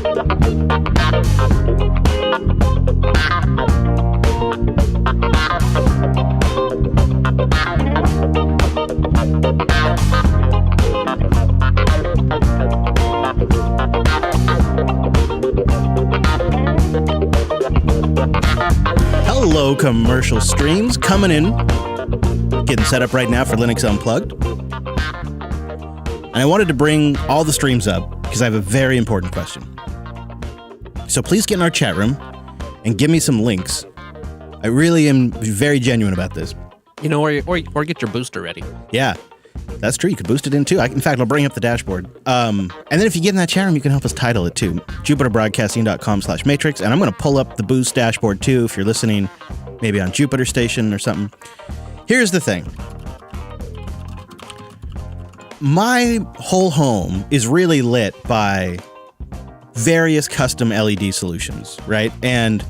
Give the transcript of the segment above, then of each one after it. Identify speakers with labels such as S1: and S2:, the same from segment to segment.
S1: Hello, commercial streams coming in. Getting set up right now for Linux Unplugged. And I wanted to bring all the streams up because I have a very important question. So please get in our chat room and give me some links. I really am very genuine about this.
S2: You know, or get your booster ready.
S1: Yeah, that's true. You could boost it in too. In fact, I'll bring up the dashboard. And then if you get in that chat room, you can help us title it too. JupiterBroadcasting.com/matrix. And I'm going to pull up the boost dashboard too if you're listening maybe on Jupiter Station or something. Here's the thing. My whole home is really lit by various custom LED solutions, right? And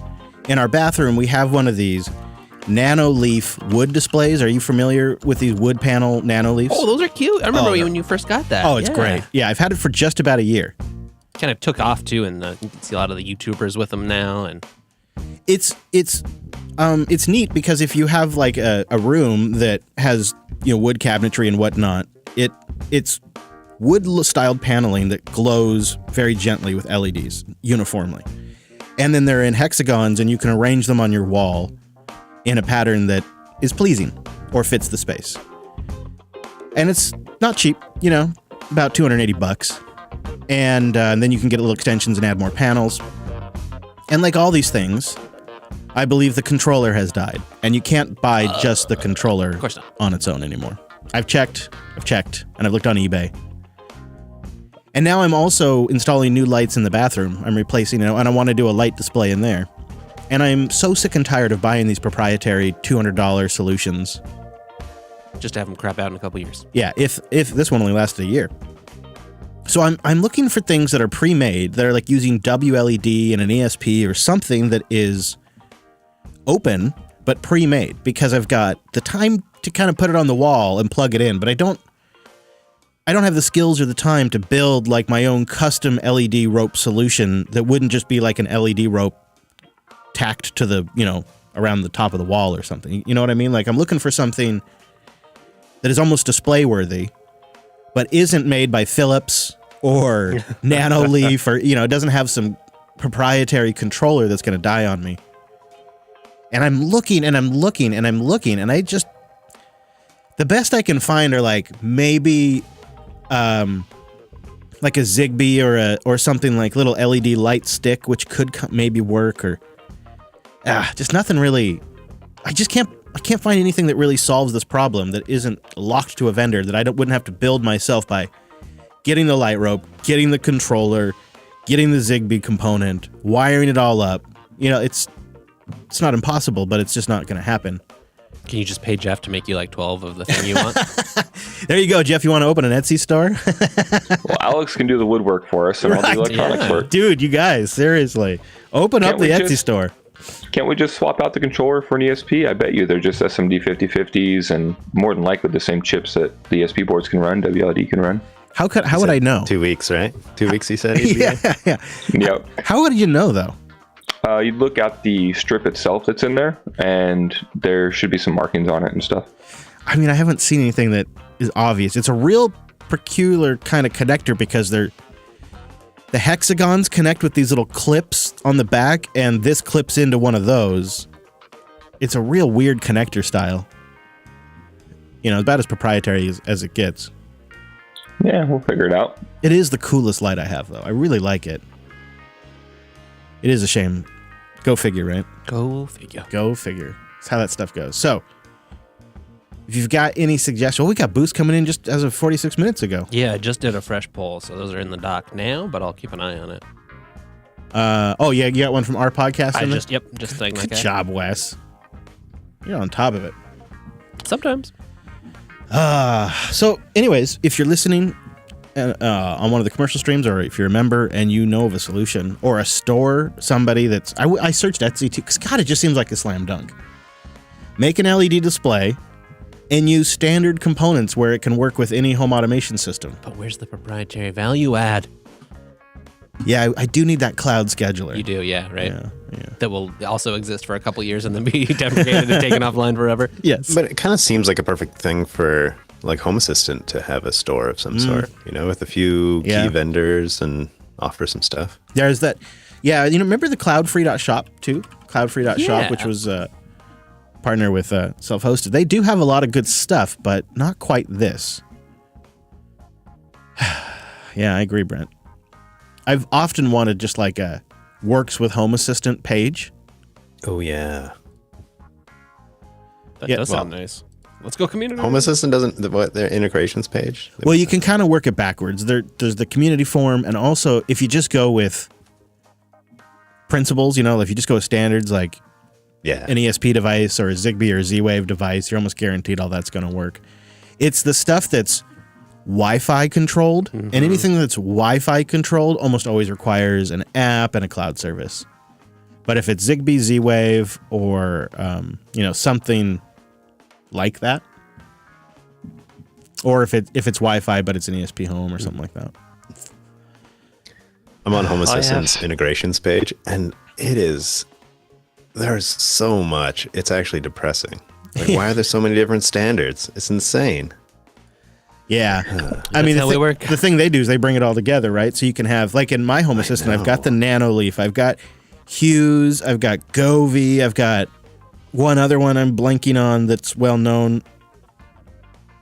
S1: in our bathroom, we have one of these nano leaf wood displays. Are you familiar with these wood panel nano leaves?
S2: Oh, those are cute. I remember when you first got that.
S1: Oh, it's great. Yeah, I've had it for just about a year.
S2: Kind of took off too, and you can see a lot of the YouTubers with them now. And
S1: it's neat because if you have like a room that has wood cabinetry and whatnot, it's wood-styled paneling that glows very gently with LEDs uniformly. And then they're in hexagons, and you can arrange them on your wall in a pattern that is pleasing or fits the space. And it's not cheap, about $280. And then you can get little extensions and add more panels. And like all these things, I believe the controller has died. And you can't buy just the controller on its own anymore. I've checked, and I've looked on eBay. And now I'm also installing new lights in the bathroom. I'm replacing, and I want to do a light display in there. And I'm so sick and tired of buying these proprietary $200 solutions.
S2: Just to have them crap out in a couple years.
S1: Yeah, if this one only lasted a year. So I'm looking for things that are pre-made, that are like using WLED and an ESP or something that is open, but pre-made, because I've got the time to kind of put it on the wall and plug it in, but I don't have the skills or the time to build like my own custom LED rope solution that wouldn't just be like an LED rope tacked to the, around the top of the wall or something. You know what I mean? Like I'm looking for something that is almost display worthy, but isn't made by Philips or Nanoleaf or, it doesn't have some proprietary controller that's going to die on me. And I'm looking and I'm looking and I'm looking and I just, the best I can find are like maybe like a Zigbee or something like little LED light stick, which could maybe work, or just nothing really. I can't find anything that really solves this problem that isn't locked to a vendor that I wouldn't have to build myself by getting the light rope, getting the controller, getting the Zigbee component, wiring it all up. It's not impossible, but it's just not going to happen.
S2: Can you just pay Jeff to make you like 12 of the thing you want?
S1: There you go, Jeff. You want to open an Etsy store?
S3: Well, Alex can do the woodwork for us, and I'll do electronics work.
S1: Dude, you guys, seriously. Open up the Etsy store.
S3: Can't we just swap out the controller for an ESP? I bet you they're just SMD 5050s and more than likely the same chips that the ESP boards can run, WLED can run.
S1: How would I know?
S4: 2 weeks, right? 2 weeks, he said?
S1: Yeah.
S3: Yep.
S1: How would you know, though?
S3: You'd look at the strip itself that's in there, and there should be some markings on it and stuff.
S1: I mean, I haven't seen anything that is obvious. It's a real peculiar kind of connector because the hexagons connect with these little clips on the back, and this clips into one of those. It's a real weird connector style. About as proprietary as it gets.
S3: Yeah, we'll figure it out.
S1: It is the coolest light I have, though. I really like it. It is a shame. Go figure, right?
S2: Go figure.
S1: Go figure. That's how that stuff goes. So, if you've got any suggestions, we got boosts coming in just as of 46 minutes ago.
S2: Yeah, I just did a fresh poll, so those are in the dock now, but I'll keep an eye on it.
S1: You got one from our podcast?
S2: Just saying.
S1: Good job, Wes. You're on top of it.
S2: Sometimes.
S1: So, anyways, if you're listening on one of the commercial streams, or if you're a member and you know of a solution or a store, somebody that's... I searched Etsy too, because God, it just seems like a slam dunk. Make an LED display and use standard components where it can work with any home automation system.
S2: But where's the proprietary value add?
S1: Yeah, I do need that cloud scheduler.
S2: You do, yeah, right?
S1: Yeah.
S2: That will also exist for a couple years and then be deprecated and taken offline forever.
S1: Yes.
S4: But it kind of seems like a perfect thing for like Home Assistant to have a store of some sort, with a few key vendors and offer some stuff.
S1: There's that. Yeah, remember the cloudfree.shop too? Cloudfree.shop,
S2: Yeah.
S1: which was partner with self-hosted. They do have a lot of good stuff, but not quite this. Yeah, I agree, Brent. I've often wanted just like a works with Home Assistant page.
S4: Oh, yeah.
S2: That does sound nice. Let's go community.
S4: Home Assistant doesn't, their integrations page?
S1: Well, you can kind of work it backwards. There's the community forum, and also if you just go with principles, if you just go with standards like an ESP device or a Zigbee or Z-Wave device, you're almost guaranteed all that's going to work. It's the stuff that's Wi-Fi controlled, and anything that's Wi-Fi controlled almost always requires an app and a cloud service. But if it's Zigbee, Z-Wave, or something like that, or if it's Wi-Fi but it's an ESP home or something like that.
S4: I'm on Home Assistant's integrations page, and there's so much. It's actually depressing. Like, why are there so many different standards? It's insane.
S1: Yeah. I mean, the thing they do is they bring it all together, right? So you can have, like in my Home Assistant, I've got the Nano Leaf, I've got Hughes, I've got Govee, I've got one other one I'm blanking on that's well known.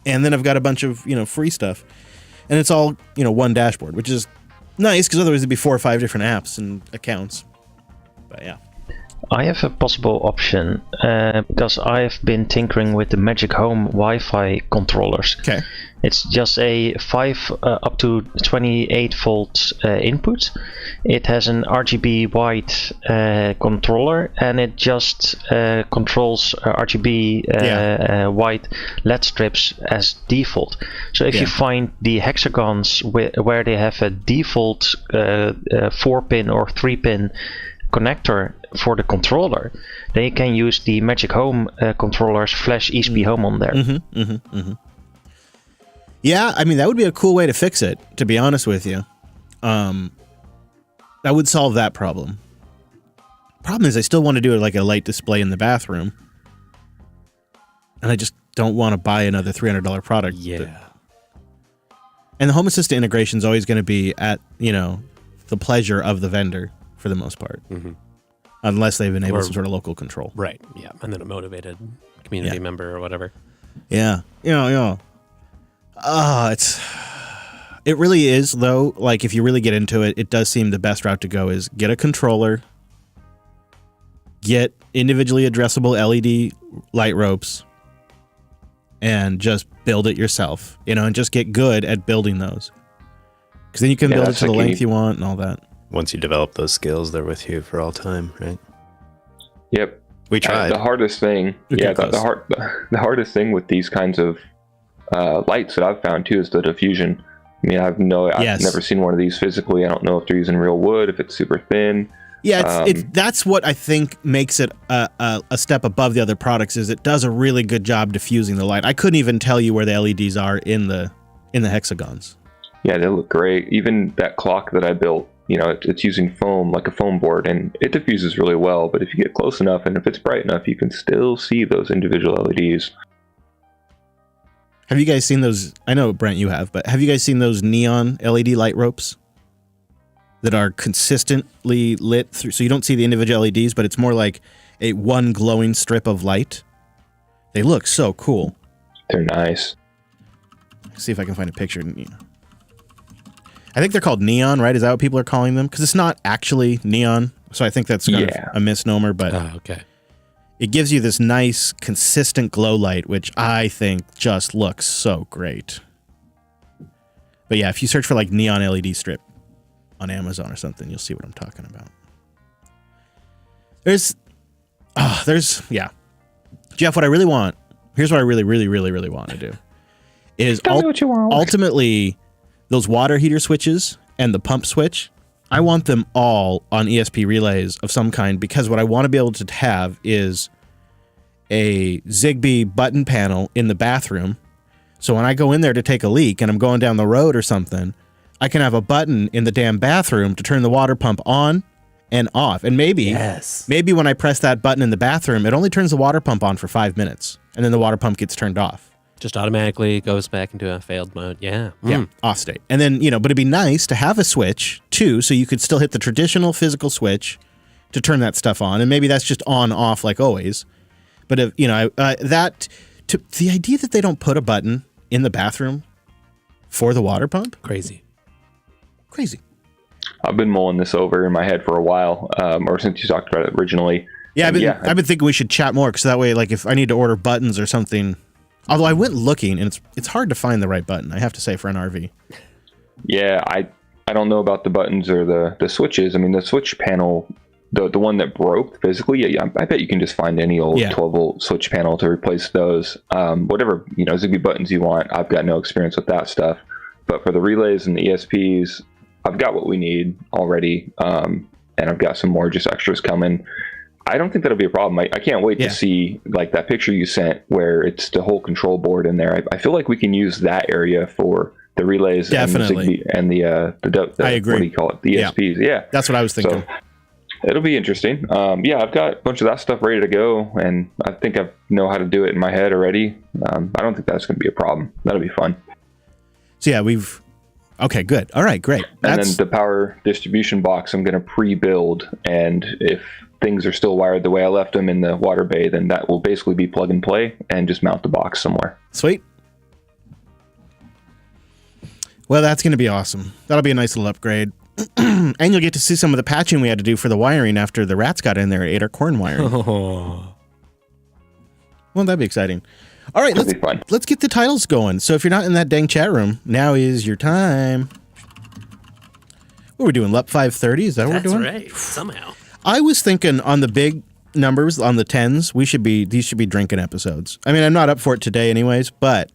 S1: And then I've got a bunch of, free stuff. And it's all, one dashboard, which is nice because otherwise it'd be 4 or 5 different apps and accounts. But yeah.
S5: I have a possible option because I've been tinkering with the Magic Home Wi-Fi controllers.
S1: Okay.
S5: It's just a 5 up to 28 volt input. It has an RGB white controller, and it just controls RGB white LED strips as default. So if you find the hexagons where they have a default 4-pin or 3-pin connector for the controller, then you can use the Magic Home controller's Flash ESP Home on there.
S1: Yeah, I mean, that would be a cool way to fix it, to be honest with you. That would solve that problem. Problem is, I still want to do it like a light display in the bathroom. And I just don't want to buy another $300 product.
S2: Yeah.
S1: And the Home Assistant integration is always going to be at, the pleasure of the vendor for the most part. Unless they've enabled some sort of local control.
S2: Right, yeah. And then a motivated community member or whatever.
S1: Yeah. It really is, though. Like, if you really get into it, it does seem the best route to go is get a controller, get individually addressable LED light ropes, and just build it yourself, and just get good at building those. Because then you can build it to the length you want and all that.
S4: Once you develop those skills, they're with you for all time, right?
S3: Yep.
S4: We tried.
S3: The hardest thing, the hardest thing with these kinds of lights that I've found too is the diffusion. I mean, I've never seen one of these physically. I don't know if they're using real wood, if it's super thin.
S1: Yeah, that's what I think makes it a step above the other products. Is it does a really good job diffusing the light. I couldn't even tell you where the LEDs are in the hexagons.
S3: Yeah, they look great. Even that clock that I built, it's using foam, like a foam board, and it diffuses really well. But if you get close enough and if it's bright enough, you can still see those individual LEDs.
S1: Have you guys seen those? I know, Brent, you have, but have you guys seen those neon LED light ropes that are consistently lit through? So you don't see the individual LEDs, but it's more like one glowing strip of light. They look so cool.
S3: They're nice.
S1: Let's see if I can find a picture. I think they're called neon, right? Is that what people are calling them? Because it's not actually neon, so I think that's kind of a misnomer. But
S2: okay.
S1: It gives you this nice, consistent glow light, which I think just looks so great. But yeah, if you search for like neon LED strip on Amazon or something, you'll see what I'm talking about. Jeff, what I really want, here's what I really, really, really, really want to do, is ultimately those water heater switches and the pump switch, I want them all on ESP relays of some kind, because what I want to be able to have is a Zigbee button panel in the bathroom. So when I go in there to take a leak and I'm going down the road or something, I can have a button in the damn bathroom to turn the water pump on and off. And maybe when I press that button in the bathroom, it only turns the water pump on for 5 minutes, and then the water pump gets turned off.
S2: Just automatically goes back into a failed mode. Yeah.
S1: Yeah, off state. And then, but it'd be nice to have a switch, too, so you could still hit the traditional physical switch to turn that stuff on. And maybe that's just on, off, like always. But, if, the idea that they don't put a button in the bathroom for the water pump?
S2: Crazy.
S3: I've been mulling this over in my head for a while, or since you talked about it originally.
S1: Yeah, I've been thinking we should chat more, because that way, like, if I need to order buttons or something... Although I went looking, and it's hard to find the right button, I have to say, for an RV.
S3: Yeah, I don't know about the buttons or the switches. I mean, the switch panel, the one that broke physically, yeah, I bet you can just find any old 12-volt switch panel to replace those. Whatever, Zigbee buttons you want. I've got no experience with that stuff. But for the relays and the ESPs, I've got what we need already, and I've got some more just extras coming. I don't think that'll be a problem. I can't wait to see like that picture you sent where it's the whole control board in there. I feel like we can use that area for the relays and the Zigbee and the I agree. What do you call it? The ESPs. Yeah.
S1: That's what I was thinking.
S3: So, it'll be interesting. I've got a bunch of that stuff ready to go, and I think I know how to do it in my head already. I don't think that's going to be a problem. That'll be fun.
S1: So yeah, okay, good. All right, great.
S3: And then the power distribution box I'm going to pre-build, and if things are still wired the way I left them in the water bay, then that will basically be plug and play and just mount the box somewhere.
S1: Sweet. Well, that's going to be awesome. That'll be a nice little upgrade. And you'll get to see some of the patching we had to do for the wiring after the rats got in there and ate our corn wiring. Well, that'd be exciting. All right, let's get the titles going. So if you're not in that dang chat room, now is your time. What are we doing? LUP 530? Is that what we're doing?
S2: That's right. Somehow.
S1: I was thinking on the big numbers, on the 10s, these should be drinking episodes. I mean, I'm not up for it today anyways, but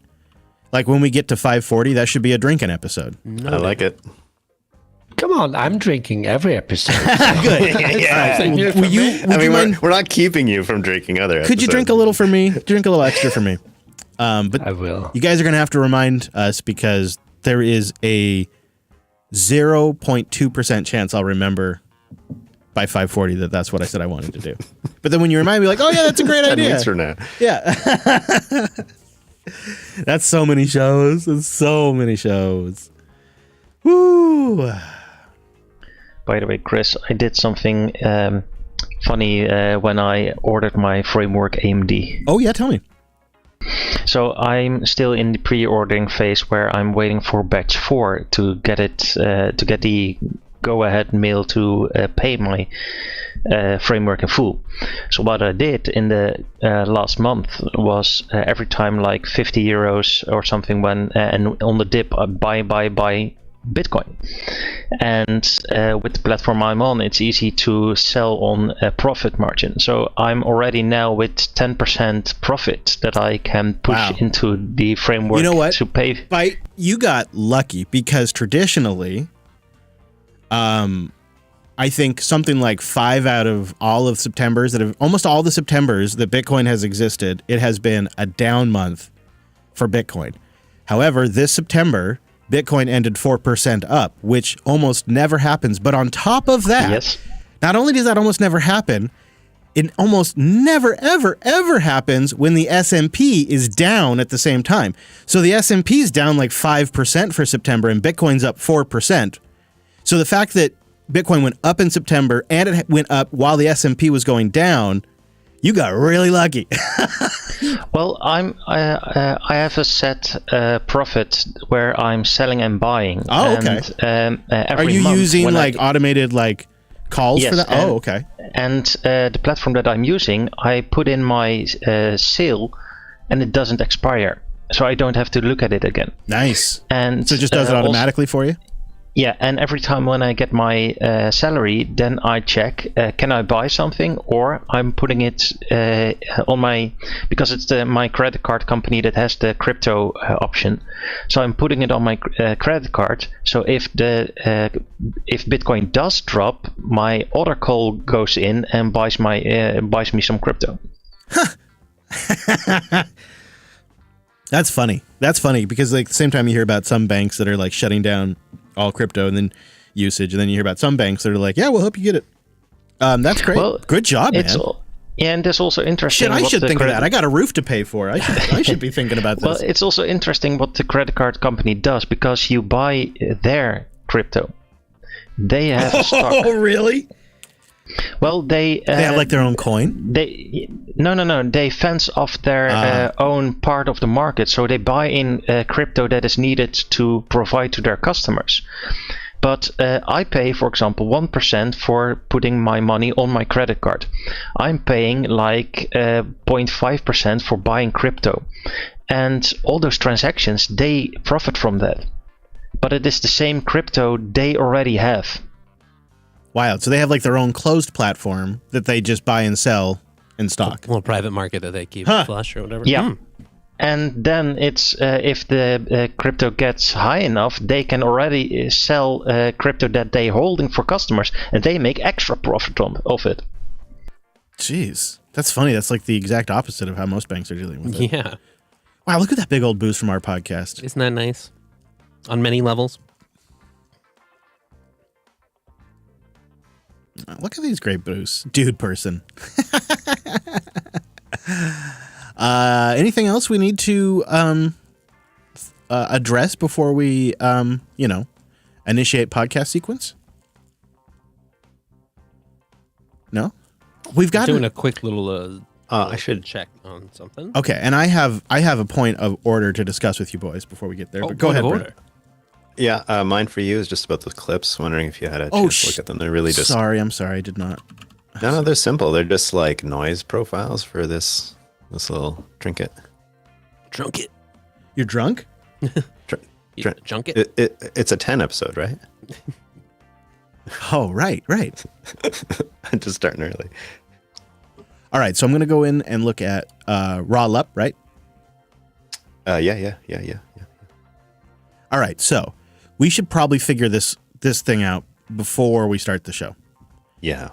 S1: like when we get to 540, that should be a drinking episode.
S4: I like it.
S6: Come on, I'm drinking every episode.
S1: Good.
S4: We're not keeping you from drinking other episodes.
S1: Could you drink a little for me? Drink a little extra for me. But
S6: I will.
S1: You guys are going to have to remind us, because there is a 0.2% chance I'll remember by 540 that's what I said I wanted to do. But then when you remind me, like, oh yeah, that's a great
S4: 10
S1: idea.
S4: 10 weeks from now.
S1: Yeah. That's so many shows. That's so many shows. Woo.
S5: By the way, Chris, I did something funny when I ordered my framework AMD.
S1: Oh yeah, tell me.
S5: So I'm still in the pre-ordering phase where I'm waiting for batch 4 to get it to get the go-ahead mail to pay my framework in full. So what I did in the last month was every time like 50 euros or something when and on the dip buy Bitcoin. And with the platform I'm on, it's easy to sell on a profit margin. So I'm already now with 10% profit that I can push into the framework.
S1: You know what?
S5: To pay.
S1: You got lucky, because traditionally, I think something like 5 out of all of September's almost all the September's that Bitcoin has existed, it has been a down month for Bitcoin. However, this September, Bitcoin ended 4% up, which almost never happens. But on top of that, not only does that almost never happen, it almost never, ever, ever happens when the S&P is down at the same time. So the S&P is down like 5% for September, and Bitcoin's up 4%. So the fact that Bitcoin went up in September and it went up while the S&P was going down, you got really lucky.
S5: Well, I have a set profit where I'm selling and buying.
S1: Oh, okay.
S5: And,
S1: are you using like automated like calls for that? Oh, okay.
S5: And the platform that I'm using, I put in my sale, and it doesn't expire, so I don't have to look at it again.
S1: Nice.
S5: And
S1: so it just does it automatically for you?
S5: Yeah, and every time when I get my salary, then I check, can I buy something, or I'm putting it on my, because it's my credit card company that has the crypto option. So I'm putting it on my credit card. So if Bitcoin does drop, my other call goes in and buys me some crypto.
S1: That's funny. That's funny because like at the same time you hear about some banks that are like shutting down all crypto and then usage. And then you hear about some banks that are like, yeah, we'll help you get it. That's great.
S5: Well,
S1: good job, man.
S5: And it's also interesting.
S1: Shit, I should think of that. I got a roof to pay for. I should be thinking about this.
S5: Well, it's also interesting what the credit card company does, because you buy their crypto. They have stock.
S1: Oh, really?
S5: Well, they
S1: have like their own coin.
S5: No. They fence off their own part of the market, so they buy in crypto that is needed to provide to their customers. But I pay, for example, 1% for putting my money on my credit card. I'm paying like 0.5% for buying crypto, and all those transactions, they profit from that. But it is the same crypto they already have.
S1: Wow, so they have like their own closed platform that they just buy and sell in stock.
S2: A little private market that they keep flush or whatever.
S5: Yeah. And then it's if the crypto gets high enough, they can already sell crypto that they holding for customers, and they make extra profit of it.
S1: Jeez, that's funny. That's like the exact opposite of how most banks are dealing with it.
S2: Yeah.
S1: Wow, look at that big old boost from our podcast.
S2: Isn't that nice? On many levels.
S1: Look at these great boosts. Dude person. Anything else we need to address before we, initiate podcast sequence? No? We've got
S2: doing a quick little
S4: I should
S2: check on something.
S1: Okay, and I have a point of order to discuss with you boys before we get there. But go ahead, Brent.
S4: Yeah, mine for you is just about those clips. Wondering if you had a chance to look at them. They're really just...
S1: I'm sorry, I did not.
S4: No, they're simple. They're just like noise profiles for this little trinket.
S2: Drunk it.
S1: You're drunk?
S2: Junk it?
S4: It's a 10 episode, right?
S1: Oh, right.
S4: I'm just starting early.
S1: All right, so I'm going to go in and look at raw LUP, right?
S4: Yeah.
S1: All right, so we should probably figure this thing out before we start the show.
S4: Yeah.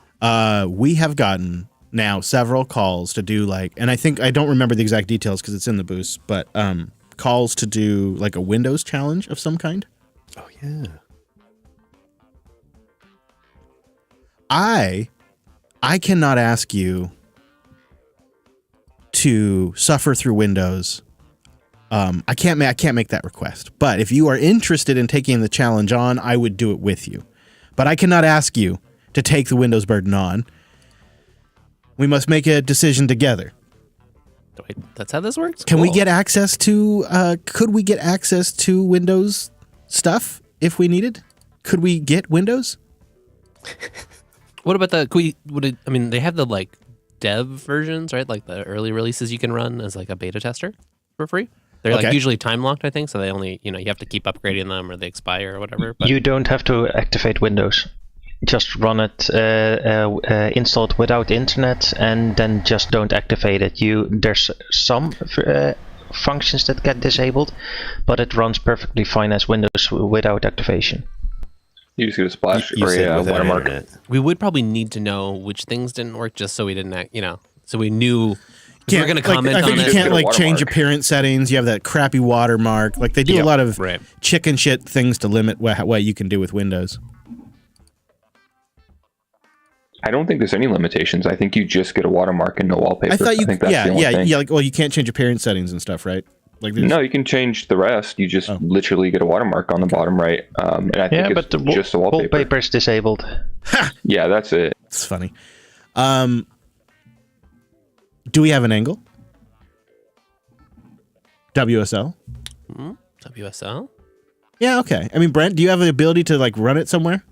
S1: We have gotten now several calls to do and I don't remember the exact details because it's in the boost, but calls to do like a Windows challenge of some kind.
S4: Oh yeah.
S1: I cannot ask you to suffer through Windows. I can't make that request. But if you are interested in taking the challenge on, I would do it with you. But I cannot ask you to take the Windows burden on. We must make a decision together.
S2: Wait, that's how this works?
S1: Can we get access to could we get access to Windows stuff if we needed? Could we get Windows?
S2: What about they have the dev versions, right? Like the early releases you can run as like a beta tester for free. They're usually time locked, I think, so they only, you have to keep upgrading them or they expire or whatever. But...
S5: You don't have to activate Windows. Just run it, install it without internet, and then just don't activate it. There's some functions that get disabled, but it runs perfectly fine as Windows without activation.
S3: You just get a splash or a watermark.
S4: Internet.
S2: We would probably need to know which things didn't work just so we didn't, so we knew... We're going to comment
S1: I think
S2: on
S1: you
S2: it.
S1: can't change appearance settings. You have that crappy watermark. Like they do a lot of chicken shit things to limit what you can do with Windows.
S3: I don't think there's any limitations. I think you just get a watermark and no wallpaper.
S1: I thought you,
S3: think that's the only thing.
S1: you can't change appearance settings and stuff, right?
S3: No, you can change the rest. You just literally get a watermark on the bottom right, and I think it's just a wallpaper.
S5: Wallpaper is disabled.
S3: Yeah, that's it.
S1: It's funny. Do we have an angle? WSL?
S2: WSL?
S1: Yeah, okay. I mean, Brent, do you have the ability to run it somewhere?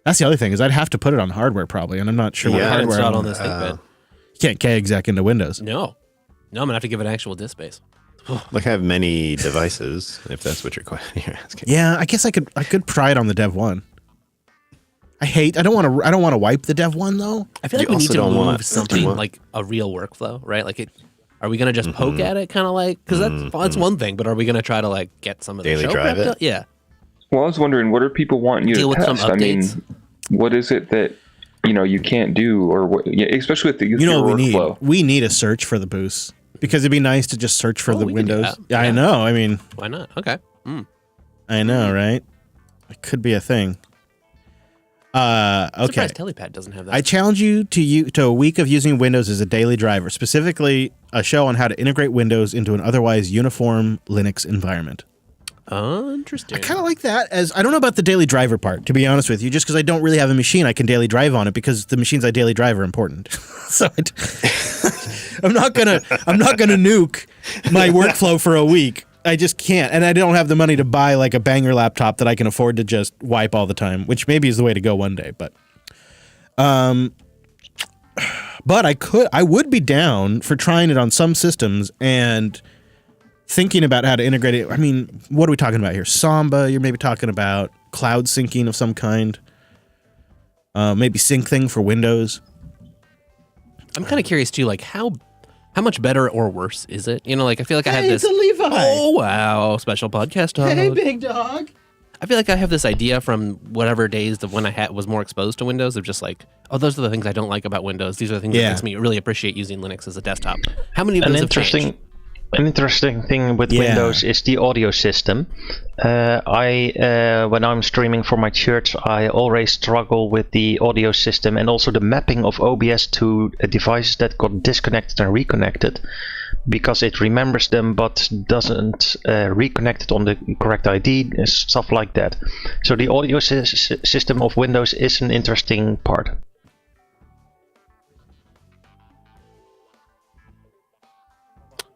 S1: That's the other thing, is I'd have to put it on hardware probably, and I'm not sure what hardware
S2: it's not on this thing, but
S1: you can't KExec into Windows.
S2: No, I'm gonna have to give it actual disk space.
S4: Like I have many devices, if that's what you're asking.
S1: Yeah, I guess I could try it on the Dev 1. I don't want to wipe the Dev 1 though.
S2: I feel like we need to move something like a real workflow, right? Are we gonna just poke at it, kind of because that's one thing, but are we gonna try to get some of the
S4: daily
S2: show
S4: drive it?
S2: Yeah.
S3: Well, I was wondering, what are people wanting you to test? I mean, what is it that you can't do, or what? Especially with the
S1: what we
S3: workflow.
S1: need? We need a search for the boosts because it'd be nice to just search for the
S2: we
S1: Windows.
S2: can do that.
S1: I know. I mean,
S2: why not? Okay.
S1: I know, right? It could be a thing. Okay.
S2: Surprised Telepad doesn't have that.
S1: I challenge you to a week of using Windows as a daily driver, specifically a show on how to integrate Windows into an otherwise uniform Linux environment.
S2: Oh, interesting.
S1: I kind of like that. As I don't know about the daily driver part, to be honest with you, just because I don't really have a machine I can daily drive on it, because the machines I daily drive are important. So I'm not gonna nuke my workflow for a week. I just can't, and I don't have the money to buy like a banger laptop that I can afford to just wipe all the time, which maybe is the way to go one day. But I would be down for trying it on some systems and thinking about how to integrate it. I mean, what are we talking about here? Samba? You're maybe talking about cloud syncing of some kind. Maybe sync thing for Windows.
S2: I'm kind of curious too, like how much better or worse is it? You know, like I feel like I have this.
S1: It's a Levi.
S2: Oh wow, special podcast dog.
S1: Hey, big dog.
S2: I feel like I have this idea from whatever days of when I was more exposed to Windows of just like, oh, those are the things I don't like about Windows. These are the things that makes me really appreciate using Linux as a desktop. How many of those have changed?
S5: An interesting thing with Windows is the audio system. When I'm streaming for my church, I always struggle with the audio system and also the mapping of OBS to devices that got disconnected and reconnected, because it remembers them but doesn't reconnect it on the correct ID, stuff like that. So the audio system of Windows is an interesting part.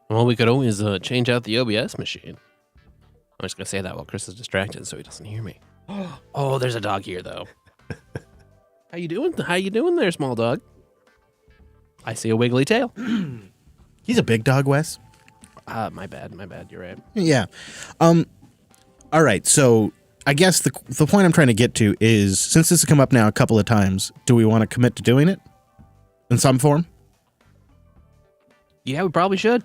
S2: Well, we could always change out the OBS machine. I'm just going to say that while Chris is distracted so he doesn't hear me. Oh, there's a dog here, though. How you doing? How you doing there, small dog? I see a wiggly tail.
S1: He's a big dog, Wes.
S2: My bad. You're right.
S1: Yeah. All right, so I guess the point I'm trying to get to is, since this has come up now a couple of times, do we want to commit to doing it in some form?
S2: Yeah, we probably should.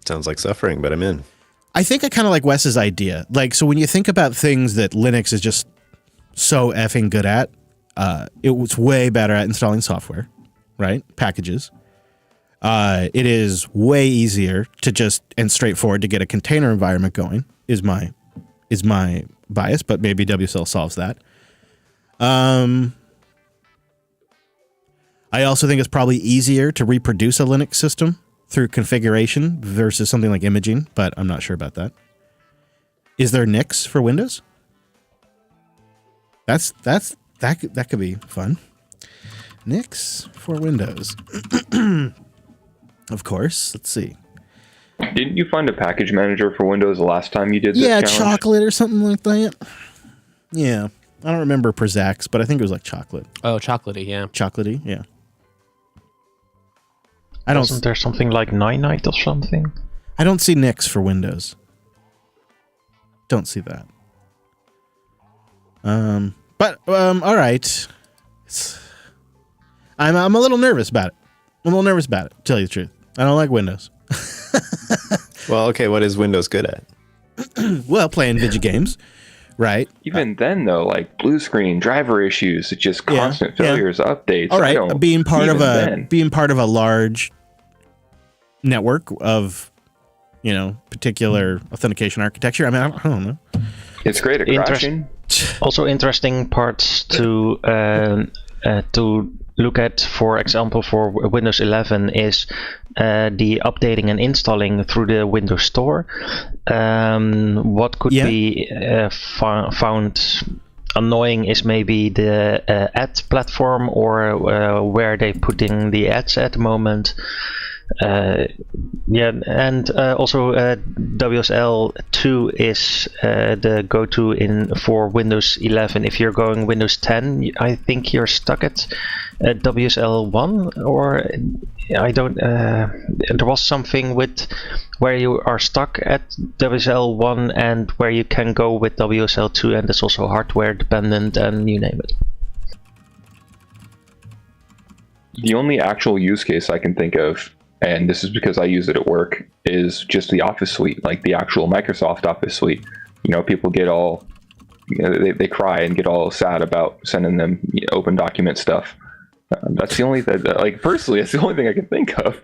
S4: Sounds like suffering, but I'm in.
S1: I think I kind of like Wes's idea. Like, so when you think about things that Linux is just so effing good at, it was way better at installing software, right? Packages. It is way easier to just and straightforward to get a container environment going. Is my bias, but maybe WSL solves that. I also think it's probably easier to reproduce a Linux system through configuration versus something like imaging, but I'm not sure about that. Is there Nix for Windows? That could be fun. Nix for Windows. Of course. Let's see.
S3: Didn't you find a package manager for Windows the last time you did this
S1: challenge?
S3: Chocolate
S1: or something like that. Yeah. I don't remember Perzax, but I think it was like chocolate.
S2: Oh, chocolatey, yeah.
S1: Chocolatey, yeah.
S5: Wasn't there something like Ninite or something?
S1: I don't see Nix for Windows. Don't see that. But all right. I'm a little nervous about it. To tell you the truth. I don't like Windows.
S4: Well, okay, what is Windows good at?
S1: Well, playing video games, right?
S3: Even then, though, like blue screen, driver issues, it's just constant failures, updates.
S1: All right, being part of a large network of, particular authentication architecture. I mean, I don't know.
S3: It's great at crashing.
S5: Also, interesting parts to look at, for example, for Windows 11 is the updating and installing through the Windows Store. What could be found annoying is maybe the ad platform, or where they're putting the ads at the moment. Also WSL 2 is the go-to for Windows 11. If you're going Windows 10, I think you're stuck at WSL 1, or I don't. There was something with where you are stuck at WSL 1 and where you can go with WSL 2, and it's also hardware dependent, and you name it.
S3: The only actual use case I can think of, and this is because I use it at work, is just the Office suite, like the actual Microsoft Office suite. People get all, they cry and get all sad about sending them open document stuff. That's the only thing. Like personally, that's the only thing I can think of.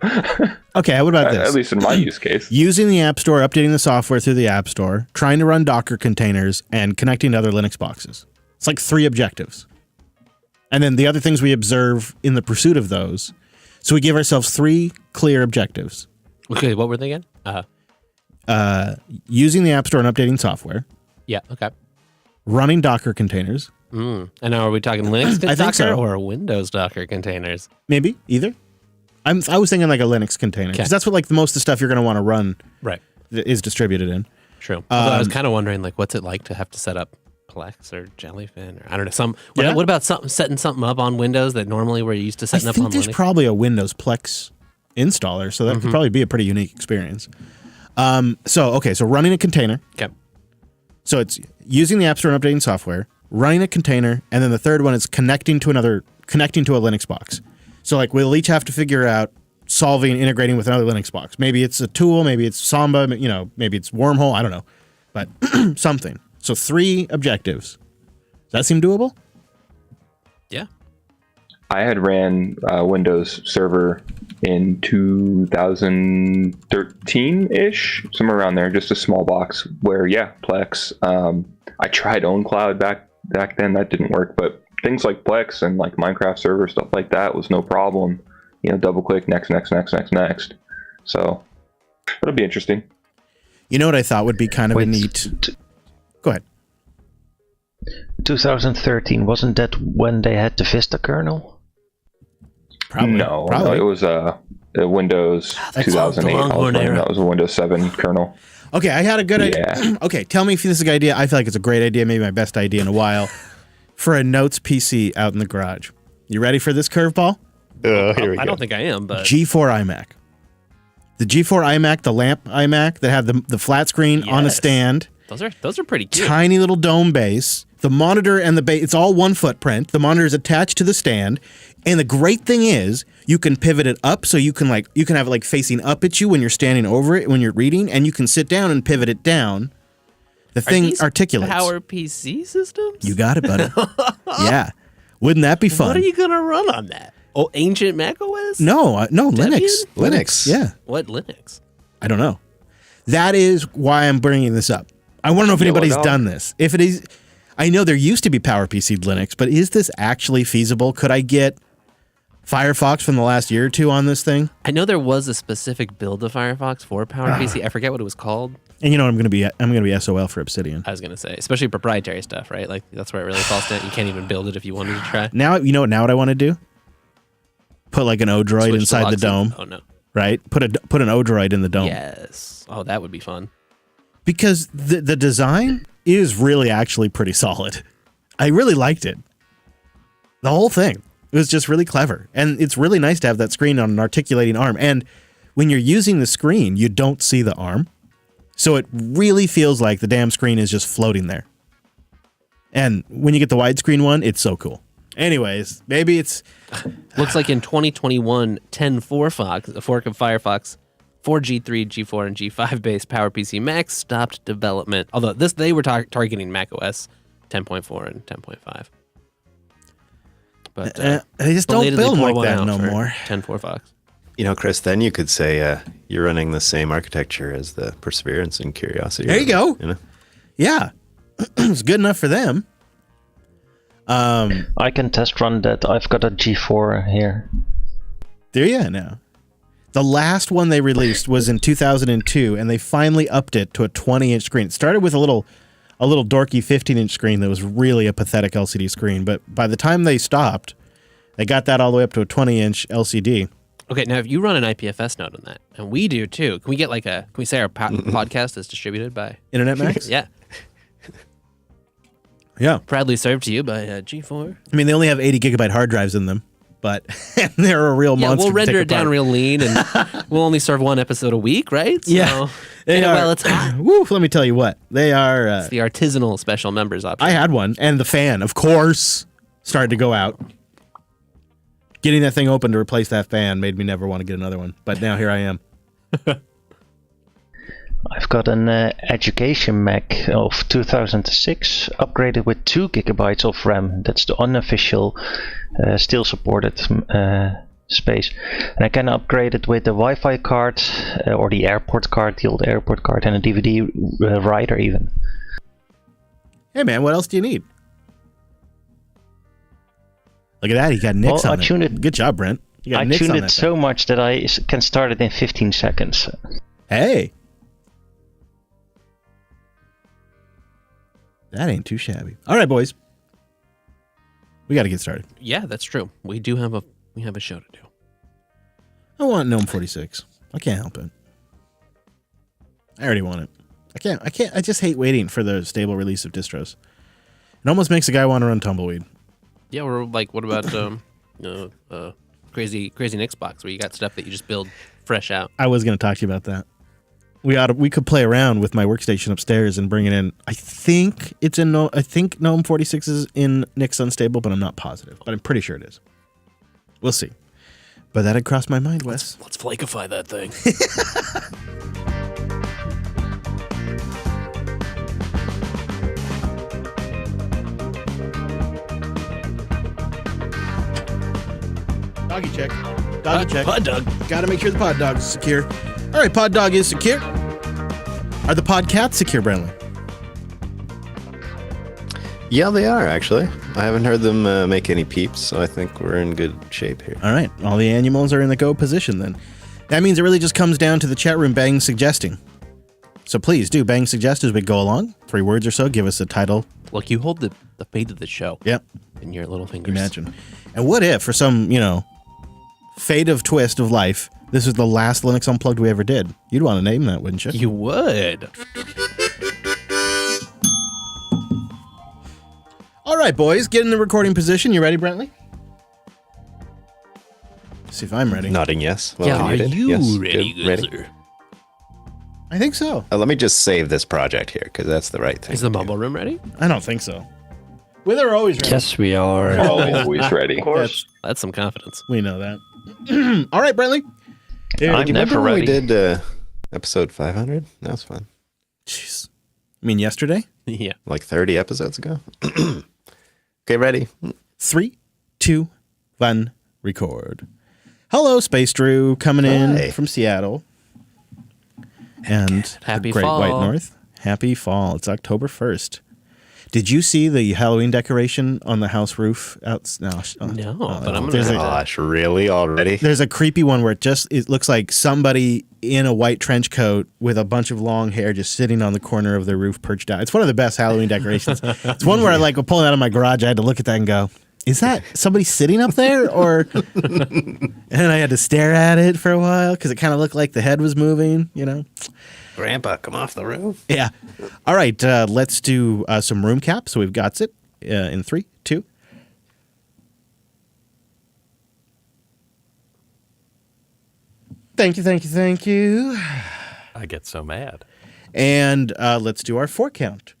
S1: Okay, what about this?
S3: At least in my use case.
S1: Using the App Store, updating the software through the App Store, trying to run Docker containers, and connecting to other Linux boxes. It's like 3 objectives. And then the other things we observe in the pursuit of those. So we give ourselves 3 clear objectives.
S2: Okay, what were they again?
S1: Using the App Store and updating software.
S2: Yeah, okay.
S1: Running Docker containers.
S2: And now are we talking Linux
S1: I think
S2: Docker
S1: so.
S2: or Windows Docker containers?
S1: Maybe, either. I was thinking like a Linux container. Because that's what like most of the stuff you're going to want to run
S2: Right.
S1: is distributed in.
S2: True. Although I was kind of wondering, like, what's it like to have to set up Plex or Jellyfin or I don't know. What about setting something up on Windows that normally we're used to setting up on Linux?
S1: I think there's probably a Windows Plex installer, so that could probably be a pretty unique experience. So running a container.
S2: Okay.
S1: So it's using the App Store and updating software, running a container, and then the third one is connecting to a Linux box. So like we'll each have to figure out solving and integrating with another Linux box. Maybe it's a tool, maybe it's Samba, maybe it's Wormhole, I don't know. But something. So 3 objectives. Does that seem doable?
S2: Yeah.
S3: I had ran Windows Server in 2013-ish, somewhere around there, just a small box where, Plex. I tried OwnCloud back then. That didn't work, but things like Plex and like Minecraft server, stuff like that was no problem. Double click, next. So that'll be interesting.
S1: You know what I thought would be kind of a neat... Go ahead.
S5: 2013, wasn't that when they had the Vista kernel?
S1: Probably.
S3: No, it was a Windows 2008. That was a Windows 7 kernel.
S1: Okay, I had a good idea. Okay, tell me if this is a good idea. I feel like it's a great idea, maybe my best idea in a while, for a Notes PC out in the garage. You ready for this curveball?
S4: Here we go.
S2: I don't think I am, but
S1: G4 iMac. The G4 iMac, the lamp iMac that had the flat screen on a stand.
S2: Those are pretty cute.
S1: Tiny little dome base. The monitor and the base, it's all one footprint. The monitor is attached to the stand. And the great thing is you can pivot it up so you can have it like facing up at you when you're standing over it when you're reading, and you can sit down and pivot it down. The thing articulates.
S2: Power PC systems?
S1: You got it, buddy. Yeah. Wouldn't that be fun?
S2: What are you going to run on that? Oh, ancient Mac OS?
S1: No, Linux.
S4: Linux.
S1: Yeah.
S2: What Linux?
S1: I don't know. That is why I'm bringing this up. I want to know if anybody's done this. If it is, I know there used to be PowerPC Linux, but is this actually feasible? Could I get Firefox from the last year or two on this thing?
S2: I know there was a specific build of Firefox for PowerPC. I forget what it was called.
S1: And you know what I'm going to be SOL for Obsidian.
S2: I was going to say, especially proprietary stuff, right? Like that's where it really falls down. You can't even build it if you wanted to try.
S1: Now, you know what I want to do? Put like an Odroid inside the dome.
S2: Oh no.
S1: Right? Put an Odroid in the dome.
S2: Yes. Oh, that would be fun.
S1: Because the design is really actually pretty solid. I really liked it. The whole thing. It was just really clever. And it's really nice to have that screen on an articulating arm. And when you're using the screen, you don't see the arm. So it really feels like the damn screen is just floating there. And when you get the widescreen one, it's so cool. Anyways, maybe it's...
S2: Looks like in 2021, 10.4 a fork of Firefox, 4G3, G4, and G5 based PowerPC Macs stopped development. Although they were targeting macOS 10.4 and 10.5. But
S1: they just don't build like that no more.
S2: 10.4 Fox.
S4: Chris, then you could say you're running the same architecture as the Perseverance and Curiosity.
S1: There you go. Yeah. It's good enough for them.
S5: I can test run that. I've got a G4 here.
S1: There you go. The last one they released was in 2002, and they finally upped it to a 20-inch screen. It started with a little dorky 15-inch screen that was really a pathetic LCD screen, but by the time they stopped, they got that all the way up to a 20-inch LCD.
S2: Okay, now if you run an IPFS node on that, and we do too, can we say our podcast is distributed by
S1: Internet Max?
S2: Yeah.
S1: Yeah.
S2: Proudly served to you by G4.
S1: I mean, they only have 80 gigabyte hard drives in them, but they're a real monster.
S2: We'll render
S1: to
S2: it down real lean, and we'll only serve one episode a week, right? So,
S1: yeah.
S2: Well, it's hot.
S1: Woo, let me tell you what. They are...
S2: it's the artisanal special members option.
S1: I had one, and the fan, of course, started to go out. Getting that thing open to replace that fan made me never want to get another one, but now here I am.
S5: I've got an Education Mac of 2006, upgraded with 2 gigabytes of RAM. That's the unofficial, still supported space. And I can upgrade it with the Wi-Fi card, or the airport card, the old airport card, and a DVD writer even.
S1: Hey man, what else do you need? Look at that, he got nicks on it. Good job, Brent.
S5: I tuned it so much that I can start it in 15 seconds.
S1: Hey. That ain't too shabby. All right, boys. We got to get started.
S2: Yeah, that's true. We have a show to do.
S1: I want GNOME 46. I can't help it. I already want it. I can't. I just hate waiting for the stable release of distros. It almost makes a guy want to run Tumbleweed.
S2: Yeah, or like, what about Crazy Nick's box, where you got stuff that you just build fresh out?
S1: I was going to talk to you about that. We could play around with my workstation upstairs and bring it in. I think GNOME 46 is in Nick's Unstable, but I'm not positive. But I'm pretty sure it is. We'll see. But that had crossed my mind, Wes.
S2: Let's flakify that thing.
S1: Doggy check. Doggy check.
S2: Pod dog.
S1: Gotta make sure the pod dog is secure. All right, pod dog is secure. Are the pod cats secure, Brentley?
S4: Yeah, they are, actually. I haven't heard them make any peeps, so I think we're in good shape here.
S1: All right. All the animals are in the go position then. That means it really just comes down to the chat room bang suggesting. So please do bang suggest as we go along. 3 words or so. Give us a title.
S2: Look, you hold the fate of the show.
S1: Yep.
S2: In your little fingers.
S1: Imagine. And what if, for some, fate of twist of life, this was the last Linux Unplugged we ever did? You'd want to name that, wouldn't you?
S2: You would.
S1: All right, boys, get in the recording position. You ready, Brentley? See if I'm ready.
S4: Nodding yes. Well,
S2: yeah, are you
S4: yes.
S2: ready, good sir?
S1: I think so.
S4: Let me just save this project here, because that's the right thing.
S2: Is the mumble room ready?
S1: I don't think so. We're always ready.
S6: Yes, we are.
S3: Always ready.
S5: Of course.
S2: That's some confidence.
S1: We know that. All right, Brentley.
S5: I'm never ready.
S4: We did episode 500? That was fun.
S1: Jeez. You mean yesterday?
S2: Yeah.
S4: Like 30 episodes ago? Okay, ready?
S1: 3, 2, 1, record. Hello, Space Drew, coming in from Seattle. And
S2: Happy
S1: Great
S2: fall.
S1: White North. Happy fall. It's October 1st. Did you see the Halloween decoration on the house roof?
S2: No, but I'm
S1: there's
S2: gonna.
S4: Gosh, really already?
S1: There's a creepy one where it looks like somebody in a white trench coat with a bunch of long hair just sitting on the corner of their roof perched out. It's one of the best Halloween decorations. It's one where I pulling out of my garage, I had to look at that and go, is that somebody sitting up there? Or and then I had to stare at it for a while because it kind of looked like the head was moving,
S4: Grandpa, come off the roof.
S1: Yeah. All right. Let's do some room cap. So we've got it in 3, 2. Thank you.
S7: I get so mad.
S1: And let's do our 4 count.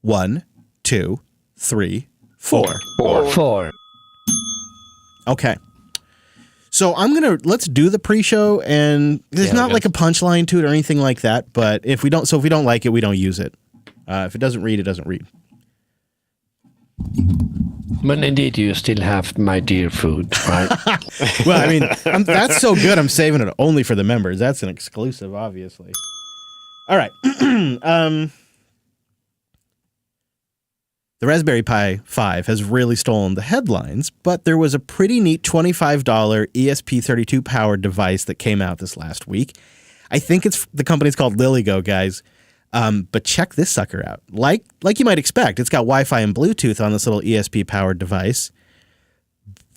S1: 1, 2, 3, 4.
S6: 4.
S1: Okay. So let's do the pre-show, and there's not like a punchline to it or anything like that. But if we don't like it, we don't use it. If it doesn't read, it doesn't read.
S6: But indeed, you still have my dear food, right?
S1: Well, I mean, that's so good. I'm saving it only for the members. That's an exclusive, obviously. All right. The Raspberry Pi 5 has really stolen the headlines, but there was a pretty neat $25 ESP32 powered device that came out this last week. I think the company's called LilyGo, guys. But check this sucker out. Like you might expect, it's got Wi-Fi and Bluetooth on this little ESP powered device.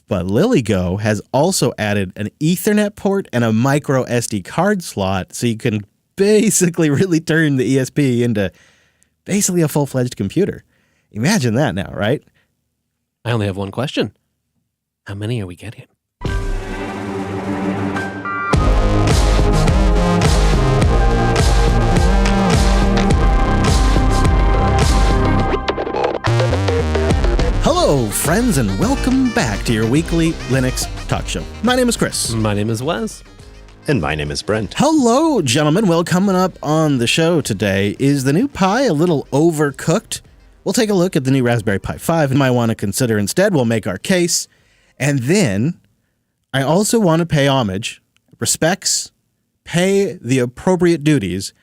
S1: But LilyGo has also added an Ethernet port and a micro SD card slot, so you can basically really turn the ESP into basically a full-fledged computer. Imagine that now, right?
S2: I only have one question. How many are we getting?
S1: Hello, friends, and welcome back to your weekly Linux talk show. My name is Chris.
S2: My name is Wes.
S4: And my name is Brent.
S1: Hello, gentlemen. Well, coming up on the show today, is the new Pi a little overcooked? We'll take a look at the new Raspberry Pi 5 and might want to consider instead. We'll make our case. And then I also want to pay homage, respects, pay the appropriate duties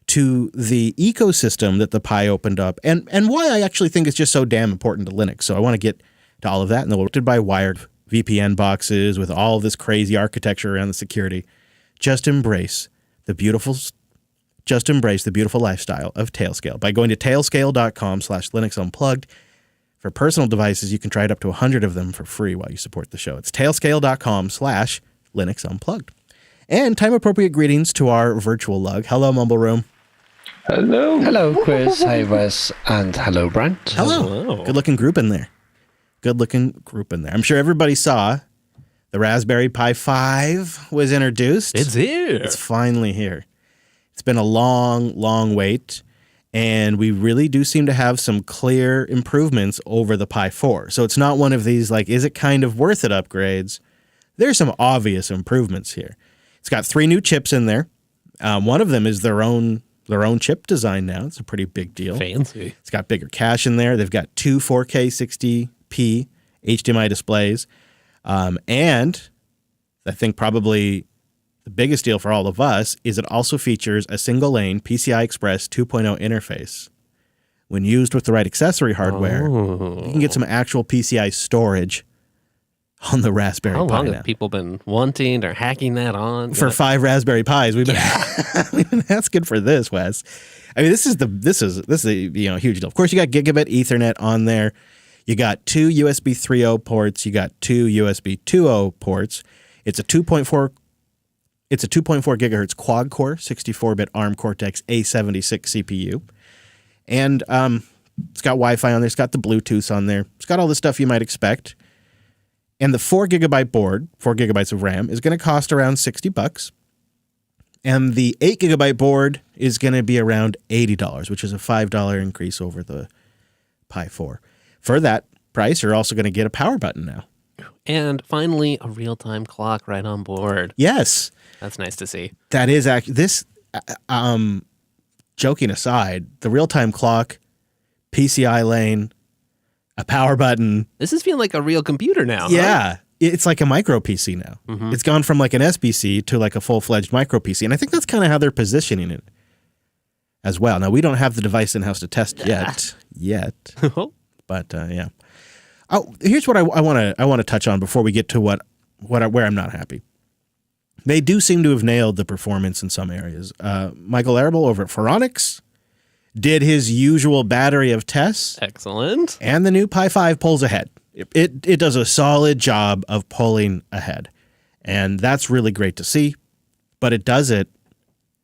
S1: to the ecosystem that the Pi opened up and why I actually think it's just so damn important to Linux. So I want to get to all of that. And then we'll do by wired VPN boxes with all this crazy architecture around the security. Just embrace the beautiful lifestyle of Tailscale by going to tailscale.com/Linux Unplugged. For personal devices, you can try it up to 100 of them for free while you support the show. It's tailscale.com/Linux Unplugged. And time-appropriate greetings to our virtual lug. Hello, Mumble Room.
S3: Hello.
S6: Hello, Chris. Hi, Wes. And hello, Brent.
S1: Hello. Good-looking group in there. I'm sure everybody saw the Raspberry Pi 5 was introduced.
S2: It's here.
S1: It's finally here. It's been a long, long wait, and we really do seem to have some clear improvements over the Pi 4. So it's not one of these, like, is it kind of worth it upgrades? There's some obvious improvements here. It's got 3 new chips in there. One of them is their own chip design now. It's a pretty big deal.
S2: Fancy.
S1: It's got bigger cache in there. They've got 2 4K 60p HDMI displays. And I think probably the biggest deal for all of us is it also features a single-lane PCI Express 2.0 interface. When used with the right accessory hardware, you can get some actual PCI storage on the Raspberry Pi.
S2: How long
S1: now.
S2: have people been wanting or hacking that on?
S1: For 5 Raspberry Pis, we've been asking for this, Wes. I mean, this is a huge deal. Of course, you got gigabit Ethernet on there. You got 2 USB 3.0 ports. You got 2 USB 2.0 ports. It's a 2.4 gigahertz quad core, 64-bit ARM Cortex A76 CPU, and it's got Wi-Fi on there. It's got the Bluetooth on there. It's got all the stuff you might expect. And the 4 gigabyte board, 4 gigabytes of RAM, is going to cost around $60. And the 8 gigabyte board is going to be around $80, which is a $5 increase over the Pi 4. For that price, you're also going to get a power button now.
S2: And finally, a real-time clock right on board.
S1: Yes.
S2: That's nice to see.
S1: That is actually, this, joking aside, the real-time clock, PCI lane, a power button.
S2: This is feeling like a real computer now.
S1: Yeah.
S2: Huh?
S1: It's like a micro PC now. Mm-hmm. It's gone from like an SBC to like a full-fledged micro PC. And I think that's kind of how they're positioning it as well. Now, we don't have the device in-house to test yet. But yeah. Oh, here's what I want to touch on before we get to where I'm not happy. They do seem to have nailed the performance in some areas. Michael Arable over at Phoronix did his usual battery of tests.
S2: Excellent.
S1: And the new Pi 5 pulls ahead. It does a solid job of pulling ahead. And that's really great to see. But it does it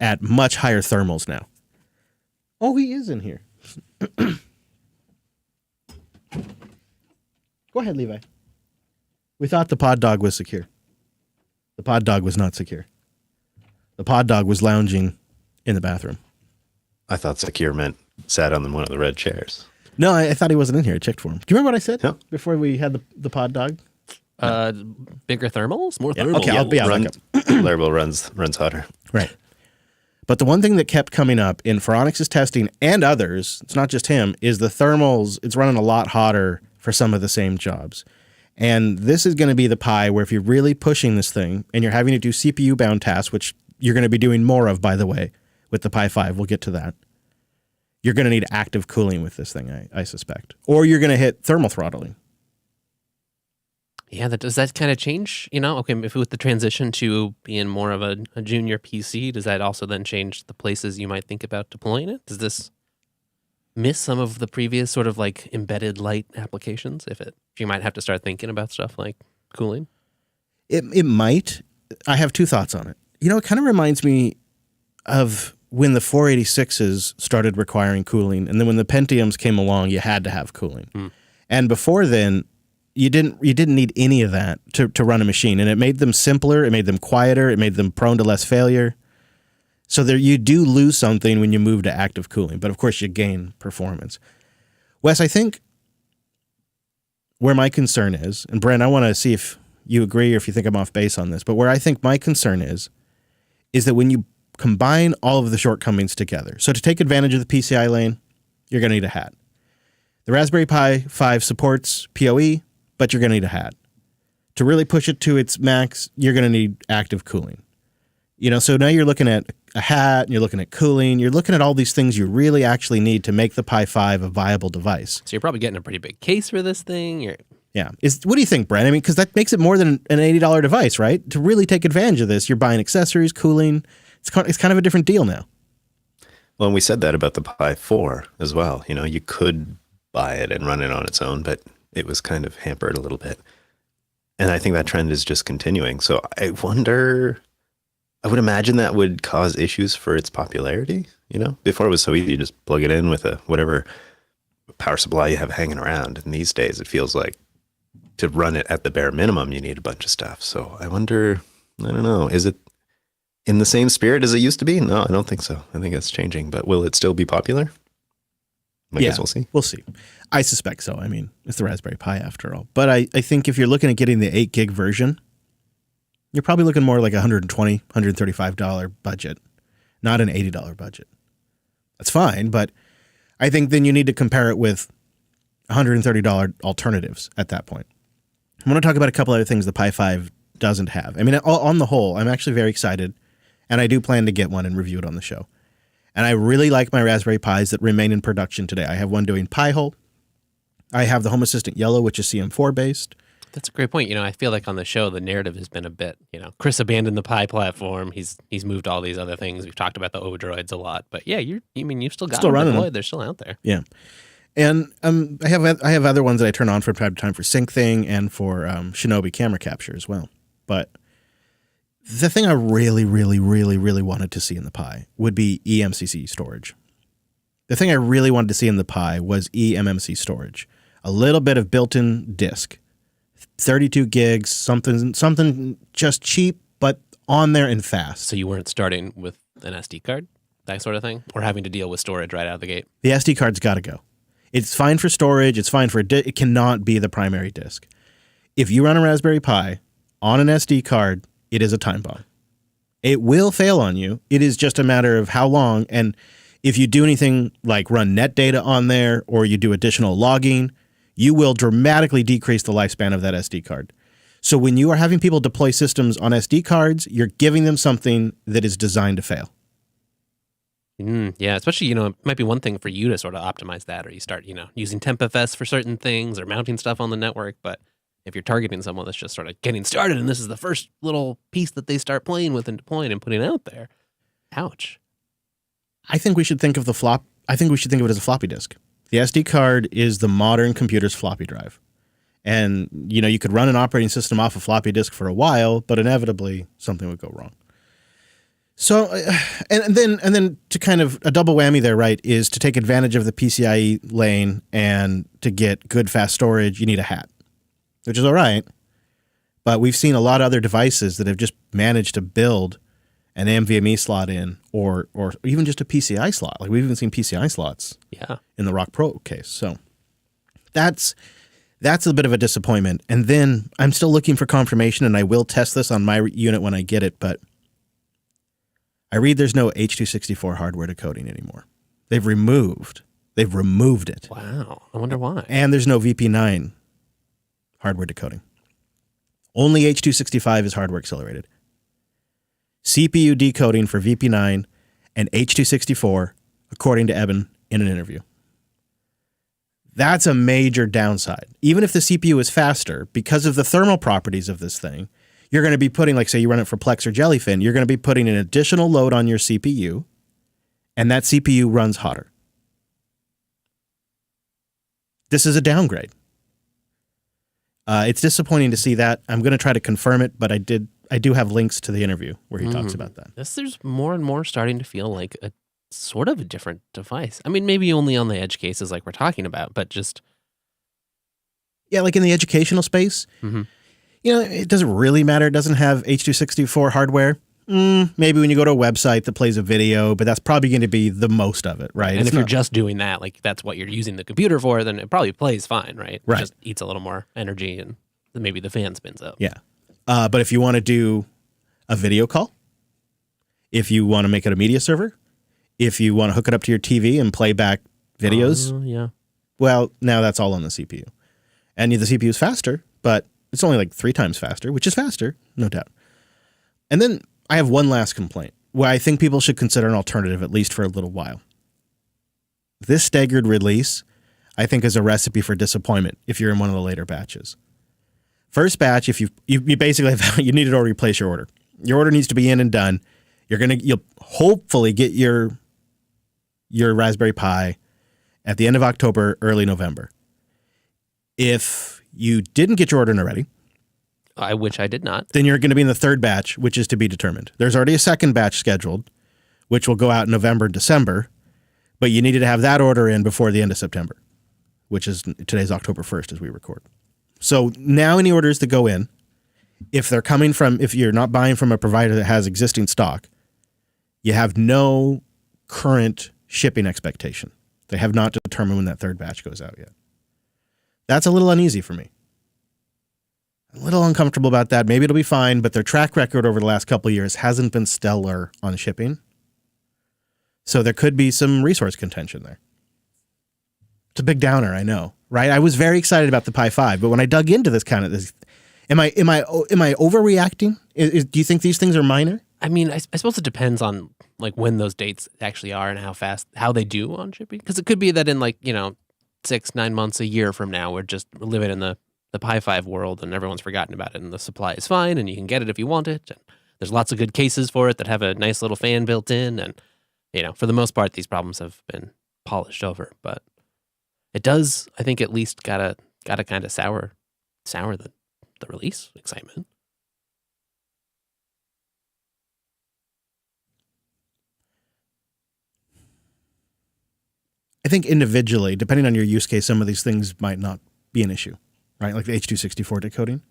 S1: at much higher thermals now. Oh, he is in here. Go ahead, Levi. We thought the pod dog was secure. The pod dog was not secure. The pod dog was lounging in the bathroom.
S4: I thought secure meant sat on one of the red chairs.
S1: No, I thought he wasn't in here. I checked for him. Do you remember what I said
S4: No.
S1: before we had the pod dog?
S2: Bigger thermals? More
S1: Yeah,
S2: thermals.
S1: okay, I'll look up.
S4: Laravel runs hotter.
S1: Right. But the one thing that kept coming up in Phoronix's testing and others, it's not just him, is the thermals. It's running a lot hotter for some of the same jobs. And this is going to be the Pi where if you're really pushing this thing and you're having to do CPU-bound tasks, which you're going to be doing more of, by the way, with the Pi 5, we'll get to that. You're going to need active cooling with this thing, I suspect. Or you're going to hit thermal throttling.
S2: Yeah, does that kind of change? Okay, if with the transition to being more of a junior PC, does that also then change the places you might think about deploying it? Does this miss some of the previous sort of like embedded light applications? If you might have to start thinking about stuff like cooling?
S1: It might. I have 2 thoughts on it. It kind of reminds me of when the 486s started requiring cooling, and then when the Pentiums came along, you had to have cooling. And before then, you didn't need any of that to run a machine, and it made them simpler, it made them quieter, it made them prone to less failure. So there, you do lose something when you move to active cooling, but of course you gain performance. Wes, I think where my concern is, and Brent, I want to see if you agree or if you think I'm off base on this, but where I think my concern is is that when you combine all of the shortcomings together, so to take advantage of the PCI lane, you're going to need a hat. The Raspberry Pi 5 supports PoE, but you're going to need a hat. To really push it to its max, you're going to need active cooling. So now you're looking at a hat, and you're looking at cooling, you're looking at all these things you really actually need to make the Pi 5 a viable device.
S2: So you're probably getting a pretty big case for this thing.
S1: Yeah. What do you think, Brent? I mean, because that makes it more than an $80 device, right? To really take advantage of this, you're buying accessories, cooling. It's kind of a different deal now.
S4: Well, and we said that about the Pi 4 as well. You could buy it and run it on its own, but it was kind of hampered a little bit. And I think that trend is just continuing. So I would imagine that would cause issues for its popularity. Before it was so easy, you just plug it in with whatever power supply you have hanging around. And these days it feels like to run it at the bare minimum, you need a bunch of stuff. So I wonder, I don't know, is it in the same spirit as it used to be? No, I don't think so. I think it's changing, but will it still be popular? I guess we'll see.
S1: We'll see. I suspect so. I mean, it's the Raspberry Pi after all. But I think if you're looking at getting the 8 gig version, you're probably looking more like $120, $135 budget, not an $80 budget. That's fine, but I think then you need to compare it with $130 alternatives at that point. I want to talk about a couple other things the Pi 5 doesn't have. I mean, on the whole, I'm actually very excited, and I do plan to get one and review it on the show. And I really like my Raspberry Pis that remain in production today. I have one doing Pi-hole. I have the Home Assistant Yellow, which is CM4 based.
S2: That's a great point. I feel like on the show, the narrative has been a bit, Chris abandoned the Pi platform. He's moved all these other things. We've talked about the Odroids a lot, but yeah, you've still got them deployed. They're still out there.
S1: Yeah. And I have other ones that I turn on from time to time for SyncThing and for Shinobi camera capture as well. But the thing I really, really, really, really wanted to see in the Pi would be eMCC storage. The thing I really wanted to see in the Pi was eMMC storage. A little bit of built-in disk. 32 gigs, something just cheap, but on there and fast.
S2: So you weren't starting with an SD card, that sort of thing? Or having to deal with storage right out of the gate?
S1: The SD card's got to go. It's fine for storage. It's fine for it cannot be the primary disk. If you run a Raspberry Pi on an SD card, it is a time bomb. It will fail on you. It is just a matter of how long. And if you do anything like run net data on there or you do additional logging, you will dramatically decrease the lifespan of that SD card. So when you are having people deploy systems on SD cards, you're giving them something that is designed to fail.
S2: Yeah, especially, it might be one thing for you to sort of optimize that, or you start, using TempFS for certain things or mounting stuff on the network. But if you're targeting someone that's just sort of getting started and this is the first little piece that they start playing with and deploying and putting out there, ouch.
S1: I think we should think of it as a floppy disk. The SD card is the modern computer's floppy drive. And, you could run an operating system off a floppy disk for a while, but inevitably something would go wrong. So, and then to kind of a double whammy there, right, is to take advantage of the PCIe lane and to get good fast storage, you need a hat, which is all right. But we've seen a lot of other devices that have just managed to build an NVMe slot in, or even just a PCI slot. Like we've even seen PCI slots in the Rock Pro case. So that's a bit of a disappointment. And then I'm still looking for confirmation, and I will test this on my unit when I get it, but I read there's no H.264 hardware decoding anymore. They've removed it.
S2: Wow. I wonder why.
S1: And there's no VP9 hardware decoding. Only H.265 is hardware accelerated. CPU decoding for VP9 and H.264, according to Eben in an interview. That's a major downside. Even if the CPU is faster, because of the thermal properties of this thing, you're going to be putting, like say you run it for Plex or Jellyfin, you're going to be putting an additional load on your CPU, and that CPU runs hotter. This is a downgrade. It's disappointing to see that. I'm going to try to confirm it, but I do have links to the interview where he talks about that.
S2: There's more and more starting to feel like a sort of a different device. I mean, maybe only on the edge cases like we're talking about, but just...
S1: Yeah, like in the educational space, it doesn't really matter. It doesn't have H.264 hardware. Maybe when you go to a website that plays a video, but that's probably going to be the most of it, right?
S2: And if you're just doing that, like that's what you're using the computer for, then it probably plays fine, right? It just eats a little more energy and maybe the fan spins up.
S1: Yeah. But if you want to do a video call, If you want to make it a media server, if you want to hook it up to your TV and play back videos,
S2: yeah.
S1: Well, now that's all on the CPU. And the CPU is faster, but it's only like 3 times faster, which is faster, no doubt. And then I have one last complaint where I think people should consider an alternative, at least for a little while. This staggered release, I think, is a recipe for disappointment if you're in one of the later batches. First batch, if you basically you need to already place your order. Your order needs to be in and done. You'll hopefully get your Raspberry Pi at the end of October, early November. If you didn't get your order in already,
S2: which I did not,
S1: then you're going to be in the third batch, which is to be determined. There's already a second batch scheduled, which will go out in November and December, but you needed to have that order in before the end of September, which is today's October 1st as we record. So now any orders that go in, if you're not buying from a provider that has existing stock, you have no current shipping expectation. They have not determined when that third batch goes out yet. That's a little uneasy for me. I'm a little uncomfortable about that. Maybe it'll be fine, but their track record over the last couple of years hasn't been stellar on shipping. So there could be some resource contention there. It's a big downer, I know, right? I was very excited about the Pi 5, but when I dug into this am I overreacting? Do you think these things are minor?
S2: I mean, I suppose it depends on like when those dates actually are and how they do on shipping. Because it could be that in 6-9 months, a year from now, we're living in the Pi 5 world and everyone's forgotten about it and the supply is fine and you can get it if you want it. And there's lots of good cases for it that have a nice little fan built in. And, for the most part, these problems have been polished over. But it does, I think, at least gotta kind of sour the release excitement.
S1: I think individually, depending on your use case, some of these things might not be an issue, right? Like the H.264 decoding.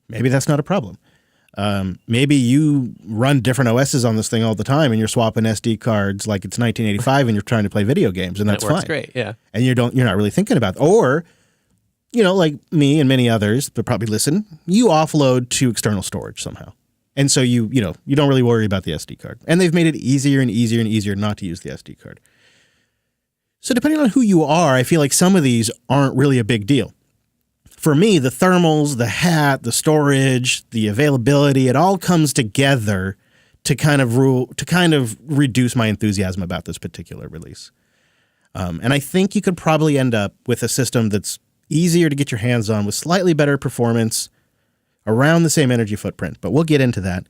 S1: Maybe that's not a problem. Maybe you run different OSs on this thing all the time and you're swapping SD cards like it's 1985 and you're trying to play video games and that's fine.
S2: That works great, yeah.
S1: And you're not really thinking about it. Or, like me and many others that probably listen, you offload to external storage somehow. And so you don't really worry about the SD card. And they've made it easier and easier and easier not to use the SD card. So depending on who you are, I feel like some of these aren't really a big deal. For me, the thermals, the hat, the storage, the availability, it all comes together to kind of reduce my enthusiasm about this particular release. And I think you could probably end up with a system that's easier to get your hands on with slightly better performance around the same energy footprint. But we'll get into that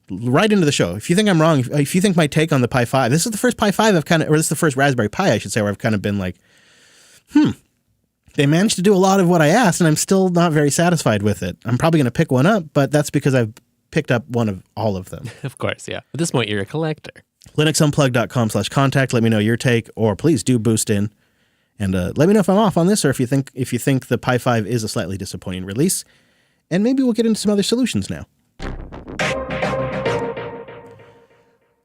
S1: right into the show. If you think I'm wrong, if you think my take on the Pi 5, this is the first Pi 5 this is the first Raspberry Pi, I should say, where I've kind of been like, they managed to do a lot of what I asked, and I'm still not very satisfied with it. I'm probably going to pick one up, but that's because I've picked up one of all of them.
S2: Of course, yeah. At this point, you're a collector.
S1: LinuxUnplugged.com/contact. Let me know your take, or please do boost in. And let me know if I'm off on this, or if you think the Pi 5 is a slightly disappointing release. And maybe we'll get into some other solutions now.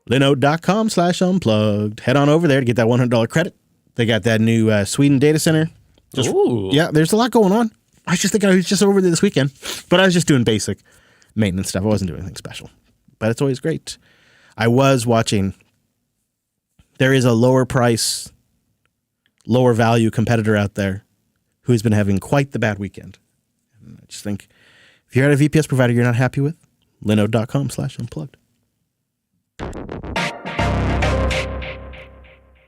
S1: Linode.com/unplugged. Head on over there to get that $100 credit. They got that new Sweden data center. Yeah, there's a lot going on. I just think I was just over there this weekend, but I was just doing basic maintenance stuff. I wasn't doing anything special, but it's always great. I was watching. There is a lower price, lower value competitor out there who's been having quite the bad weekend. And I just think if you're at a VPS provider you're not happy with, linode.com/unplugged.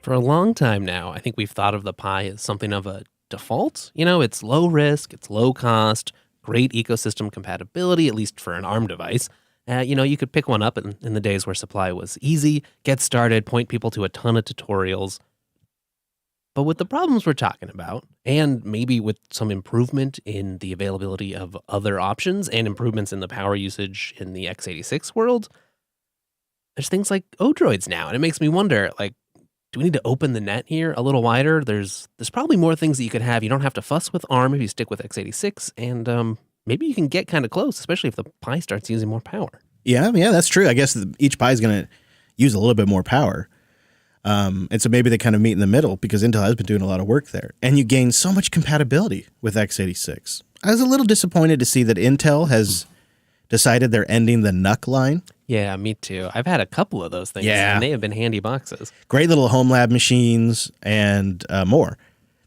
S2: For a long time now, I think we've thought of the Pi as something of a default. It's low risk, it's low cost, great ecosystem compatibility, at least for an ARM device. You could pick one up in the days where supply was easy, get started, point people to a ton of tutorials. But with the problems we're talking about, and maybe with some improvement in the availability of other options and improvements in the power usage in the x86 world, there's things like Odroids now. And it makes me wonder, do we need to open the net here a little wider? There's probably more things that you could have. You don't have to fuss with ARM if you stick with x86, and maybe you can get kind of close, especially if the Pi starts using more power.
S1: Yeah, that's true. I guess each Pi is going to use a little bit more power. And so maybe they kind of meet in the middle because Intel has been doing a lot of work there. And you gain so much compatibility with x86. I was a little disappointed to see that Intel has decided they're ending the NUC line.
S2: Yeah, me too. I've had a couple of those things.
S1: Yeah.
S2: And they have been handy boxes.
S1: Great little home lab machines and more.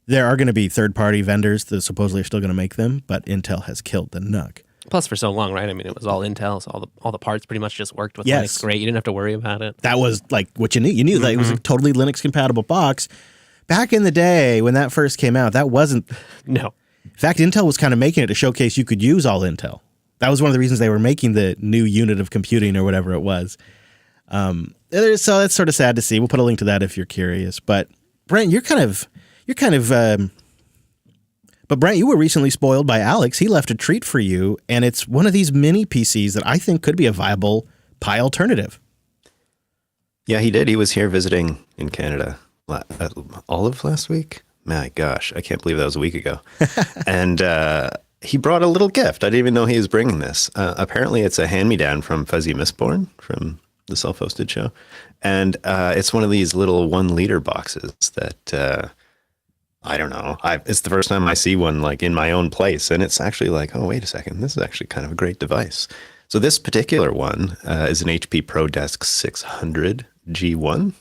S1: There are going to be third-party vendors that supposedly are still going to make them, but Intel has killed the NUC.
S2: Plus, for so long, right? I mean, it was all Intel, so all the parts pretty much just worked with
S1: Yes.
S2: Linux. Great, you didn't have to worry about it.
S1: That was like what you knew. You knew that it was a totally Linux-compatible box. Back in the day when that first came out, that wasn't.
S2: No.
S1: In fact, Intel was kind of making it to showcase you could use all Intel. That was one of the reasons they were making the new unit of computing or whatever it was. So that's sort of sad to see. We'll put a link to that if you're curious. But Brent, But Brent, you were recently spoiled by Alex. He left a treat for you, and it's one of these mini PCs that I think could be a viable Pi alternative.
S4: Yeah, he did. He was here visiting in Canada all of last week. My gosh, I can't believe that was a week ago. And he brought a little gift. I didn't even know he was bringing this. Apparently, it's a hand-me-down from Fuzzy Mistborn from the Self-Hosted show. And it's one of these little 1-liter boxes that... I don't know. It's the first time I see one like in my own place, and it's actually like, oh, wait a second, this is actually kind of a great device. So this particular one is an HP ProDesk 600 G1.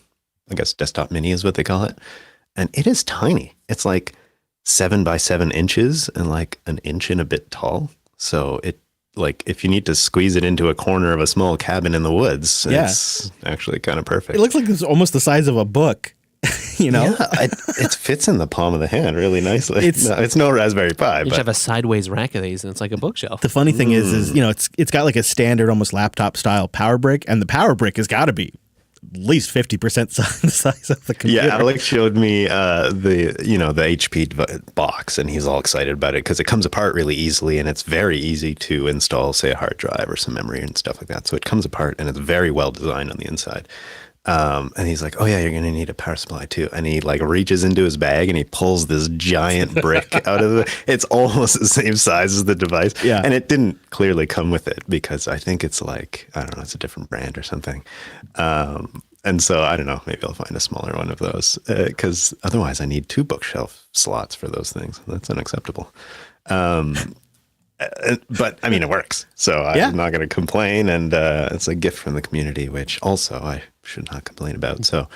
S4: I guess desktop mini is what they call it, and it is tiny. It's like 7 by 7 inches and like an inch and a bit tall. So it like if you need to squeeze it into a corner of a small cabin in the woods, it's actually kind of perfect.
S1: It looks like it's almost the size of a book. You know,
S4: yeah, it fits in the palm of the hand really nicely. It's no Raspberry Pi.
S2: You just have a sideways rack of these, and it's like a bookshelf.
S1: The funny thing is you know, it's got like a standard, almost laptop style power brick, and the power brick has got to be at least 50% the size of the computer.
S4: Yeah, Alex showed me the HP box, and he's all excited about it because it comes apart really easily, and it's very easy to install, say, a hard drive or some memory and stuff like that. So it comes apart, and it's very well designed on the inside. And he's like, oh yeah, you're going to need a power supply too. And he like reaches into his bag and he pulls this giant brick out of it. It's almost the same size as the device.
S1: Yeah.
S4: And it didn't clearly come with it because I think it's like, I don't know, it's a different brand or something. And so I don't know, maybe I'll find a smaller one of those because otherwise I need 2 bookshelf slots for those things. That's unacceptable. But I mean, it works. So I'm not going to complain. And it's a gift from the community, which also I should not complain about. So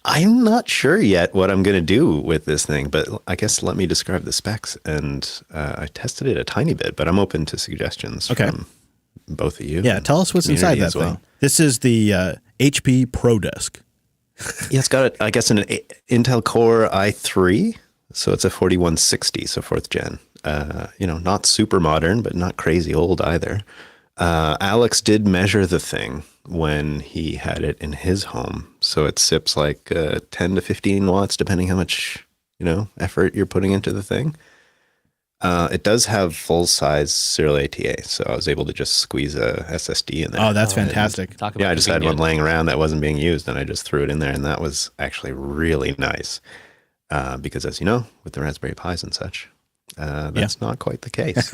S4: I'm not sure yet what I'm going to do with this thing, but I guess let me describe the specs. And I tested it a tiny bit, but I'm open to suggestions from both of you.
S1: Yeah, tell us what's inside that thing. This is the HP ProDesk.
S4: Yeah, it's got, I guess, an Intel Core i3. So it's a 4160, so 4th gen. Not super modern, but not crazy old either. Alex did measure the thing when he had it in his home. So it sips like 10 to 15 watts, depending how much, effort you're putting into the thing. It does have full-size serial ATA, so I was able to just squeeze a SSD in there.
S1: Oh, that's fantastic.
S4: I just had one laying around that wasn't being used, and I just threw it in there, and that was actually really nice. Because as you know, with the Raspberry Pis and such, that's not quite the case.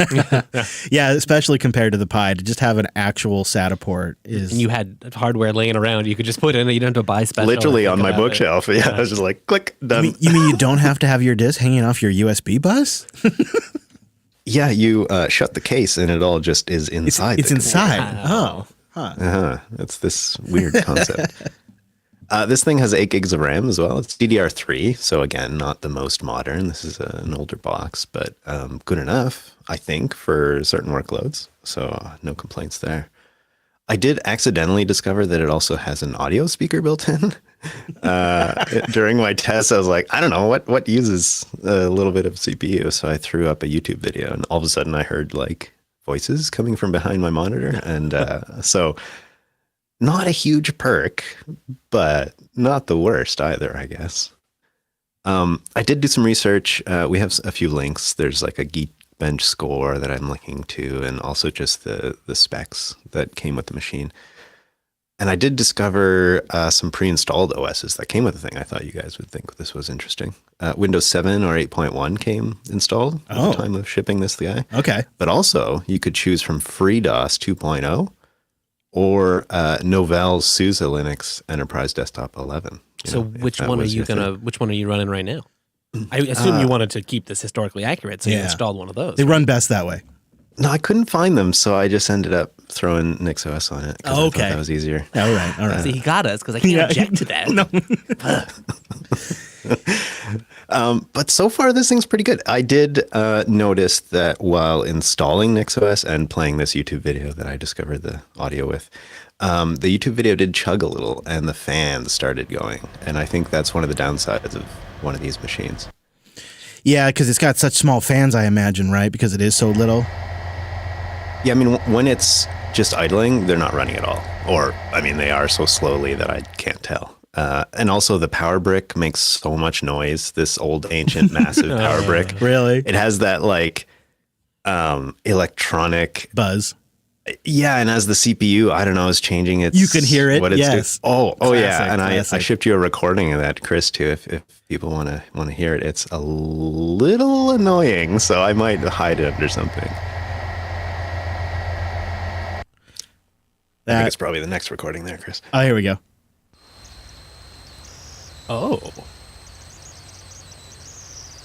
S1: Yeah, especially compared to the Pi, to just have an actual SATA port is...
S2: And you had hardware laying around. You could just put it in. You don't have to buy special.
S4: Literally on my bookshelf. Yeah, I was just like, click, done.
S1: You mean you don't have to have your disk hanging off your USB bus?
S4: Yeah, you shut the case and it all just is inside.
S1: It's inside. Oh.
S4: Huh. It's this weird concept. This thing has 8 gigs of RAM as well. It's DDR3, so again, not the most modern. This is an older box, but good enough, I think, for certain workloads. So no complaints there. I did accidentally discover that it also has an audio speaker built in. During my test, I was like, I don't know, what uses a little bit of CPU? So I threw up a YouTube video, and all of a sudden I heard like voices coming from behind my monitor. And so... not a huge perk, but not the worst either, I guess. I did do some research. We have a few links. There's like a Geekbench score that I'm linking to, and also just the specs that came with the machine. And I did discover some pre-installed OSs that came with the thing. I thought you guys would think this was interesting. Windows 7 or 8.1 came installed at the time of shipping this guy.
S1: Okay.
S4: But also, you could choose from FreeDOS 2.0 or Novell's SUSE Linux Enterprise Desktop 11.
S2: So which one are you running right now? I assume you wanted to keep this historically accurate, so you installed one of those.
S1: They run best that way.
S4: No, I couldn't find them, so I just ended up throwing NixOS on it.
S1: Oh, okay.
S4: I thought that was easier.
S1: All right.
S2: See, he got us because I can't object to that.
S1: No.
S4: But so far, this thing's pretty good. I did notice that while installing NixOS and playing this YouTube video that I discovered the audio with, the YouTube video did chug a little and the fans started going. And I think that's one of the downsides of one of these machines.
S1: Yeah, because it's got such small fans, I imagine, right? Because it is so little.
S4: Yeah, I mean, when it's just idling, they're not running at all. Or, I mean, they are so slowly that I can't tell. And also the power brick makes so much noise. This old, ancient, massive power brick.
S1: Really?
S4: It has that, like, electronic...
S1: buzz.
S4: Yeah, and as the CPU, I don't know, is changing its...
S1: You can hear it, yes.
S4: Oh,
S1: Classic,
S4: yeah, and I
S1: classic.
S4: shipped you a recording of that, Chris, too, if people want to hear it. It's a little annoying, so I might hide it under something. I think it's probably the next recording there, Chris.
S1: Oh, here we go.
S2: Oh.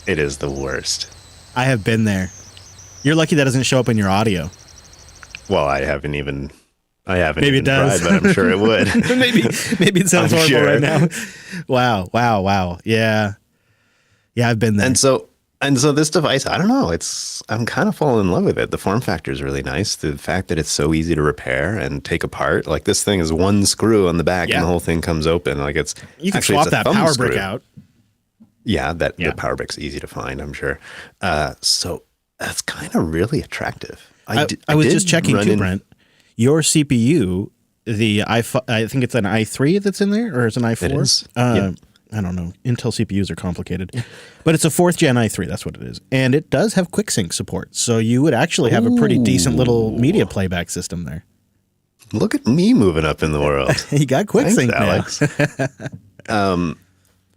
S4: It is the worst.
S1: I have been there. You're lucky that doesn't show up in your audio.
S4: Well, I haven't even
S1: Maybe
S4: even
S1: it does.
S4: tried, but I'm sure it would.
S1: maybe it sounds
S4: I'm
S1: horrible
S4: sure.
S1: right now. Wow. Yeah, I've been there.
S4: And so this device, I don't know, I'm kind of falling in love with it. The form factor is really nice. The fact that it's so easy to repair and take apart. Like this thing is one screw on the back and the whole thing comes open. Like
S1: you can swap that power brick out.
S4: Yeah, the power brick's easy to find, I'm sure. So that's kind of really attractive. I
S1: was
S4: did
S1: just checking too, Brent. Your CPU, I think it's an i3 that's in there, or it's an i4?
S4: It is.
S1: I don't know. Intel CPUs are complicated. But it's a 4th gen i3, that's what it is. And it does have QuickSync support, so you would actually have a pretty decent little media playback system there.
S4: Look at me moving up in the world.
S1: You got QuickSync
S4: Thanks, Alex.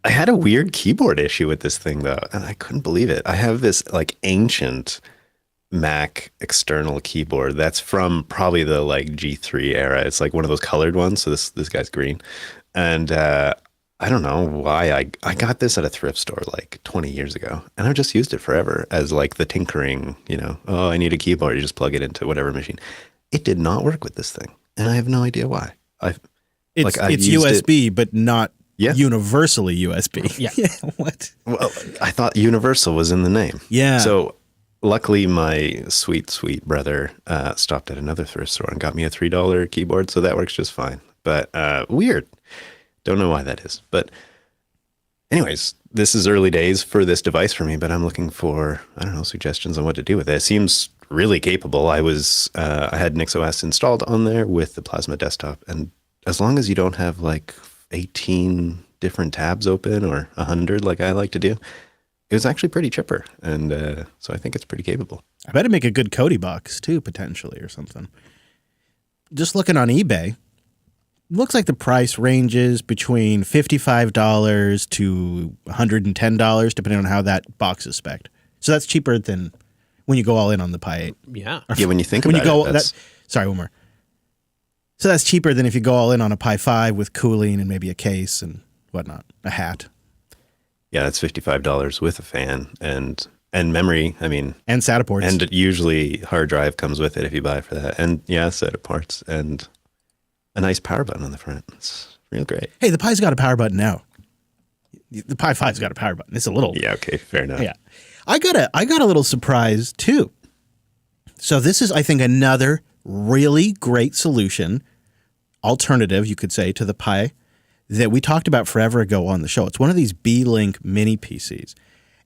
S4: I had a weird keyboard issue with this thing, though, and I couldn't believe it. I have this like ancient Mac external keyboard that's from probably the like G3 era. It's like one of those colored ones. So this guy's green, and I don't know why I got this at a thrift store like 20 years ago, and I've just used it forever as like the tinkering. Oh, I need a keyboard. You just plug it into whatever machine. It did not work with this thing, and I have no idea why.
S1: It's USB, but not universally USB.
S2: Yeah.
S1: What?
S4: Well, I thought universal was in the name.
S1: Yeah.
S4: So luckily, my sweet brother stopped at another thrift store and got me a $3 keyboard, so that works just fine. But weird. Don't know why that is. But anyways, this is early days for this device for me, but I'm looking for, I don't know, suggestions on what to do with it. It seems really capable. I had NixOS installed on there with the Plasma desktop, and as long as you don't have like 18 different tabs open or 100 like I like to do, it was actually pretty chipper, and so I think it's pretty capable.
S1: I bet it'd make a good Kodi box too, potentially, or something. Just looking on eBay, looks like the price ranges between $55 to $110, depending on how that box is spec'd. So that's cheaper than when you go all in on the Pi 8.
S2: Yeah.
S4: Yeah, when you think about it.
S1: Sorry, one more. So that's cheaper than if you go all in on a Pi 5 with cooling and maybe a case and whatnot, a hat.
S4: Yeah, that's $55 with a fan and memory. I mean,
S1: and SATA ports.
S4: And usually hard drive comes with it if you buy it for that. And yeah, SATA ports and a nice power button on the front. It's real great.
S1: Hey, the Pi's got a power button now. The Pi 5's got a power button. It's a little.
S4: Yeah, okay, fair enough.
S1: Yeah. I got a little surprise too. So this is, I think, another really great solution, alternative, you could say, to the Pi that we talked about forever ago on the show. It's one of these B-Link mini PCs.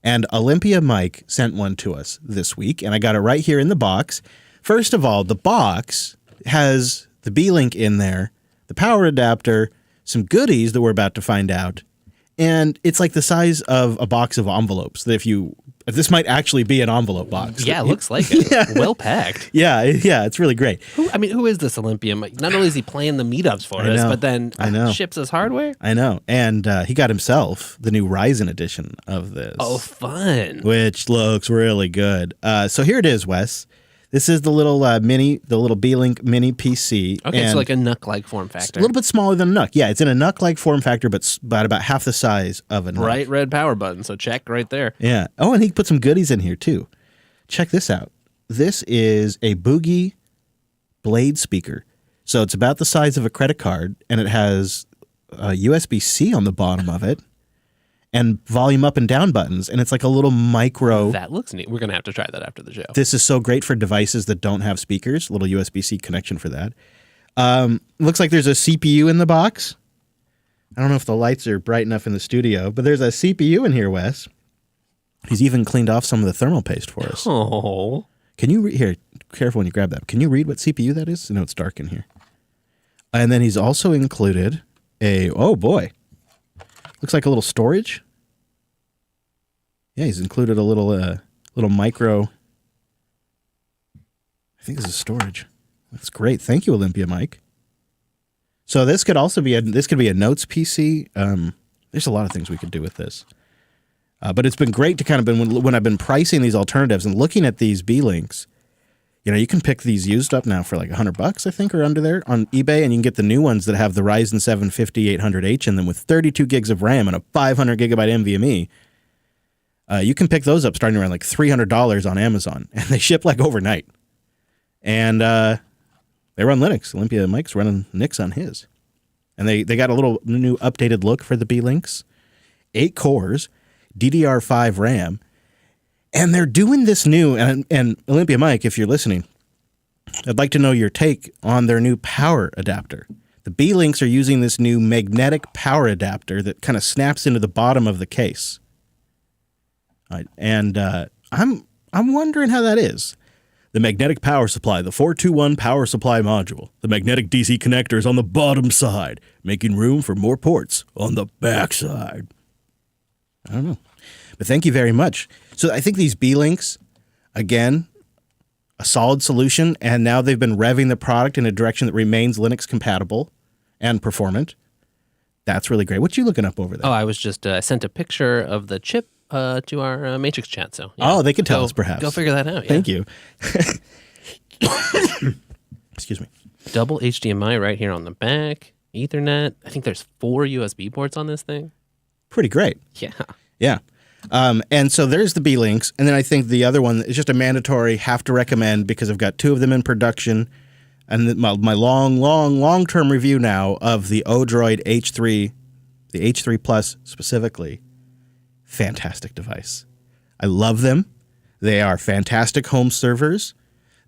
S1: And Olympia Mike sent one to us this week, and I got it right here in the box. First of all, the box has the B-Link in there, the power adapter, some goodies that we're about to find out, and it's like the size of a box of envelopes. That if this might actually be an envelope box.
S2: Yeah, it looks like it. Yeah. Well packed.
S1: Yeah, it's really great.
S2: Who is this Olympia Mike? Not only is he playing the meetups for us, but then ships us hardware.
S1: I know. And he got himself the new Ryzen edition of this.
S2: Oh, fun.
S1: Which looks really good. So here it is, Wes. This is the little B-Link mini PC.
S2: Okay, it's like a NUC-like form factor.
S1: A little bit smaller than a NUC. Yeah, it's in a NUC-like form factor, but about half the size of a NUC.
S2: Bright red power button, so check right there.
S1: Yeah. Oh, and he put some goodies in here, too. Check this out. this is a Boogie Blade speaker. So it's about the size of a credit card, and it has a USB-C on the bottom of it, and volume up and down buttons, and it's like a little micro.
S2: That looks neat. We're going to have to try that after the show.
S1: This is so great for devices that don't have speakers, a little USB-C connection for that. Looks like there's a CPU in the box. I don't know if the lights are bright enough in the studio, but there's a CPU in here, Wes. He's even cleaned off some of the thermal paste for us.
S2: Oh.
S1: Can you here? Careful when you grab that. Can you read what CPU that is? No, it's dark in here. And then he's also included oh boy, looks like a little storage. Yeah, he's included a little micro. I think this is storage. That's great. Thank you, Olympia Mike. So this could also be a notes PC. There's a lot of things we could do with this. But it's been great to kind of when I've been pricing these alternatives and looking at these B-Links, you can pick these used up now for like $100, I think, or under there on eBay, and you can get the new ones that have the Ryzen 7 5800H in them with 32 gigs of RAM and a 500 gigabyte NVMe. You can pick those up starting around like $300 on Amazon, and they ship like overnight. And they run Linux. Olympia Mike's running Nix on his. And they got a little new updated look for the B-Links. 8 cores, DDR5 RAM. And they're doing this new, and Olympia Mike, if you're listening, I'd like to know your take on their new power adapter. The B-Links are using this new magnetic power adapter that kind of snaps into the bottom of the case. And I'm wondering how that is. The magnetic power supply, the 421 power supply module. The magnetic DC connector is on the bottom side, making room for more ports on the back side. I don't know. But thank you very much. So I think these B-Links, again, a solid solution, and now they've been revving the product in a direction that remains Linux compatible and performant. That's really great. What you looking up over there?
S2: Oh, I was just I sent a picture of the chip to our Matrix chat. So
S1: Oh, they can tell us perhaps.
S2: Go figure that out. Yeah.
S1: Thank you. Excuse me.
S2: Double HDMI right here on the back. Ethernet. I think there's 4 USB ports on this thing.
S1: Pretty great.
S2: Yeah.
S1: Yeah. And so there's the B-Links. And then I think the other one is just a mandatory have to recommend because I've got 2 of them in production. And my long-term review now of the Odroid H3, the H3 Plus specifically. Fantastic device. I love them. They are fantastic home servers.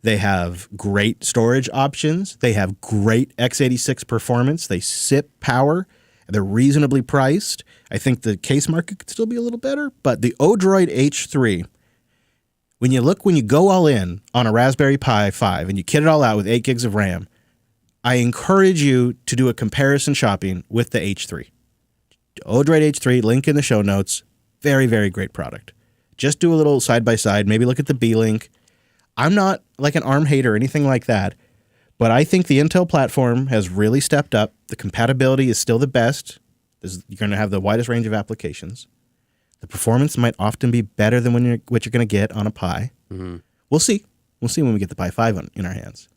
S1: They have great storage options. They have great x86 performance. They sip power. They're reasonably priced. I think the case market could still be a little better, but the Odroid H3, when you go all in on a Raspberry Pi 5 and you kit it all out with 8 gigs of RAM, I encourage you to do a comparison shopping with the H3. Odroid H3, link in the show notes. Very, very great product. Just do a little side-by-side. Maybe look at the B-Link. I'm not like an ARM hater or anything like that, but I think the Intel platform has really stepped up. The compatibility is still the best. You're going to have the widest range of applications. The performance might often be better than what you're going to get on a Pi. Mm-hmm. We'll see. We'll see when we get the Pi 5 in our hands.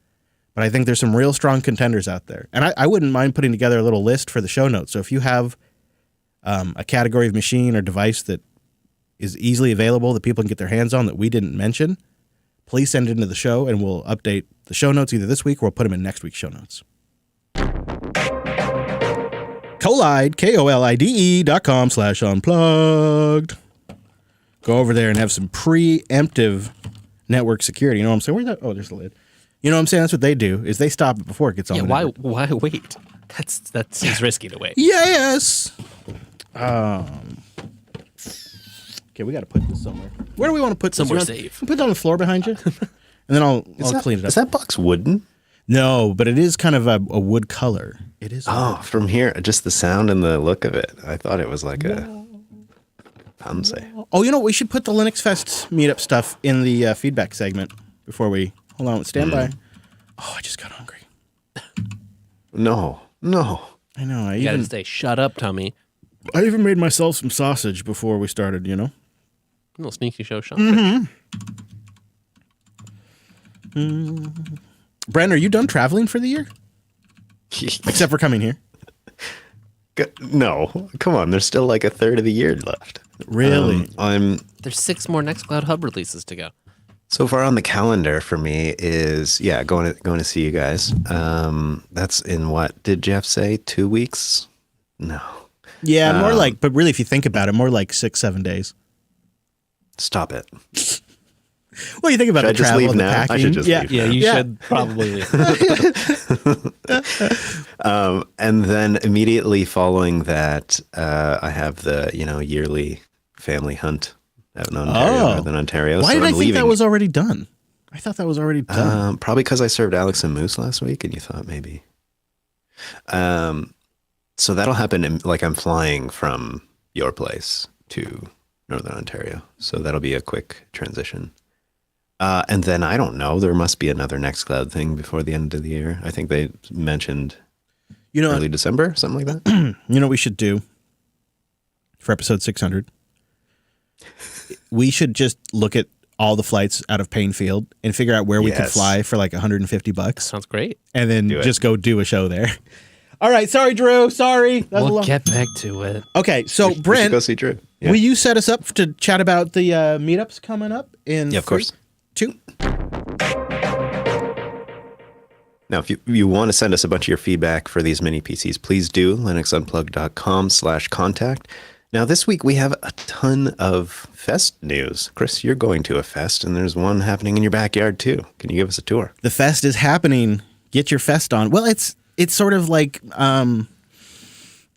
S1: But I think there's some real strong contenders out there. And I wouldn't mind putting together a little list for the show notes. So if you have a category of machine or device that is easily available that people can get their hands on that we didn't mention, please send it into the show and we'll update the show notes either this week or we'll put them in next week's show notes. Kolide, KOLIDE.com/unplugged. Go over there and have some preemptive network security. You know what I'm saying? Where's that? Oh, there's the lid. You know what I'm saying? That's what they do, is they stop it before it gets on the network.
S2: Why wait? That seems risky to wait.
S1: Yes! Okay, we got to put this somewhere. Where do we want to put this?
S2: Somewhere safe.
S1: Put it on the floor behind you, and then I'll clean it up.
S4: Is that box wooden?
S1: No, but it is kind of a wood color. It is.
S4: From here, just the sound and the look of it. I thought it was like a Pamse.
S1: Oh, we should put the Linux Fest meetup stuff in the feedback segment before we hold on. Stand by. Oh, I just got hungry.
S4: No.
S1: I know.
S2: You gotta stay shut up, Tommy.
S1: I even made myself some sausage before we started.
S2: A little sneaky show shop.
S1: Brent, are you done traveling for the year? Except for coming here.
S4: No, come on. There's still like a third of the year left.
S1: Really?
S2: There's 6 more Nextcloud Hub releases to go.
S4: So far on the calendar for me is going to see you guys. That's in what did Jeff say? 2 weeks? No.
S1: Yeah, more like. But really, if you think about it, more like 6-7 days.
S4: Stop it.
S1: Well, you think about the travel and the packing.
S4: I should just leave
S2: Yeah,
S4: now.
S2: you should probably leave.
S4: And then immediately following that, I have the yearly family hunt out in Ontario, Northern Ontario.
S1: Why
S4: so
S1: did
S4: I'm
S1: I think
S4: leaving.
S1: that was already done? I thought that was already done.
S4: Probably because I served Alex and Moose last week, and you thought maybe. So that'll happen. I'm flying from your place to Northern Ontario, so that'll be a quick transition. And then I don't know. There must be another Nextcloud thing before the end of the year. I think they mentioned early December, something like that.
S1: You know what we should do for episode 600? We should just look at all the flights out of Painfield and figure out where we could fly for like $150.
S2: Sounds great.
S1: And then just go do a show there. All right. Sorry, Drew. Sorry.
S2: We'll get back to it.
S1: Okay. So, Brent,
S4: we should go see Drew. Yeah.
S1: Will you set us up to chat about the meetups coming up in
S4: of course.
S1: 2?
S4: Now, if you want to send us a bunch of your feedback for these mini PCs, please do. linuxunplugged.com/contact. Now, this week we have a ton of fest news. Chris, you're going to a fest, and there's one happening in your backyard too. Can you give us a tour?
S1: The fest is happening. Get your fest on. Well, it's sort of like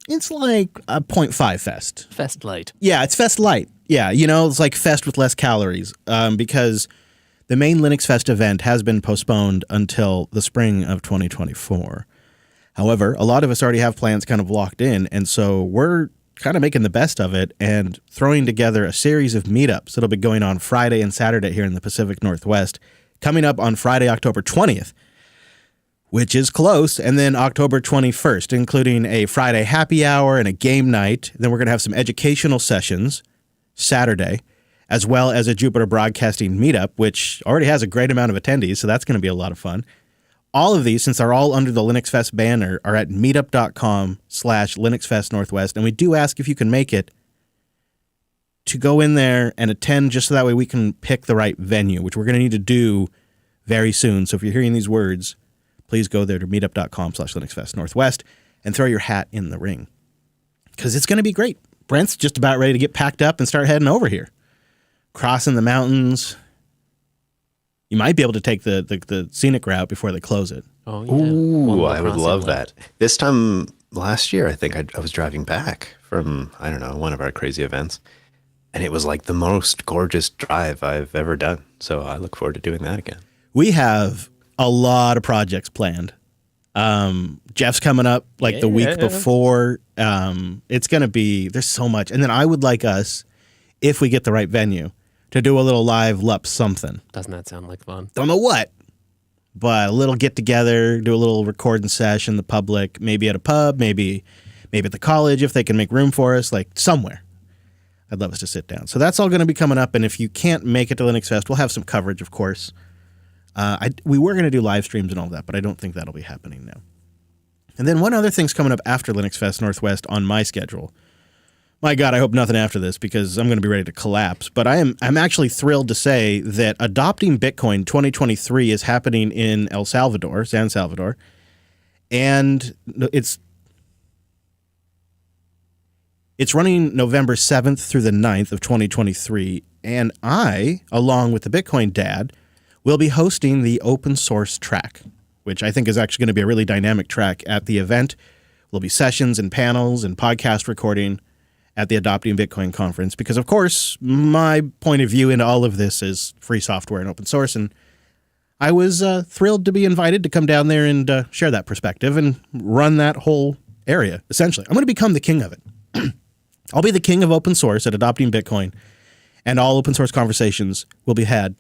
S1: it's like a 0.5 fest.
S2: Fest light.
S1: Yeah, it's fest light. Yeah, it's like fest with less calories because the main Linux Fest event has been postponed until the spring of 2024. However, a lot of us already have plans kind of locked in, and so we're kind of making the best of it and throwing together a series of meetups that'll be going on Friday and Saturday here in the Pacific Northwest, coming up on Friday, October 20th, which is close, and then October 21st, including a Friday happy hour and a game night. Then we're going to have some educational sessions Saturday, as well as a Jupiter Broadcasting meetup, which already has a great amount of attendees, so that's going to be a lot of fun. All of these, since they're all under the Linux Fest banner, are at meetup.com/Linux Fest Northwest. And we do ask if you can make it to go in there and attend just so that way we can pick the right venue, which we're going to need to do very soon. So if you're hearing these words, please go there to meetup.com/Linux Fest Northwest and throw your hat in the ring because it's going to be great. Brent's just about ready to get packed up and start heading over here, crossing the mountains. You might be able to take the scenic route before they close it.
S2: Oh, yeah.
S4: Ooh, I would love that. This time last year, I think I was driving back from, I don't know, one of our crazy events. And it was like the most gorgeous drive I've ever done. So I look forward to doing that again.
S1: We have a lot of projects planned. Jeff's coming up like the week before. It's going to be, there's so much. And then I would like us, if we get the right venue, to do a little live LUP something.
S2: Doesn't that sound like fun?
S1: Don't know what, but a little get together, do a little recording session, the public, maybe at a pub, maybe at the college if they can make room for us, like somewhere. I'd love us to sit down. So that's all going to be coming up. And if you can't make it to Linux Fest, we'll have some coverage, of course. We were going to do live streams and all that, but I don't think that'll be happening now. And then one other thing's coming up after Linux Fest Northwest on my schedule. My God, I hope nothing after this because I'm going to be ready to collapse. But I'm actually thrilled to say that Adopting Bitcoin 2023 is happening in San Salvador. And it's running November 7th through the 9th of 2023. And I, along with the Bitcoin Dad, will be hosting the open source track, which I think is actually going to be a really dynamic track at the event. There'll be sessions and panels and podcast recording at the Adopting Bitcoin conference because, of course, my point of view into all of this is free software and open source. And I was thrilled to be invited to come down there and share that perspective and run that whole area, essentially. I'm going to become the king of it. I'll be the king of open source at Adopting Bitcoin, and all open source conversations will be had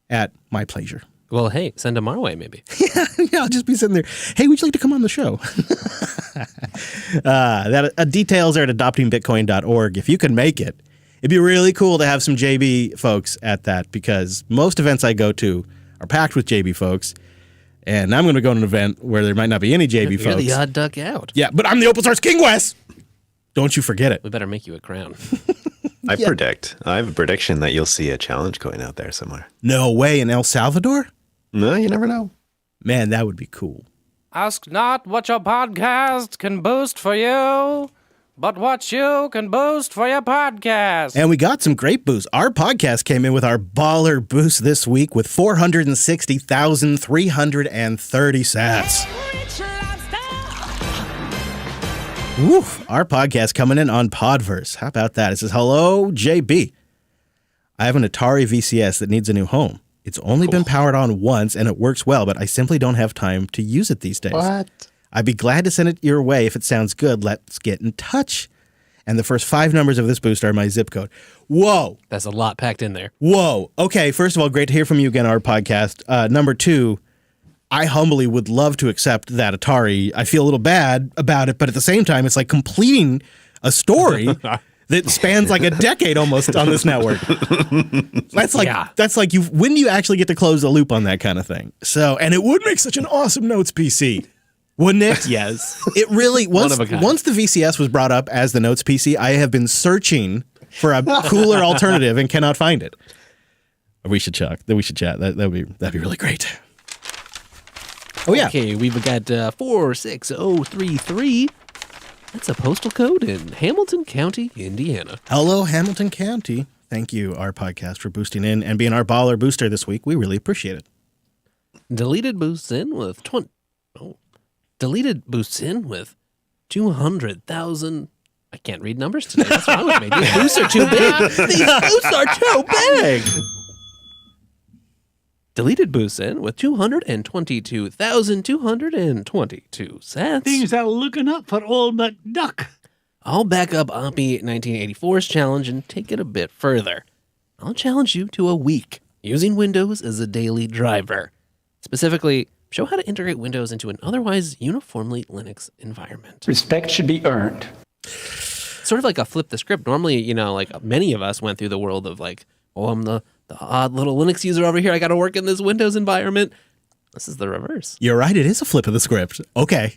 S1: at my pleasure.
S2: Well, hey, send them our way, maybe.
S1: Yeah, I'll just be sitting there. Hey, would you like to come on the show? Details are at adoptingbitcoin.org. If you can make it, it'd be really cool to have some JB folks at that because most events I go to are packed with JB folks, and I'm going to go to an event where there might not be any JB
S2: You're
S1: folks.
S2: the odd duck out.
S1: Yeah, but I'm the open source king, Wes. Don't you forget it.
S2: We better make you a crown.
S4: I have a prediction that you'll see a challenge going out there somewhere.
S1: No way, in El Salvador?
S4: No, you never know.
S1: Man, that would be cool.
S8: Ask not what your podcast can boost for you, but what you can boost for your podcast.
S1: And we got some great boosts. Our podcast came in with our baller boost this week with 460,330 sats. Woof, our podcast coming in on Podverse. How about that? It says, hello, JB. I have an Atari VCS that needs a new home. It's only been powered on once and it works well, but I simply don't have time to use it these days.
S4: What?
S1: I'd be glad to send it your way if it sounds good. Let's get in touch. And the first 5 numbers of this boost are my zip code. Whoa.
S2: That's a lot packed in there.
S1: Whoa. Okay, first of all, great to hear from you again, our podcast. Number 2, I humbly would love to accept that Atari. I feel a little bad about it, but at the same time, it's like completing a story that spans like a decade almost on this network. That's like when do you actually get to close the loop on that kind of thing? So, and it would make such an awesome Notes PC, wouldn't it?
S2: Yes.
S1: It really, once the VCS was brought up as the Notes PC, I have been searching for a cooler alternative and cannot find it. We should chat. That'd be really great. Oh, yeah.
S2: Okay, we've got 46033. That's a postal code in Hamilton County, Indiana.
S1: Hello, Hamilton County. Thank you, our podcast, for boosting in and being our baller booster this week. We really appreciate it.
S2: Deleted boosts in with 200,000. I can't read numbers today. What's wrong with me? These boosts are too big. These boosts are too big. Deleted boosts in with 222,222 sats.
S9: Things are looking up for old McDuck.
S2: I'll back up Oppie 1984's challenge and take it a bit further. I'll challenge you to a week using Windows as a daily driver. Specifically, show how to integrate Windows into an otherwise uniformly Linux environment.
S6: Respect should be earned.
S2: Sort of like a flip the script. Normally, like many of us went through the world of like, oh, I'm the odd little Linux user over here. I got to work in this Windows environment. This is the reverse.
S1: You're right. It is a flip of the script. Okay.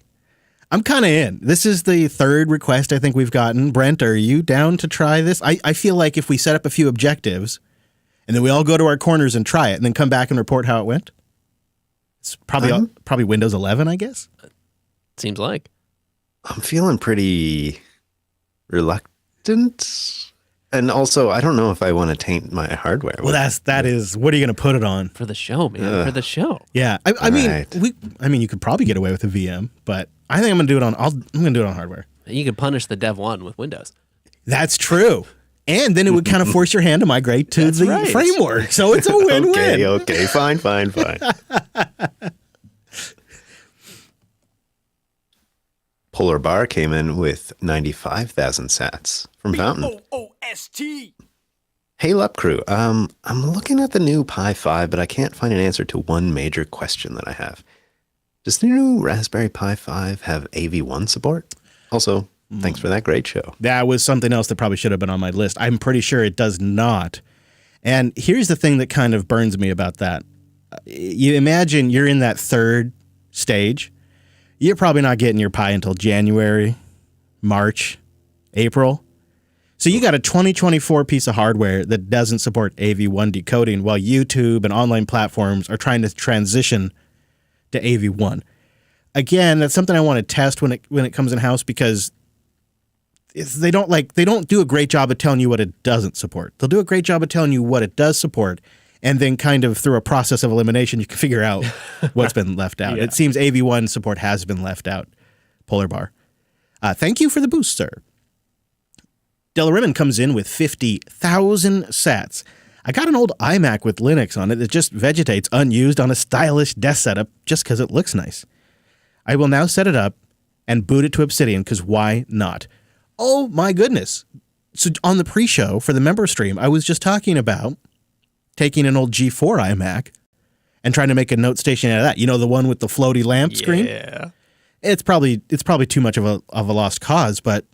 S1: I'm kind of in. This is the 3rd request I think we've gotten. Brent, are you down to try this? I feel like if we set up a few objectives and then we all go to our corners and try it and then come back and report how it went. It's probably Windows 11, I guess.
S2: Seems like.
S4: I'm feeling pretty reluctant. And also, I don't know if I want to taint my hardware.
S1: Well, that is. What are you going to put it on
S2: for the show, man? For the show.
S1: Yeah, I mean, you could probably get away with a VM, but I think I'm going to do it on. I'm going to do it on hardware.
S2: You could punish the Dev 1 with Windows.
S1: That's true, and then it would kind of force your hand to migrate to the framework. So it's a win-win.
S4: Okay, fine. Polar Bar came in with 95,000 sats from Fountain.
S9: OOST.
S4: Hey, LUP crew. I'm looking at the new Pi 5, but I can't find an answer to one major question that I have. Does the new Raspberry Pi 5 have AV1 support? Also, thanks for that great show.
S1: That was something else that probably should have been on my list. I'm pretty sure it does not. And here's the thing that kind of burns me about that. You imagine you're in that 3rd stage. You're probably not getting your Pi until January, March, April. So you got a 2024 piece of hardware that doesn't support AV1 decoding while YouTube and online platforms are trying to transition to AV1. Again, that's something I want to test when it comes in-house because they don't do a great job of telling you what it doesn't support. They'll do a great job of telling you what it does support. And then kind of through a process of elimination, you can figure out what's been left out. Yeah. It seems AV1 support has been left out, Polar Bar. Thank you for the boost, sir. Delariman comes in with 50,000 sats. I got an old iMac with Linux on it that just vegetates unused on a stylish desk setup just because it looks nice. I will now set it up and boot it to Obsidian because why not? Oh my goodness. So on the pre-show for the member stream, I was just talking about taking an old G4 iMac and trying to make a note station out of that. You know, the one with the floaty lamp screen?
S2: Yeah.
S1: It's probably too much of a lost cause, but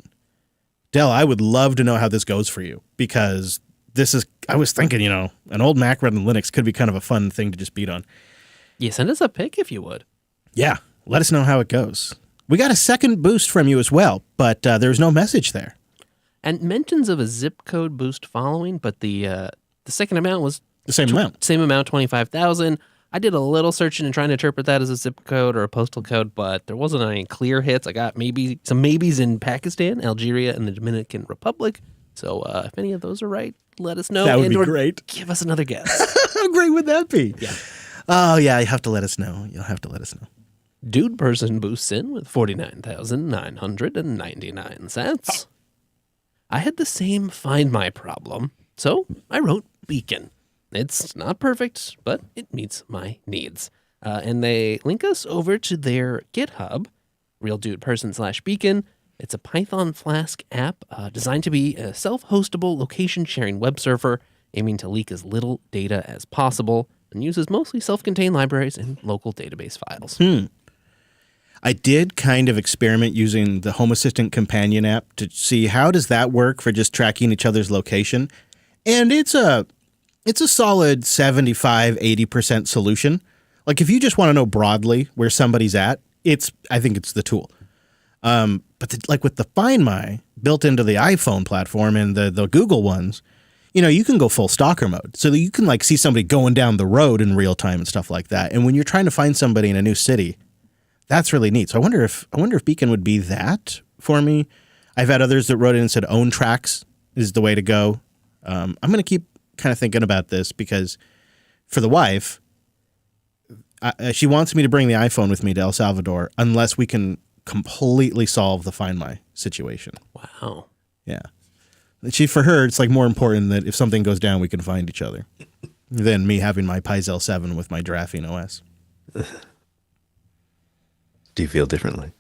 S1: Del, I would love to know how this goes for you because I was thinking, an old Mac running Linux could be kind of a fun thing to just beat on.
S2: Yeah, send us a pic if you would.
S1: Yeah, let us know how it goes. We got a second boost from you as well, but there's no message there.
S2: and mentions of a zip code boost following, but the second amount was
S1: The same amount.
S2: Same amount, 25,000. I did a little searching and trying to interpret that as a zip code or a postal code, but there wasn't any clear hits. I got some maybes in Pakistan, Algeria, and the Dominican Republic. So if any of those are right, let us know.
S1: That would be great.
S2: Give us another guess.
S1: How great would that be?
S2: Yeah.
S1: Oh, yeah, you have to let us know. You'll have to let us know.
S2: Dude person boosts in with 49,999 cents. I had the same Find My problem, so I wrote Beacon. It's not perfect, but it meets my needs. And they link us over to their GitHub, realdudeperson/beacon. It's a Python Flask app designed to be a self-hostable location-sharing web server aiming to leak as little data as possible and uses mostly self-contained libraries and local database files.
S1: I did kind of experiment using the Home Assistant companion app to see how does that work for just tracking each other's location. And it's a solid 75-80% solution. Like if you just want to know broadly where somebody's at, I think it's the tool. But like with the Find My built into the iPhone platform and the Google ones, you can go full stalker mode so that you can like see somebody going down the road in real time and stuff like that. And when you're trying to find somebody in a new city, that's really neat. So I wonder if Beacon would be that for me. I've had others that wrote in and said own tracks is the way to go. I'm going to keep kind of thinking about this because for the wife, she wants me to bring the iPhone with me to El Salvador unless we can completely solve the Find My situation.
S2: Wow.
S1: Yeah. For her, it's like more important that if something goes down, we can find each other than me having my Pyzel 7 with my Giraffing OS.
S4: Do you feel differently?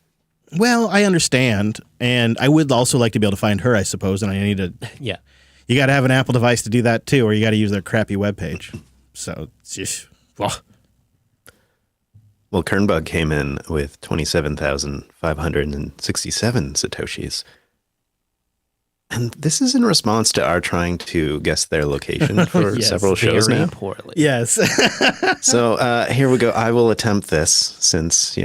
S1: Well, I understand. And I would also like to be able to find her, I suppose. And I need to.
S2: Yeah.
S1: You got to have an Apple device to do that too, or you got to use their crappy webpage. So,
S4: Well, Kernbug came in with 27,567 Satoshis. And this is in response to our trying to guess their location for several shows now.
S2: Poorly.
S1: Yes.
S4: So here we go. I will attempt this since,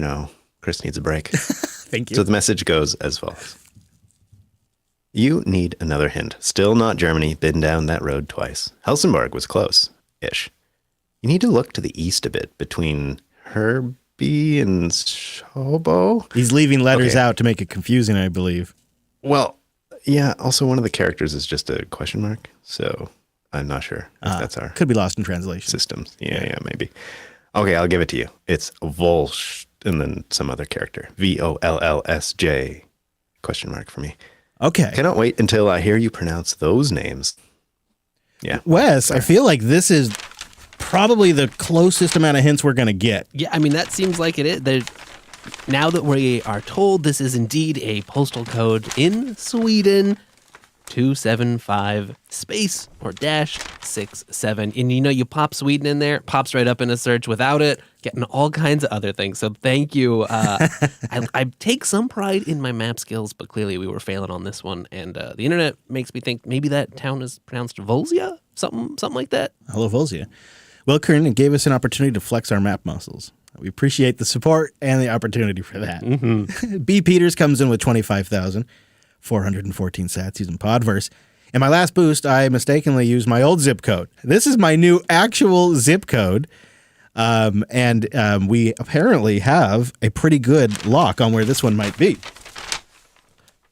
S4: Chris needs a break.
S1: Thank you.
S4: So the message goes as follows. You need another hint. Still not Germany. Been down that road twice. Helsingborg was close-ish. You need to look to the east a bit between Herbie and Shobo.
S1: He's leaving letters out to make it confusing, I believe.
S4: Well, yeah. Also, one of the characters is just a question mark. So I'm not sure if that's our...
S1: Could be lost in translation.
S4: Systems. Yeah, maybe. Okay, I'll give it to you. It's Volsh and then some other character. VOLLSJ question mark for me.
S1: Okay.
S4: Cannot wait until I hear you pronounce those names. Yeah.
S1: Wes, I feel like this is probably the closest amount of hints we're going to get.
S2: Yeah, I mean, that seems like it is. Now that we are told this is indeed a postal code in Sweden, 275 space or dash 67. And you pop Sweden in there, pops right up in a search without it, getting all kinds of other things. So thank you. I take some pride in my map skills, but clearly we were failing on this one. And the internet makes me think maybe that town is pronounced Volzia, something like that.
S1: Hello, Volzia. Well, Kern, it gave us an opportunity to flex our map muscles. We appreciate the support and the opportunity for that. Mm-hmm. B. Peters comes in with 25,414 sats using Podverse. In my last boost, I mistakenly used my old zip code. This is my new actual zip code. And we apparently have a pretty good lock on where this one might be.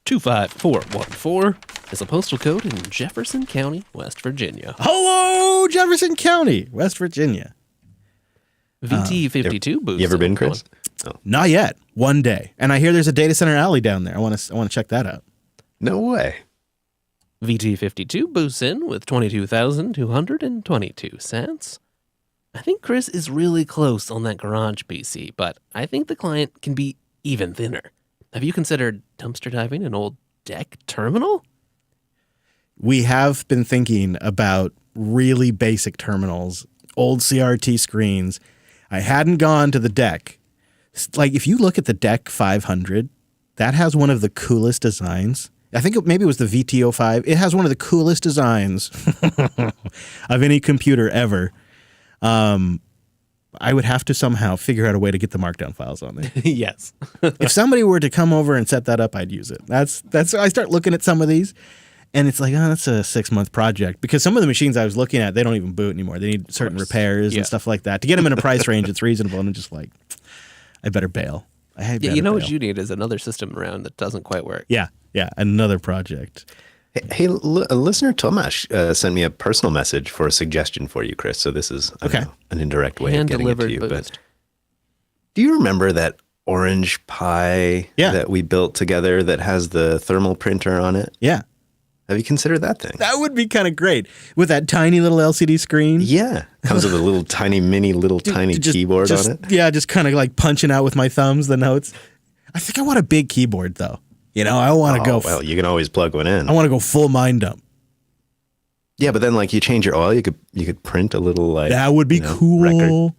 S2: 25414 is a postal code in Jefferson County, West Virginia.
S1: Hello, Jefferson County, West Virginia.
S2: VT52 boost.
S4: You ever been, Chris?
S1: Oh. Not yet. One day. And I hear there's a data center alley down there. I want to check that out.
S4: No way.
S2: VT52 boosts in with 22,222 cents. I think Chris is really close on that garage PC, but I think the client can be even thinner. Have you considered dumpster diving an old deck terminal?
S1: We have been thinking about really basic terminals, old CRT screens. I hadn't gone to the deck. Like, if you look at the Deck 500, that has one of the coolest designs. I think maybe it was the VT05. It has one of the coolest designs of any computer ever. I would have to somehow figure out a way to get the markdown files on there.
S2: Yes.
S1: If somebody were to come over and set that up, I'd use it. That's I start looking at some of these, And it's like, oh, that's a 6-month project because some of the machines I was looking at, they don't even boot anymore. They need certain repairs and stuff like that. To get them in a price range, it's reasonable. And I'm just like, I better bail.
S2: You know what you need is another system around that doesn't quite work.
S1: Yeah, another project.
S4: Hey, a listener Tomasz sent me a personal message for a suggestion for you, Chris. So this is an indirect way of getting it to you. But do you remember that orange Pi that we built together that has the thermal printer on it?
S1: Yeah.
S4: Have you considered that thing?
S1: That would be kind of great with that tiny little LCD screen.
S4: Yeah. Comes with a little tiny keyboard on it.
S1: Yeah, just kind of like punching out with my thumbs the notes. I think I want a big keyboard though. I want to go.
S4: Well, you can always plug one in.
S1: I want to go full mind dump.
S4: Yeah, but then like you change your oil, you could print a little like
S1: that would be cool.
S4: Record.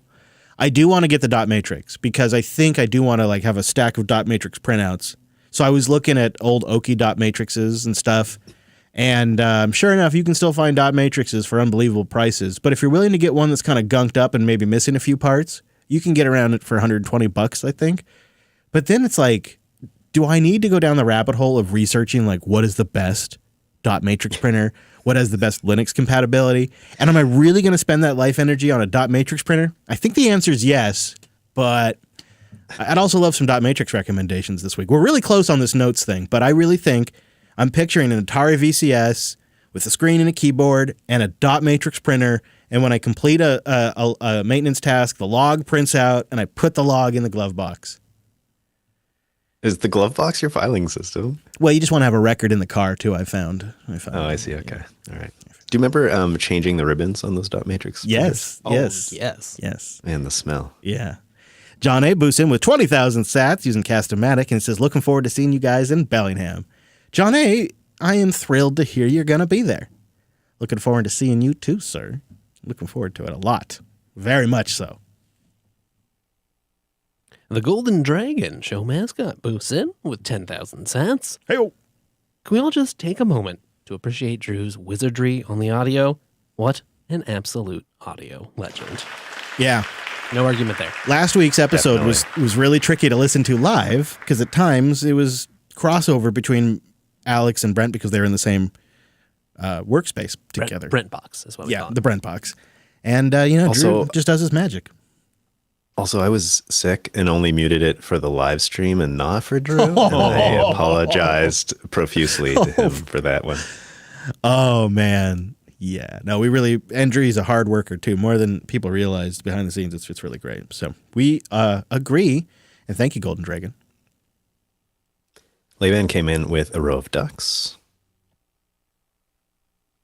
S1: I do want to get the dot matrix because I think I do want to like have a stack of dot matrix printouts. So I was looking at old Oki dot matrices and stuff. And sure enough, you can still find dot matrices for unbelievable prices. But if you're willing to get one that's kind of gunked up and maybe missing a few parts, you can get around it for $120, I think. But then it's like, do I need to go down the rabbit hole of researching like what is the best dot matrix printer? What has the best Linux compatibility? And am I really going to spend that life energy on a dot matrix printer? I think the answer is yes, but I'd also love some dot matrix recommendations this week. We're really close on this notes thing, but I really think I'm picturing an Atari VCS with a screen and a keyboard and a dot matrix printer. And when I complete a maintenance task, the log prints out and I put the log in the glove box.
S4: Is the glove box your filing system?
S1: Well, you just want to have a record in the car too, I found.
S4: Oh, I see. Okay. All right. Do you remember changing the ribbons on those dot matrix?
S1: Yes.
S2: Printers? Yes.
S4: And the smell.
S1: Yeah. John A. boosts in with 20,000 sats using Cast-O-Matic and says, looking forward to seeing you guys in Bellingham. John A., I am thrilled to hear you're going to be there. Looking forward to seeing you too, sir. Looking forward to it a lot. Very much so.
S2: The Golden Dragon show mascot boosts in with 10,000 sats.
S1: Hey-o.
S2: Can we all just take a moment to appreciate Drew's wizardry on the audio? What an absolute audio legend.
S1: Yeah.
S2: No argument there.
S1: Last week's episode was really tricky to listen to live because at times it was crossover between Alex and Brent because they were in the same workspace together.
S2: Brent box is what we call it.
S1: The Brent box. And, also, Drew just does his magic.
S4: Also, I was sick and only muted it for the live stream and not for Drew. And I apologized profusely to him for that one.
S1: Oh, man. Yeah. No, we really, Andrew's a hard worker too, more than people realize behind the scenes. It's really great. So we agree. And thank you, Golden Dragon.
S4: Layvan came in with a row of ducks.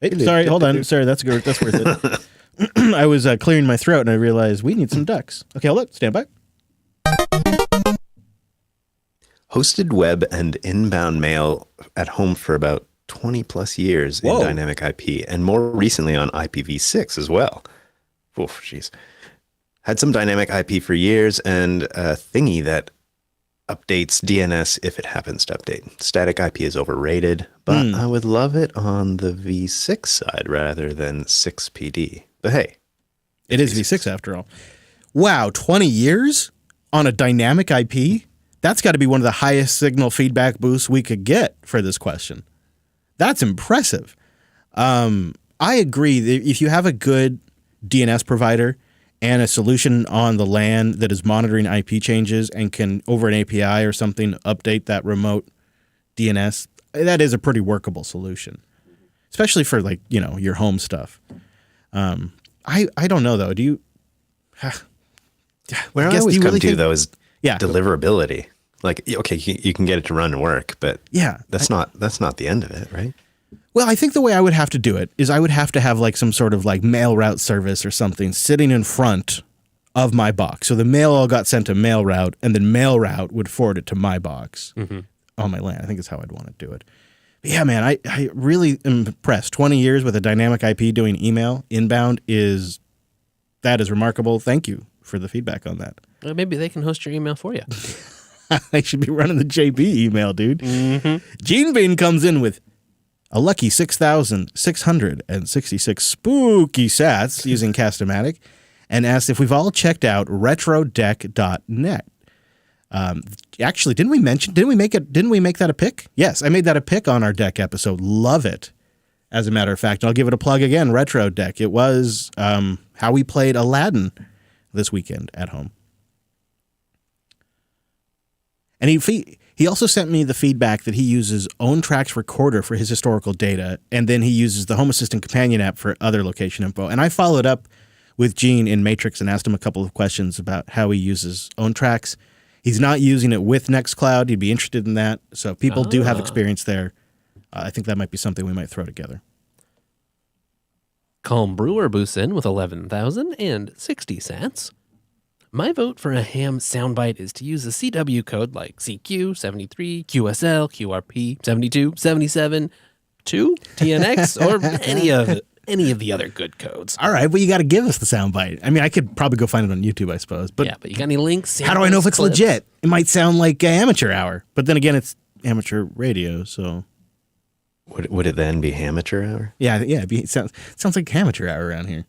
S1: Hey, sorry, hold on. Sorry, that's worth it. I was clearing my throat and I realized we need some ducks. Okay, hold up. Stand by.
S4: Hosted web and inbound mail at home for about 20 plus years in dynamic IP and more recently on IPv6 as well. Oof, jeez. Had some dynamic IP for years and a thingy that updates DNS if it happens to update. Static IP is overrated, but I would love it on the V6 side rather than 6PD. But hey,
S1: it is V6 after all. Wow, 20 years on a dynamic IP? That's got to be one of the highest signal feedback boosts we could get for this question. That's impressive. I agree. If you have a good DNS provider and a solution on the LAN that is monitoring IP changes and can, over an API or something, update that remote DNS, that is a pretty workable solution, especially for your home stuff. I don't know though. Do you?
S4: Where I always come to though is deliverability. Like, okay, you can get it to run and work, but that's not the end of it, right?
S1: Well, I think the way I would have to do it is I would have to have like some sort of like mail route service or something sitting in front of my box. So the mail all got sent to mail route and then mail route would forward it to my box on my LAN. I think that's how I'd want to do it. But yeah, man, I really am impressed. 20 years with a dynamic IP doing email inbound is remarkable. Thank you for the feedback on that.
S2: Well, maybe they can host your email for you.
S1: I should be running the JB email, dude. Gene Bean comes in with a lucky 6,666 spooky sats using Cast-O-Matic and asks if we've all checked out retrodeck.net. Actually, didn't we make that a pick? Yes, I made that a pick on our deck episode. Love it. as a matter of fact. I'll give it a plug again, Retro Deck. It was how we played Aladdin this weekend at home. And he also sent me the feedback that he uses OwnTrack's Recorder for his historical data, and then he uses the Home Assistant Companion app for other location info. And I followed up with Gene in Matrix and asked him a couple of questions about how he uses OwnTracks. He's not using it with Nextcloud. He'd be interested in that. So people do have experience there. I think that might be something we might throw together.
S2: Calm Brewer boosts in with 11,060 sats. My vote for a ham soundbite is to use a CW code like CQ, 73, QSL, QRP, 72, 77, 2, TNX, or any of the other good codes.
S1: All right, well, you got to give us the soundbite. I mean, I could probably go find it on YouTube, I suppose. But
S2: yeah, but you got any links?
S1: How do I know if it's legit? It might sound like amateur hour, but then again, it's amateur radio, so...
S4: Would it then be amateur hour?
S1: Yeah, it sounds like amateur hour around here.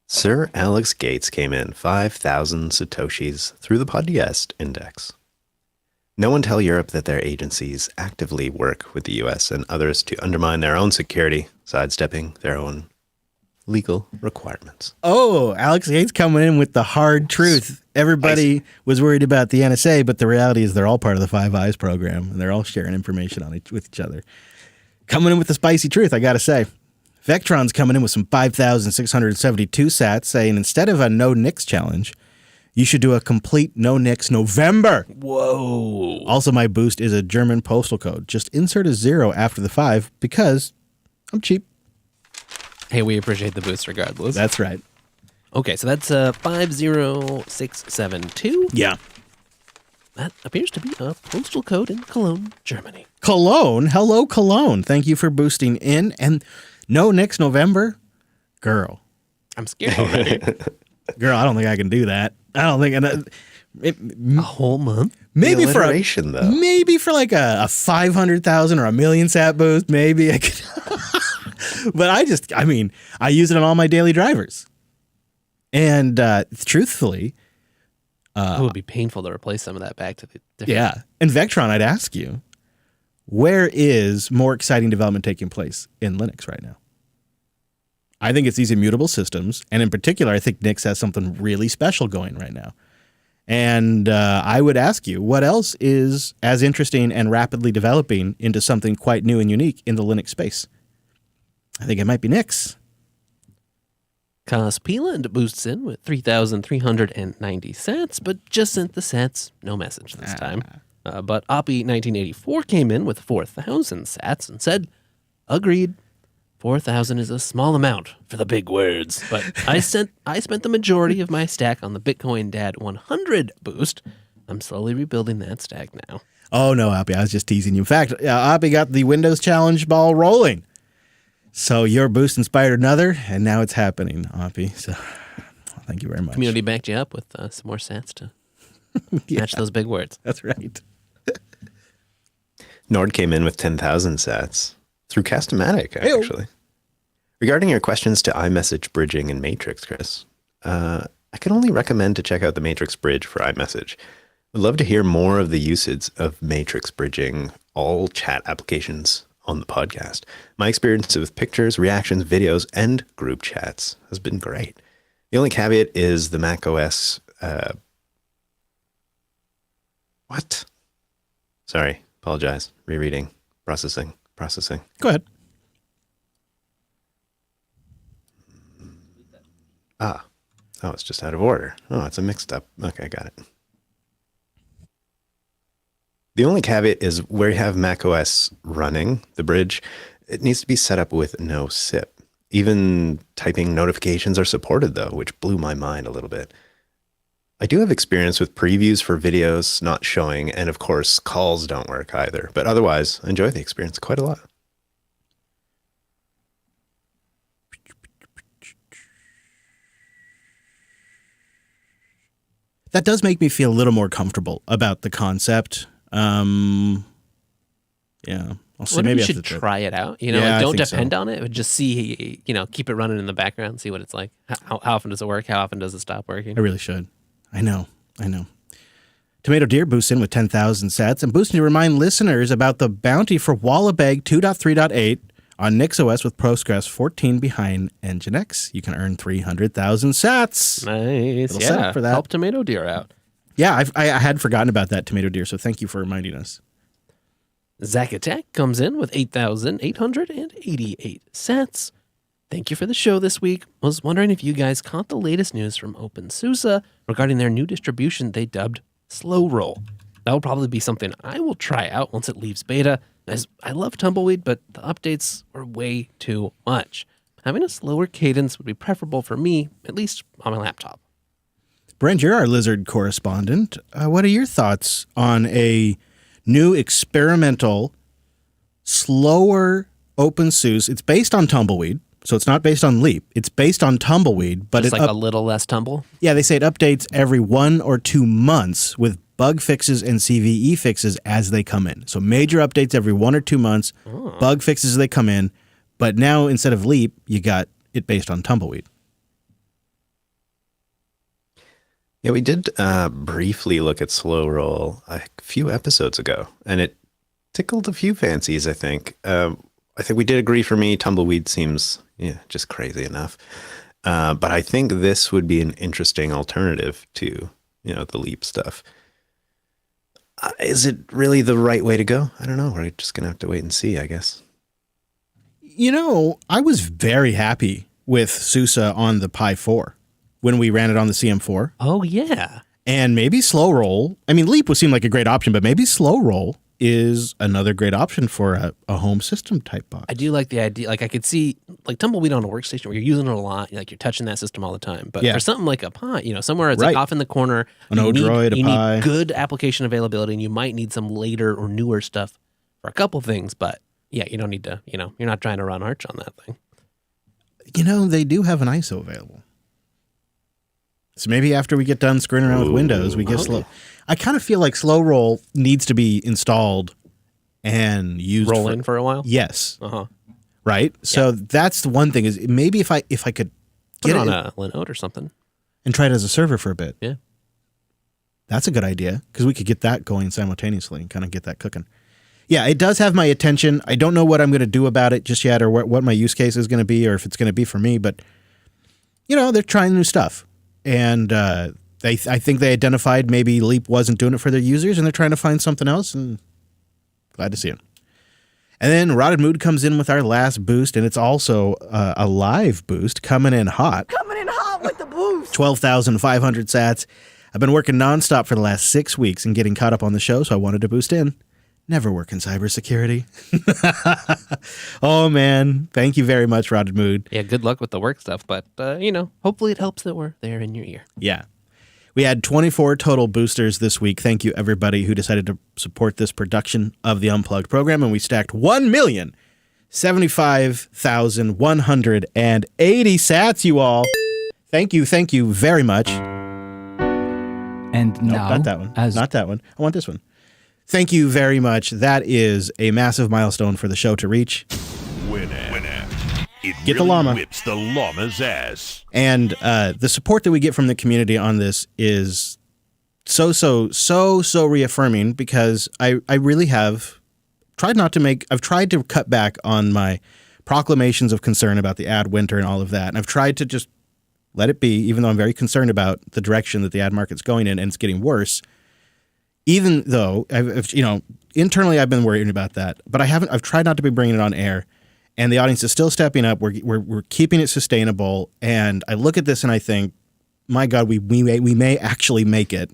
S4: Sir Alex Gates came in 5,000 satoshis through the podcast index. No one tell Europe that their agencies actively work with the US and others to undermine their own security, sidestepping their own legal requirements.
S1: Oh, Alex Gates coming in with the hard truth. Everybody was worried about the NSA, but the reality is they're all part of the Five Eyes program, and they're all sharing information with each other. Coming in with the spicy truth, I got to say. Vectron's coming in with some 5,672 sats, saying instead of a no-nicks challenge, you should do a complete no-nicks November.
S2: Whoa.
S1: Also, my boost is a German postal code. Just insert a 0 after the 5 because I'm cheap.
S2: Hey, we appreciate the boost regardless.
S1: That's right.
S2: Okay, so that's 50672.
S1: Yeah.
S2: That appears to be a postal code in Cologne, Germany.
S1: Cologne? Hello, Cologne. Thank you for boosting in. And no nicks November? Girl.
S2: I'm scared already.
S1: Girl, I don't think I can do that. I don't think...
S2: a whole month?
S1: Maybe for
S4: though.
S1: Maybe for like a 500,000 or a million sat boost, maybe I could... But I use it on all my daily drivers. And truthfully...
S2: it would be painful to replace some of that back to the different...
S1: Yeah. And Vectron, I'd ask you, where is more exciting development taking place in Linux right now? I think it's these immutable systems. And in particular, I think Nix has something really special going right now. And I would ask you, what else is as interesting and rapidly developing into something quite new and unique in the Linux space? I think it might be Nix.
S2: Cos Peeland boosts in with 3,390 sats, but just sent the sats. No message this time. But Oppie1984 came in with 4,000 sats and said, agreed. 4,000 is a small amount for the big words, but I spent the majority of my stack on the Bitcoin Dad 100 boost. I'm slowly rebuilding that stack now.
S1: Oh, no, Oppie, I was just teasing you. In fact, Oppie got the Windows Challenge ball rolling. So your boost inspired another, and now it's happening, Oppie. So thank you very much.
S2: Community backed you up with some more sats to match those big words.
S1: That's right.
S4: Nord came in with 10,000 sats through Castomatic, actually. Regarding your questions to iMessage bridging and Matrix, Chris, I can only recommend to check out the Matrix bridge for iMessage. Would love to hear more of the usage of Matrix bridging all chat applications on the podcast. My experience with pictures, reactions, videos, and group chats has been great. The only caveat is the Mac OS... What? Sorry, apologize. Rereading, processing.
S1: Go ahead.
S4: Oh, it's just out of order. Oh, it's a mixed up. Okay, got it. The only caveat is where you have macOS running, the bridge, it needs to be set up with no SIP. Even typing notifications are supported, though, which blew my mind a little bit. I do have experience with previews for videos not showing, and of course, calls don't work either. But otherwise, I enjoy the experience quite a lot.
S1: That does make me feel a little more comfortable about the concept. Yeah. I'll see.
S2: Maybe
S1: Maybe
S2: you should try it out. Don't depend on it. But just see, keep it running in the background, see what it's like. How often does it work? How often does it stop working?
S1: I really should. I know. Tomato Deer boosts in with 10,000 sats and boosting to remind listeners about the bounty for Wallabag 2.3.8 on NixOS with Postgres 14 behind Nginx. You can earn 300,000 sats.
S2: Nice.
S1: Little setup for that.
S2: Help Tomato Deer out.
S1: Yeah, I had forgotten about that, Tomato Deer, so thank you for reminding us.
S2: Zack Attack comes in with 8,888 sats. Thank you for the show this week. Was wondering if you guys caught the latest news from OpenSUSE regarding their new distribution they dubbed Slow Roll. That will probably be something I will try out once it leaves beta, as I love Tumbleweed, but the updates are way too much. Having a slower cadence would be preferable for me, at least on my laptop.
S1: Brent, you're our Lizard correspondent. What are your thoughts on a new experimental, slower OpenSUSE? It's based on Tumbleweed, so it's not based on Leap. It's based on Tumbleweed, but
S2: it's like a little less tumble.
S1: Yeah, they say it updates every 1 or 2 months with bug fixes and CVE fixes as they come in. So major updates every 1 or 2 months, bug fixes as they come in. But now instead of Leap, you got it based on Tumbleweed.
S4: Yeah, we did briefly look at Slow Roll a few episodes ago, and it tickled a few fancies, I think. I think we did agree for me, Tumbleweed seems just crazy enough. But I think this would be an interesting alternative to, the Leap stuff. Is it really the right way to go? I don't know. We're just going to have to wait and see, I guess.
S1: I was very happy with SUSE on the Pi 4 when we ran it on the CM4.
S2: Oh, yeah.
S1: And maybe Slow Roll. I mean, Leap would seem like a great option, but maybe Slow Roll is another great option for a home system type box.
S2: I do like the idea. Like I could see like Tumbleweed on a workstation where you're using it a lot, like you're touching that system all the time. But for something like a Pi, somewhere it's like off in the corner,
S1: an Odroid,
S2: you
S1: a Pi.
S2: need good application availability, and you might need some later or newer stuff for a couple things. But yeah, you don't need to. You're not trying to run Arch on that thing.
S1: They do have an ISO available. So maybe after we get done screwing around with Windows, we get slow. I kind of feel like Slow Roll needs to be installed and used.
S2: Rolling for a while?
S1: Yes.
S2: Uh-huh.
S1: Right? Yeah. So that's the one thing is maybe if I could
S2: get it on a Linode or something.
S1: And try it as a server for a bit.
S2: Yeah.
S1: That's a good idea because we could get that going simultaneously and kind of get that cooking. Yeah, it does have my attention. I don't know what I'm going to do about it just yet or what my use case is going to be or if it's going to be for me, but they're trying new stuff. And I think they identified maybe Leap wasn't doing it for their users, and they're trying to find something else, and glad to see it. And then Rotted Mood comes in with our last boost, and it's also a live boost coming in hot.
S10: Coming in hot with the boost.
S1: 12,500 sats. I've been working nonstop for the last 6 weeks and getting caught up on the show, so I wanted to boost in. Never work in cybersecurity. Oh, man. Thank you very much, Rotted Mood.
S2: Yeah, good luck with the work stuff. But, hopefully it helps that we're there in your ear.
S1: Yeah. We had 24 total boosters this week. Thank you, everybody who decided to support this production of the Unplugged program. And we stacked 1,075,180 sats, you all. Thank you very much.
S11: And
S1: nope, not that one. Not that one. I want this one. Thank you very much. That is a massive milestone for the show to reach.
S12: Winner. It
S1: get
S12: really
S1: the llama.
S12: Whips the llama's ass.
S1: And the support that we get from the community on this is so reaffirming because I really have tried I've tried to cut back on my proclamations of concern about the ad winter and all of that. And I've tried to just let it be, even though I'm very concerned about the direction that the ad market's going in and it's getting worse. Even though, internally I've been worried about that, but I've tried not to be bringing it on air, and the audience is still stepping up. We're keeping it sustainable, and I look at this and I think, my God, we may actually make it,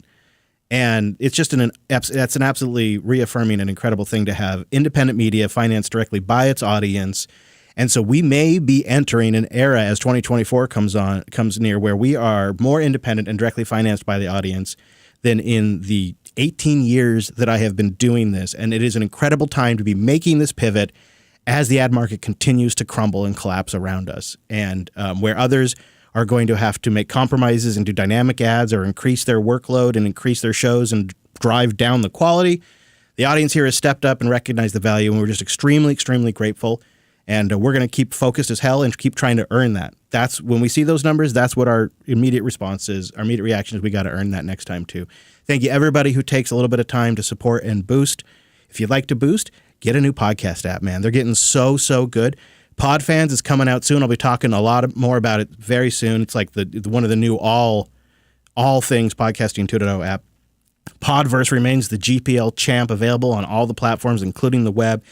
S1: and it's just that's an absolutely reaffirming and incredible thing to have independent media financed directly by its audience, and so we may be entering an era as 2024 comes near where we are more independent and directly financed by the audience than in the 18 years that I have been doing this. And it is an incredible time to be making this pivot as the ad market continues to crumble and collapse around us. And where others are going to have to make compromises and do dynamic ads or increase their workload and increase their shows and drive down the quality, the audience here has stepped up and recognized the value. And we're just extremely, extremely grateful. And we're going to keep focused as hell and keep trying to earn that. That's when we see those numbers, that's what our immediate response is, our immediate reaction is we got to earn that next time too. Thank you everybody who takes a little bit of time to support and boost. If you'd like to boost, get a new podcast app, man. They're getting so good. Podfans is coming out soon. I'll be talking a lot more about it very soon. It's like the one of the new all things podcasting 2.0 app. Podverse remains the GPL champ, available on all the platforms, including the web.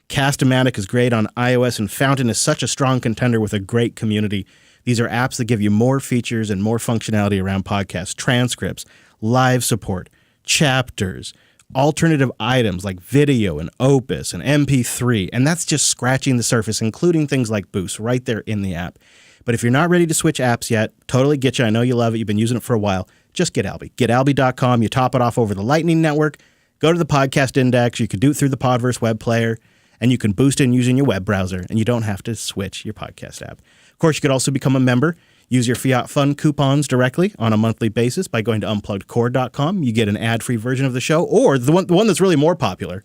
S1: Cast-O-Matic is great on iOS, and Fountain is such a strong contender with a great community. These are apps that give you more features and more functionality around podcasts, transcripts, live support, chapters, alternative items like video and Opus and MP3, and that's just scratching the surface, including things like Boost right there in the app. But if you're not ready to switch apps yet, totally get you. I know you love it. You've been using it for a while. Just get Alby. GetAlby.com. You top it off over the Lightning Network. Go to the podcast index. You can do it through the Podverse web player, and you can boost it using your web browser, and you don't have to switch your podcast app. Of course, you could also become a member. Use your Fiat Fund coupons directly on a monthly basis by going to unpluggedcore.com. You get an ad-free version of the show, or the one that's really more popular,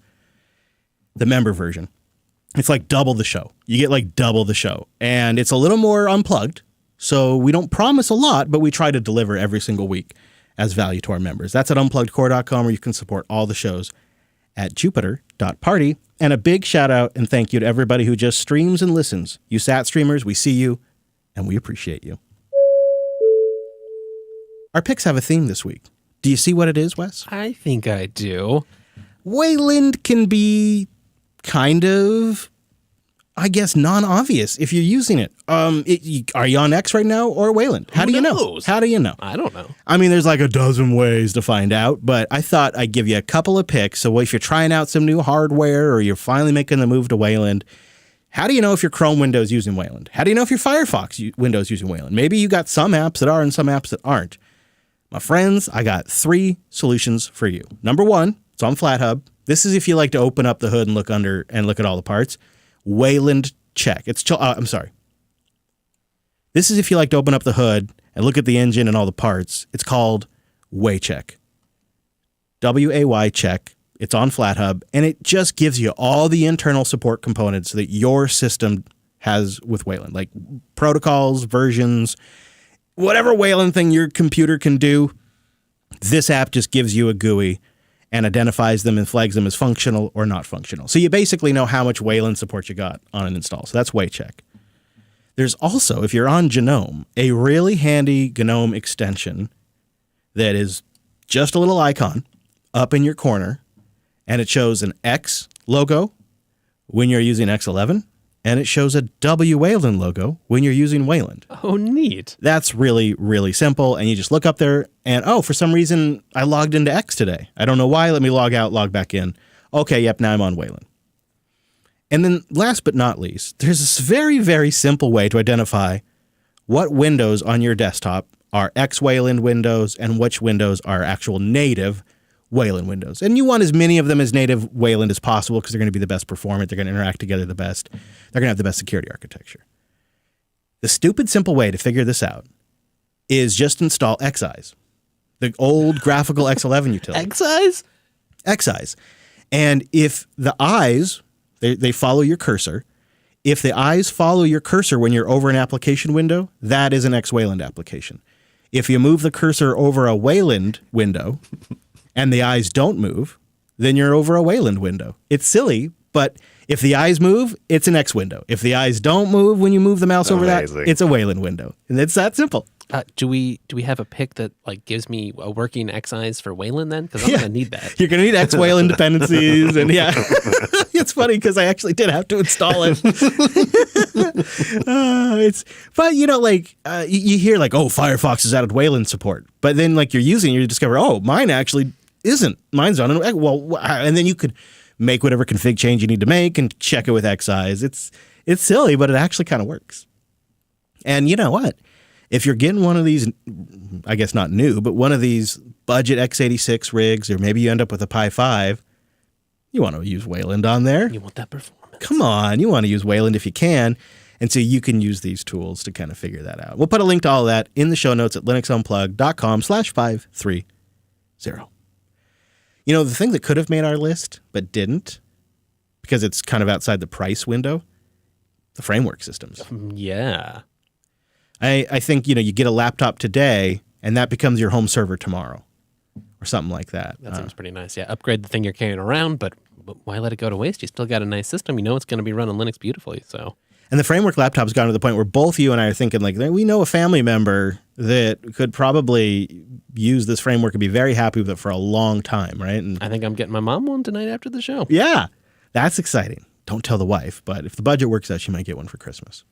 S1: the member version. It's like double the show. You get like double the show, and it's a little more unplugged. So we don't promise a lot, but we try to deliver every single week as value to our members. That's at unpluggedcore.com, where you can support all the shows at jupiter.party. And a big shout out and thank you to everybody who just streams and listens. You SAT streamers, we see you, and we appreciate you. Our picks have a theme this week. Do you see what it is, Wes?
S2: I think I do.
S1: Wayland can be kind of, I guess, non-obvious if you're using it. Are you on X right now or Wayland? How do you know? How do you know?
S2: I don't know.
S1: I mean, there's like a dozen ways to find out, but I thought I'd give you a couple of picks. So if you're trying out some new hardware or you're finally making the move to Wayland, how do you know if your Chrome window is using Wayland? How do you know if your Firefox window is using Wayland? Maybe you got some apps that are and some apps that aren't. My friends, I got 3 solutions for you. Number 1, it's on FlatHub. This is if you like to open up the hood and look under and look at all the parts. Wayland check. I'm sorry. This is if you like to open up the hood and look at the engine and all the parts. It's called WayCheck. WAY check. It's on FlatHub, and it just gives you all the internal support components that your system has with Wayland, like protocols, versions, whatever Wayland thing your computer can do. This app just gives you a GUI and identifies them and flags them as functional or not functional. So you basically know how much Wayland support you got on an install. So that's WayCheck. There's also, if you're on GNOME, a really handy GNOME extension that is just a little icon up in your corner, and it shows an X logo when you're using X11, and it shows a W Wayland logo when you're using Wayland.
S2: Oh, neat.
S1: That's really, really simple, and you just look up there, and for some reason, I logged into X today. I don't know why. Let me log out, log back in. Okay, yep, now I'm on Wayland. And then last but not least, there's this very, very simple way to identify what windows on your desktop are X Wayland windows and which windows are actual native Wayland windows. And you want as many of them as native Wayland as possible because they're going to be the best performant. They're going to interact together the best. They're going to have the best security architecture. The stupid simple way to figure this out is just install Xeyes, the old graphical X11 utility.
S2: Xeyes?
S1: Xeyes. And if the eyes, they follow your cursor. If the eyes follow your cursor when you're over an application window, that is an X Wayland application. If you move the cursor over a Wayland window and the eyes don't move, then you're over a Wayland window. It's silly, but if the eyes move, it's an X window. If the eyes don't move when you move the mouse over that, it's a Wayland window. And it's that simple.
S2: Do we have a pick that like gives me a working Xeyes for Wayland then? Because I'm going to need that.
S1: You're going to need X Wayland dependencies. And yeah, it's funny because I actually did have to install it. But you know, like you hear like, oh, Firefox has added Wayland support. But then like you're using it, you discover, oh, mine actually isn't. Mine's on an, well, and then you could make whatever config change you need to make and check it with Xeyes. It's silly, but it actually kind of works. And you know what? If you're getting one of these, I guess not new, but one of these budget x86 rigs, or maybe you end up with a Pi 5, you want to use Wayland on there.
S2: You want that performance.
S1: Come on, you want to use Wayland if you can. And so you can use these tools to kind of figure that out. We'll put a link to all of that in the show notes at linuxunplugged.com/530. You know, the thing that could have made our list, but didn't, because it's kind of outside the price window, the framework systems.
S2: Yeah.
S1: I think, you get a laptop today and that becomes your home server tomorrow or something like that.
S2: That seems pretty nice. Yeah. Upgrade the thing you're carrying around, but why let it go to waste? You still got a nice system. You know it's going to be running Linux beautifully. So.
S1: And the framework laptop's gotten to the point where both you and I are thinking like, we know a family member that could probably use this framework and be very happy with it for a long time, right? And
S2: I think I'm getting my mom one tonight after the show.
S1: Yeah, that's exciting. Don't tell the wife, but if the budget works out, she might get one for Christmas.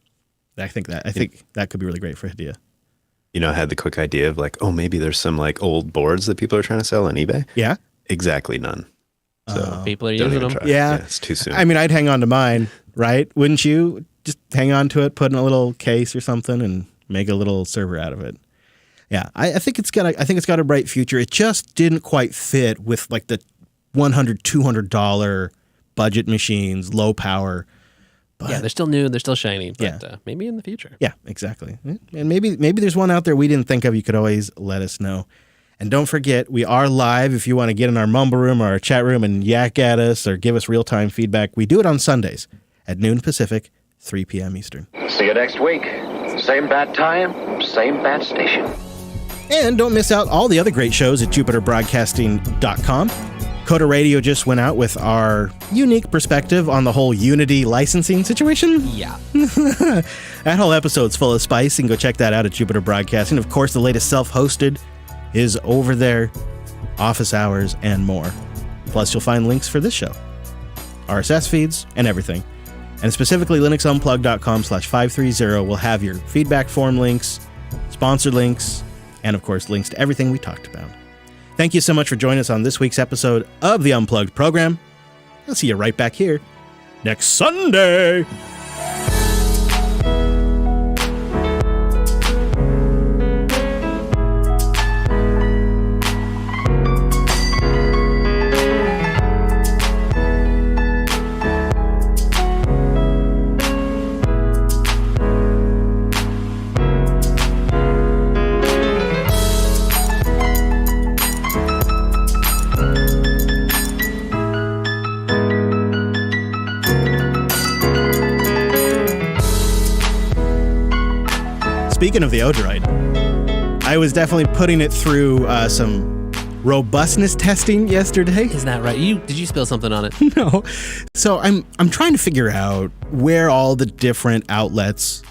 S1: I think that could be really great for Hidea.
S4: I had the quick idea of like, oh, maybe there's some like old boards that people are trying to sell on eBay.
S1: Yeah.
S4: Exactly none. So
S2: people are using them.
S1: Yeah.
S4: It's too soon.
S1: I mean, I'd hang on to mine, right? Wouldn't you? Just hang on to it, put in a little case or something, and make a little server out of it. Yeah, I think it's got a bright future. It just didn't quite fit with like the $100, $200 budget machines, low power. But,
S2: yeah, they're still new, they're still shiny, but maybe in the future.
S1: Yeah, exactly. And maybe there's one out there we didn't think of. You could always let us know. And don't forget, we are live if you want to get in our mumble room or our chat room and yak at us or give us real-time feedback. We do it on Sundays at noon Pacific, 3 p.m. Eastern.
S11: See you next week. Same bat time, same bat station.
S1: And don't miss out all the other great shows at jupiterbroadcasting.com. Coda Radio just went out with our unique perspective on the whole Unity licensing situation.
S2: Yeah.
S1: That whole episode's full of spice. You can go check that out at Jupiter Broadcasting. Of course, the latest self-hosted is over there, office hours, and more. Plus, you'll find links for this show, RSS feeds, and everything. And specifically, linuxunplugged.com/530 will have your feedback form links, sponsored links, and of course, links to everything we talked about. Thank you so much for joining us on this week's episode of the Unplugged program. I'll see you right back here next Sunday. Speaking of the Odroid, I was definitely putting it through some robustness testing yesterday.
S2: Isn't that right? Did you spill something on it?
S1: No. So I'm trying to figure out where all the different outlets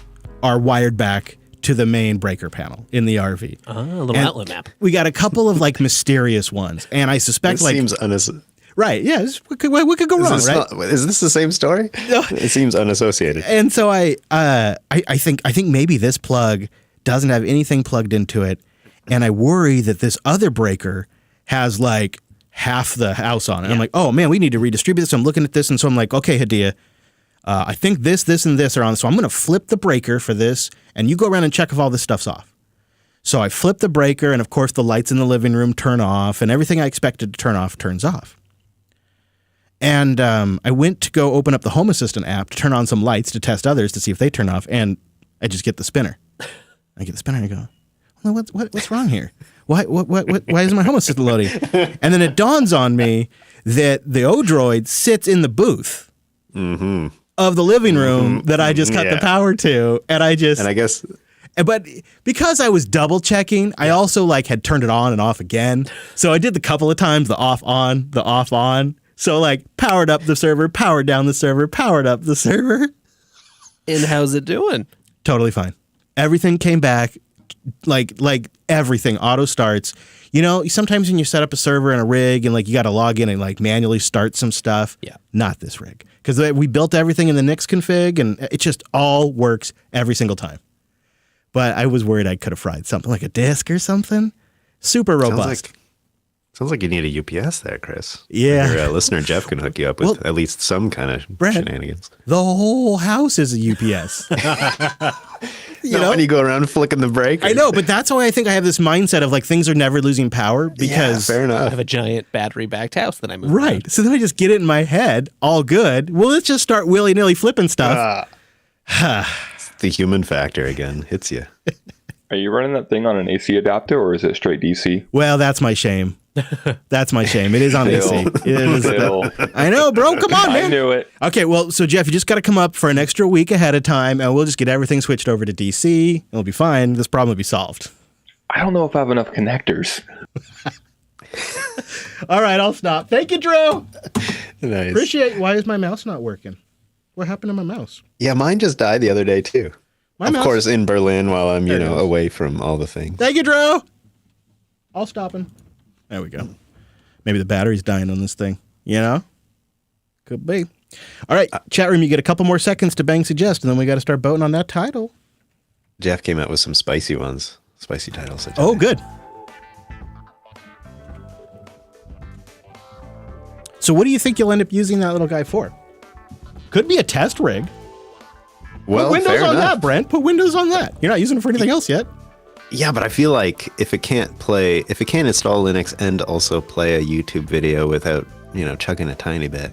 S1: are wired back to the main breaker panel in the RV.
S2: A little outlet map.
S1: We got a couple of like mysterious ones, and I suspect
S4: seems
S1: right. Yeah. What could go wrong, right?
S4: Is this the same story? It seems unassociated.
S1: And so I think maybe this plug doesn't have anything plugged into it, and I worry that this other breaker has like half the house on it. Yeah. I'm like, oh man, we need to redistribute this. So I'm looking at this, and so I'm like, okay, Hidea, I think this, and this are on. So I'm going to flip the breaker for this, and you go around and check if all this stuff's off. So I flip the breaker, and of course the lights in the living room turn off, and everything I expected to turn off turns off. And I went to go open up the Home Assistant app to turn on some lights to test others to see if they turn off, and I just get the spinner. I get the spinner and I go, well, what's wrong here? Why isn't my Home Assistant loading? And then it dawns on me that the Odroid sits in the booth of the living room that I just cut the power to, and I guess. But because I was double checking, I also like had turned it on and off again. So I did the couple of times, the off on, the off on. So like powered up the server, powered down the server, powered up the server.
S2: And how's it doing?
S1: Totally fine. Everything came back like everything auto starts. You know, sometimes when you set up a server and a rig and like you got to log in and like manually start some stuff.
S2: Yeah.
S1: Not this rig. Because we built everything in the Nix config and it just all works every single time. But I was worried I could have fried something like a disk or something. Super robust.
S4: Sounds like you need a UPS there, Chris.
S1: Yeah.
S4: Your listener Jeff can hook you up with at least some kind of shenanigans.
S1: The whole house is a UPS.
S4: You know, when you go around flicking the brake.
S1: I know, but that's why I think I have this mindset of like things are never losing power because
S4: fair enough.
S2: I have a giant battery-backed house that I moved
S1: right.
S2: around.
S1: So then I just get it in my head, all good. Well, let's just start willy-nilly flipping stuff.
S4: The human factor again hits you.
S3: Are you running that thing on an AC adapter or is it straight DC?
S1: Well, that's my shame. That's my shame. It is on AC. It is I know, bro. Come on, man.
S3: I knew it.
S1: Okay, well, so Jeff, you just got to come up for an extra week ahead of time, and we'll just get everything switched over to DC. It'll be fine. This problem will be solved.
S3: I don't know if I have enough connectors.
S1: All right, I'll stop. Thank you, Drew.
S4: Nice.
S1: Appreciate. Why is my mouse not working? What happened to my mouse?
S4: Yeah, mine just died the other day too. Of course, in Berlin while I'm, away from all the things.
S1: Thank you, Drew. I'll stop him. There we go. Maybe the battery's dying on this thing. Could be. All right, chat room, you get a couple more seconds to bang suggest, and then we got to start voting on that title.
S4: Jeff came out with some spicy ones, spicy titles.
S1: Oh, good. So what do you think you'll end up using that little guy for? Could be a test rig.
S4: Well,
S1: put Windows
S4: fair
S1: on
S4: enough.
S1: that, Brent. Put Windows on that. You're not using it for anything else yet.
S4: Yeah, but I feel like if it can't install Linux and also play a YouTube video without, chugging a tiny bit,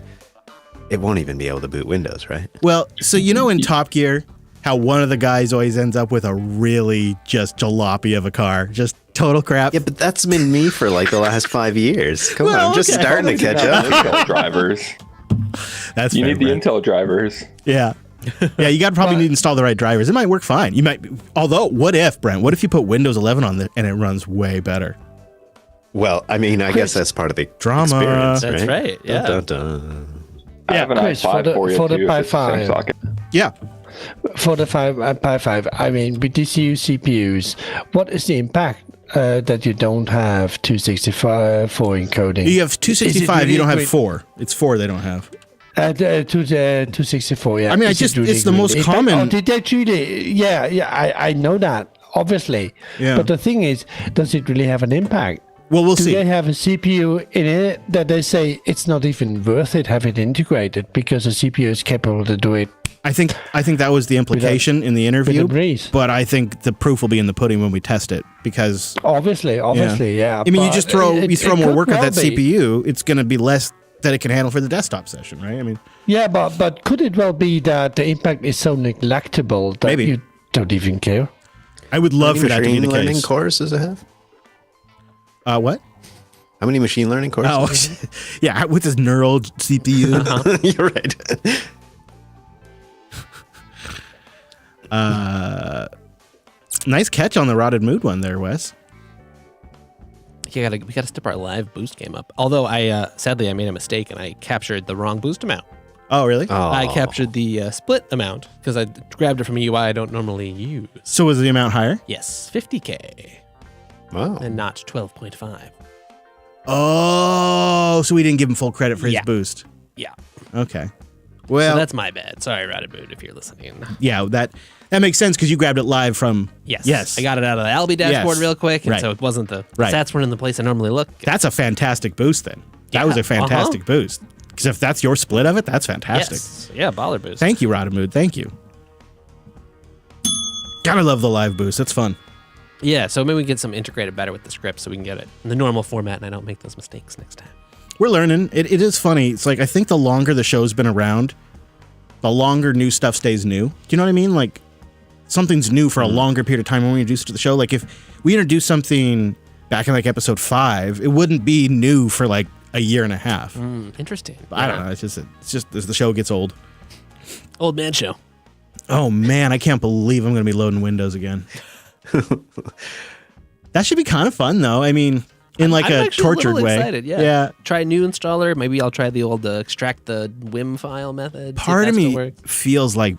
S4: it won't even be able to boot Windows, right?
S1: Well, so in Top Gear, how one of the guys always ends up with a really just jalopy of a car. Just total crap.
S4: Yeah, but that's been me for like the last 5 years. Come on, I'm just starting to catch up.
S3: Intel drivers.
S1: That's
S3: you
S1: fair,
S3: need the
S1: Brent.
S3: Intel drivers.
S1: Yeah. Yeah, you got to probably need to install the right drivers. It might work fine. You might. Although, what if, Brent? What if you put Windows 11 on it and it runs way better?
S4: Well, I mean, I guess that's part of the
S1: drama.
S4: Experience,
S2: That's right. Yeah.
S4: Dun, dun, dun.
S3: I have an
S6: Chris,
S3: i5 for you
S6: for the
S3: too,
S6: Pi
S3: if it's the same
S6: 5.
S3: socket.
S1: Yeah.
S6: For the Pi 5, I mean, with DCU CPUs, what is the impact that you don't have 264 encoding?
S1: You have 265.
S6: really
S1: You don't have
S6: great?
S1: 4. It's 4 they don't have.
S6: 264, yeah.
S1: I mean,
S6: Is it
S1: it's the most
S6: impact?
S1: common.
S6: Oh, did they really? Yeah, I know that, obviously.
S1: Yeah.
S6: But the thing is, does it really have an impact?
S1: Well, we'll
S6: Do
S1: see.
S6: they have a CPU in it that they say it's not even worth it, have it integrated because the CPU is capable to do it?
S1: I think that was the implication in the interview.
S6: with a breeze.
S1: But I think the proof will be in the pudding when we test it because
S6: Obviously, yeah.
S1: I mean, you
S6: but
S1: just throw
S6: it
S1: more
S6: could
S1: work at
S6: well
S1: that
S6: be.
S1: CPU. It's going to be less that it can handle for the desktop session, right? I mean,
S6: Yeah, but could it well be that the impact is so neglectable that
S1: Maybe.
S6: you don't even care?
S1: I would love for that to be the
S4: Machine learning
S1: case.
S4: cores does it have?
S1: What?
S4: How many machine learning cores?
S1: Oh, yeah, with this neural CPU.
S4: You're right.
S1: Nice catch on the Rotted Mood one there, Wes.
S2: We gotta step our live boost game up. Although I sadly I made a mistake and I captured the wrong boost amount.
S1: Oh, really?
S2: I captured the split amount because I grabbed it from a UI I don't normally use.
S1: So was the amount higher?
S2: Yes, 50K
S4: Wow.
S2: and not 12.5.
S1: Oh, so we didn't give him full credit for his
S2: Yeah.
S1: boost.
S2: Yeah.
S1: Okay. Well,
S2: So that's my bad. Sorry, Radaboot, if you're listening.
S1: yeah, that makes sense because you grabbed it live from.
S2: Yes. I got it out of the Albi dashboard
S1: Yes.
S2: real quick, and
S1: Right.
S2: so it wasn't the
S1: Right.
S2: stats weren't in the place I normally look.
S1: That's a fantastic boost then. That was a fantastic boost. Because if that's your split of it, that's fantastic.
S2: Yes. Yeah, baller boost.
S1: Thank you, Radamood. Thank you. Gotta love the live boost. That's fun.
S2: Yeah, so maybe we get some integrated better with the script so we can get it in the normal format and I don't make those mistakes next time.
S1: We're learning. It is funny. It's like I think the longer the show's been around, the longer new stuff stays new. Do you know what I mean? Like something's new for a longer period of time when we introduce it to the show. Like if we introduced something back in like episode 5, it wouldn't be new for like a year and a half.
S2: Interesting.
S1: I don't know. It's just as the show gets old.
S2: Old man show.
S1: Oh man, I can't believe I'm going to be loading Windows again. That should be kind of fun though. I mean, in like
S2: I'm
S1: a tortured way.
S2: Excited, yeah.
S1: Yeah.
S2: Try a new installer. Maybe I'll try the old extract the WIM file method. see if
S1: Part of
S2: that's
S1: me
S2: gonna work.
S1: feels like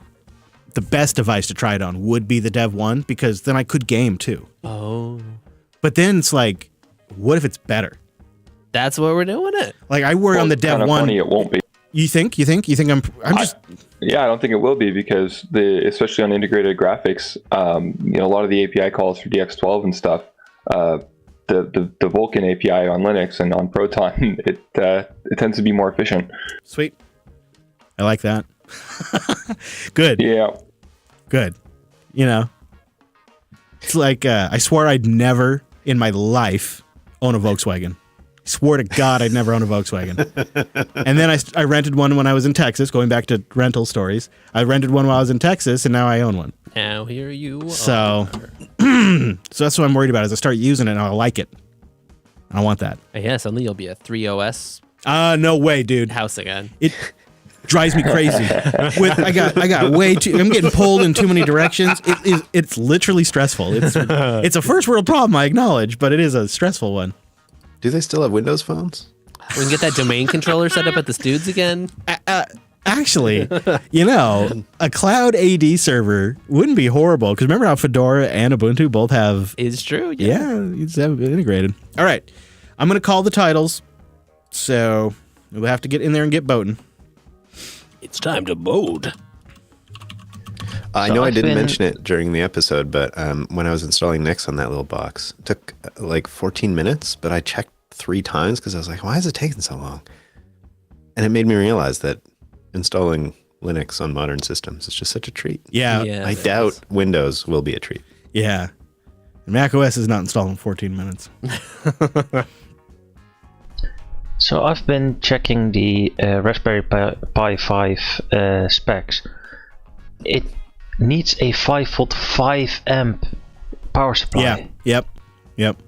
S1: the best device to try it on would be the Dev 1 because then I could game too.
S2: Oh,
S1: But then it's like, what if it's better?
S2: that's what we're doing it.
S1: Like I worry on the
S3: it's
S1: Dev
S3: kinda
S1: 1.
S3: funny, it won't be.
S1: You think I'm just
S3: Yeah, I don't think it will be because especially on integrated graphics, a lot of the API calls for DX12 and stuff, the Vulkan API on Linux and on Proton, it tends to be more efficient.
S1: sweet. I like that. Good.
S3: Yeah.
S1: Good. It's like I swore I'd never in my life own a Volkswagen. I swore to God I'd never own a Volkswagen. And then I rented one when I was in Texas, going back to rental stories. I rented one while I was in Texas, and now I own one.
S2: Now here you
S1: So,
S2: are.
S1: so that's what I'm worried about is I start using it and I'll like it. I want that.
S2: Yeah, suddenly you'll be a 3OS
S1: no way, dude.
S2: house again.
S1: It drives me crazy. I got way too. I'm getting pulled in too many directions. It's literally stressful. It's a first world problem, I acknowledge, but it is a stressful one.
S4: Do they still have Windows phones?
S2: We can get that domain controller set up at the Studs again.
S1: Actually, a cloud AD server wouldn't be horrible, because remember how Fedora and Ubuntu both have...
S2: It's true,
S1: yeah. You just have it integrated. All right, I'm going to call the titles, so we'll have to get in there and get boating.
S2: It's time to boat.
S4: I know I didn't mention it during the episode, but when I was installing Nix on that little box, it took like 14 minutes, but I checked 3 times because I was like, why is it taking so long? And it made me realize that installing Linux on modern systems is just such a treat.
S1: Yeah.
S4: I doubt Windows will be a treat.
S1: Yeah. And Mac OS is not installed in 14 minutes.
S5: So I've been checking the Raspberry Pi 5 specs. It needs a 5-volt 5 amp power supply.
S1: Yeah. Yep.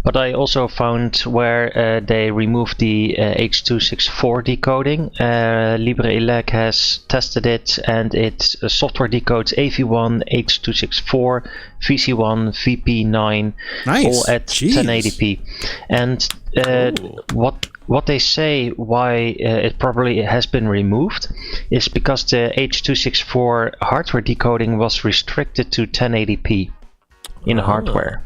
S5: But I also found where they removed the H.264 decoding. LibreELEC has tested it, and it software decodes AV1, H.264, VC1, VP9, all at 1080p. And what they say why it probably has been removed is because the H.264 hardware decoding was restricted to 1080p in hardware.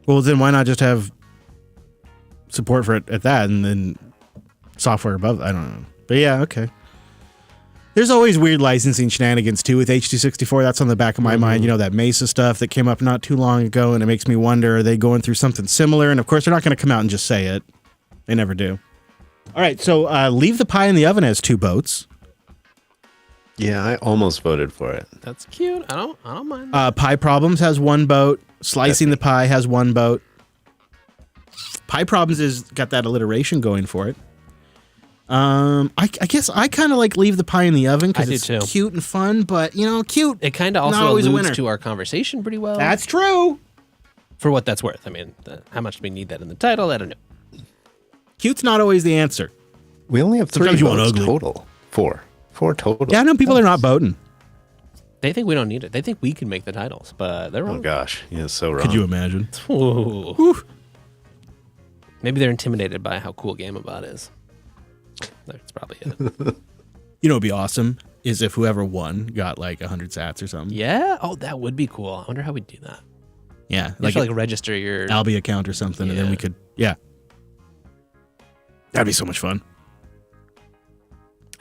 S1: Well, then why not just have support for it at that and then software above? I don't know. But yeah, okay. There's always weird licensing shenanigans too with H.264. That's on the back of my mind. That Mesa stuff that came up not too long ago, and it makes me wonder, are they going through something similar? And of course, they're not going to come out and just say it. They never do. All right, so Leave the Pie in the Oven has 2 boats.
S4: Yeah, I almost voted for it.
S2: That's cute. I don't mind.
S1: Pie Problems has 1 boat. Slicing the Pie has 1 boat. Pie Problems has got that alliteration going for it. I guess I kind of like Leave the Pie in the Oven because it's cute and fun, but cute.
S2: It kind of also alludes to our conversation pretty well.
S1: That's true.
S2: For what that's worth. I mean, how much do we need that in the title? I don't know.
S1: Cute's not always the answer.
S4: We only have 3 votes total. 4 total.
S1: Yeah, I know people are not voting.
S2: They think we don't need it. They think we can make the titles, but they're wrong.
S4: Oh gosh, yeah, so wrong.
S1: Could you imagine?
S2: Maybe they're intimidated by how cool GameAbot is. That's probably it.
S1: It'd be awesome is if whoever won got like 100 sats or something.
S2: Yeah? Oh, that would be cool. I wonder how we'd do that.
S1: Yeah.
S2: Like register your
S1: Albi account or something, and then we could, That'd be so much fun.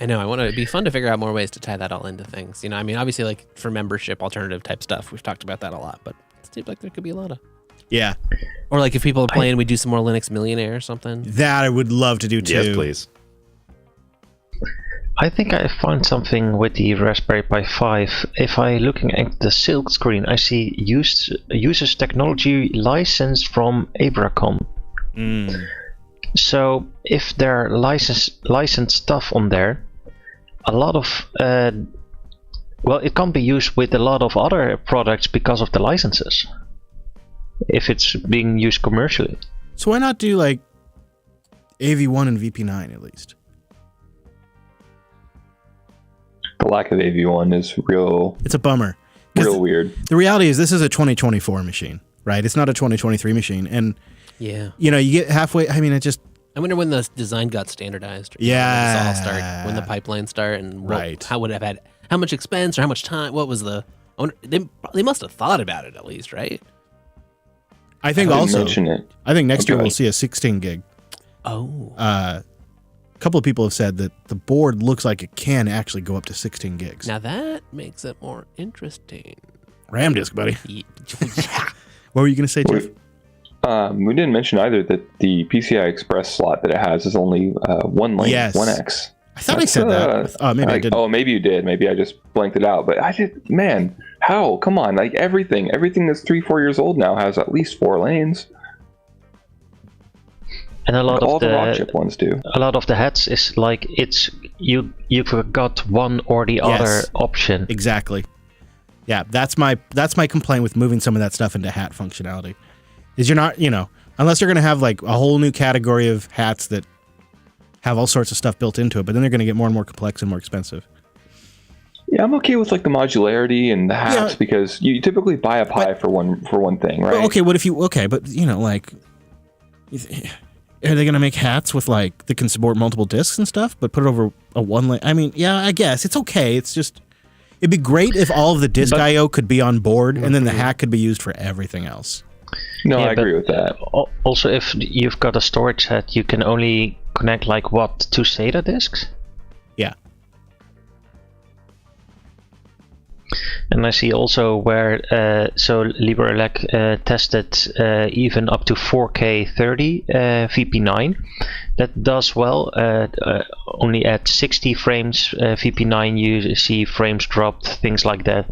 S2: I know. It'd be fun to figure out more ways to tie that all into things. I mean, obviously, like for membership, alternative type stuff, we've talked about that a lot, but it seems like there could be a lot of.
S1: Yeah.
S2: Or like if people are playing, we do some more Linux Millionaire or something.
S1: That I would love to do too.
S4: Yes, please.
S5: I think I found something with the Raspberry Pi 5. If I looking at the silk screen, I see users technology license from Abracom. So if there are licensed stuff on there, a lot of it can't be used with a lot of other products because of the licenses. If it's being used commercially.
S1: So why not do like AV1 and VP9 at least?
S3: The lack of AV1 is real.
S1: It's a bummer.
S3: Real weird.
S1: The reality is this is a 2024 machine, right? It's not a 2023 machine. And
S2: yeah,
S1: you get halfway. I mean, it just.
S2: I wonder when the design got standardized.
S1: Yeah.
S2: When this all start, when the pipeline start, and how would it have had how much expense or how much time? What was the? I wonder, they must have thought about it at least, right?
S1: I think also. I think next year we'll see a 16 gig.
S2: Oh.
S1: A couple of people have said that the board looks like it can actually go up to 16 gigs.
S2: Now that makes it more interesting.
S1: RAM disk, buddy. What were you going to say, Jeff?
S3: We didn't mention either that the PCI Express slot that it has is only 1 lane, 1X.
S1: I thought I said that. Maybe I didn't.
S3: Oh, maybe you did. Maybe I just blanked it out. But I did. Man, how? Come on! Like everything that's 3-4 years old now has at least 4 lanes.
S5: And a lot
S3: all
S5: of
S3: the Rockchip ones do.
S5: A lot of the heads is like you forgot one or the other option.
S1: Exactly. Yeah, that's my complaint with moving some of that stuff into hat functionality. Is you're not, unless you're going to have like a whole new category of hats that have all sorts of stuff built into it, but then they're going to get more and more complex and more expensive.
S3: Yeah, I'm okay with like the modularity and the hats because you typically buy a pie for one thing, right?
S1: Well, okay, but like, are they going to make hats with like that can support multiple discs and stuff, but put it over a one? I mean, yeah, I guess it's okay. It's just it'd be great if all of the disc I/O could be on board, and then the hat could be used for everything else.
S3: No, I agree with that.
S5: Also, if you've got a storage set, you can only connect like 2 SATA disks?
S1: Yeah.
S5: And I see also where LibreElec tested even up to 4K 30 VP9. That does well. Only at 60 frames VP9 you see frames dropped, things like that.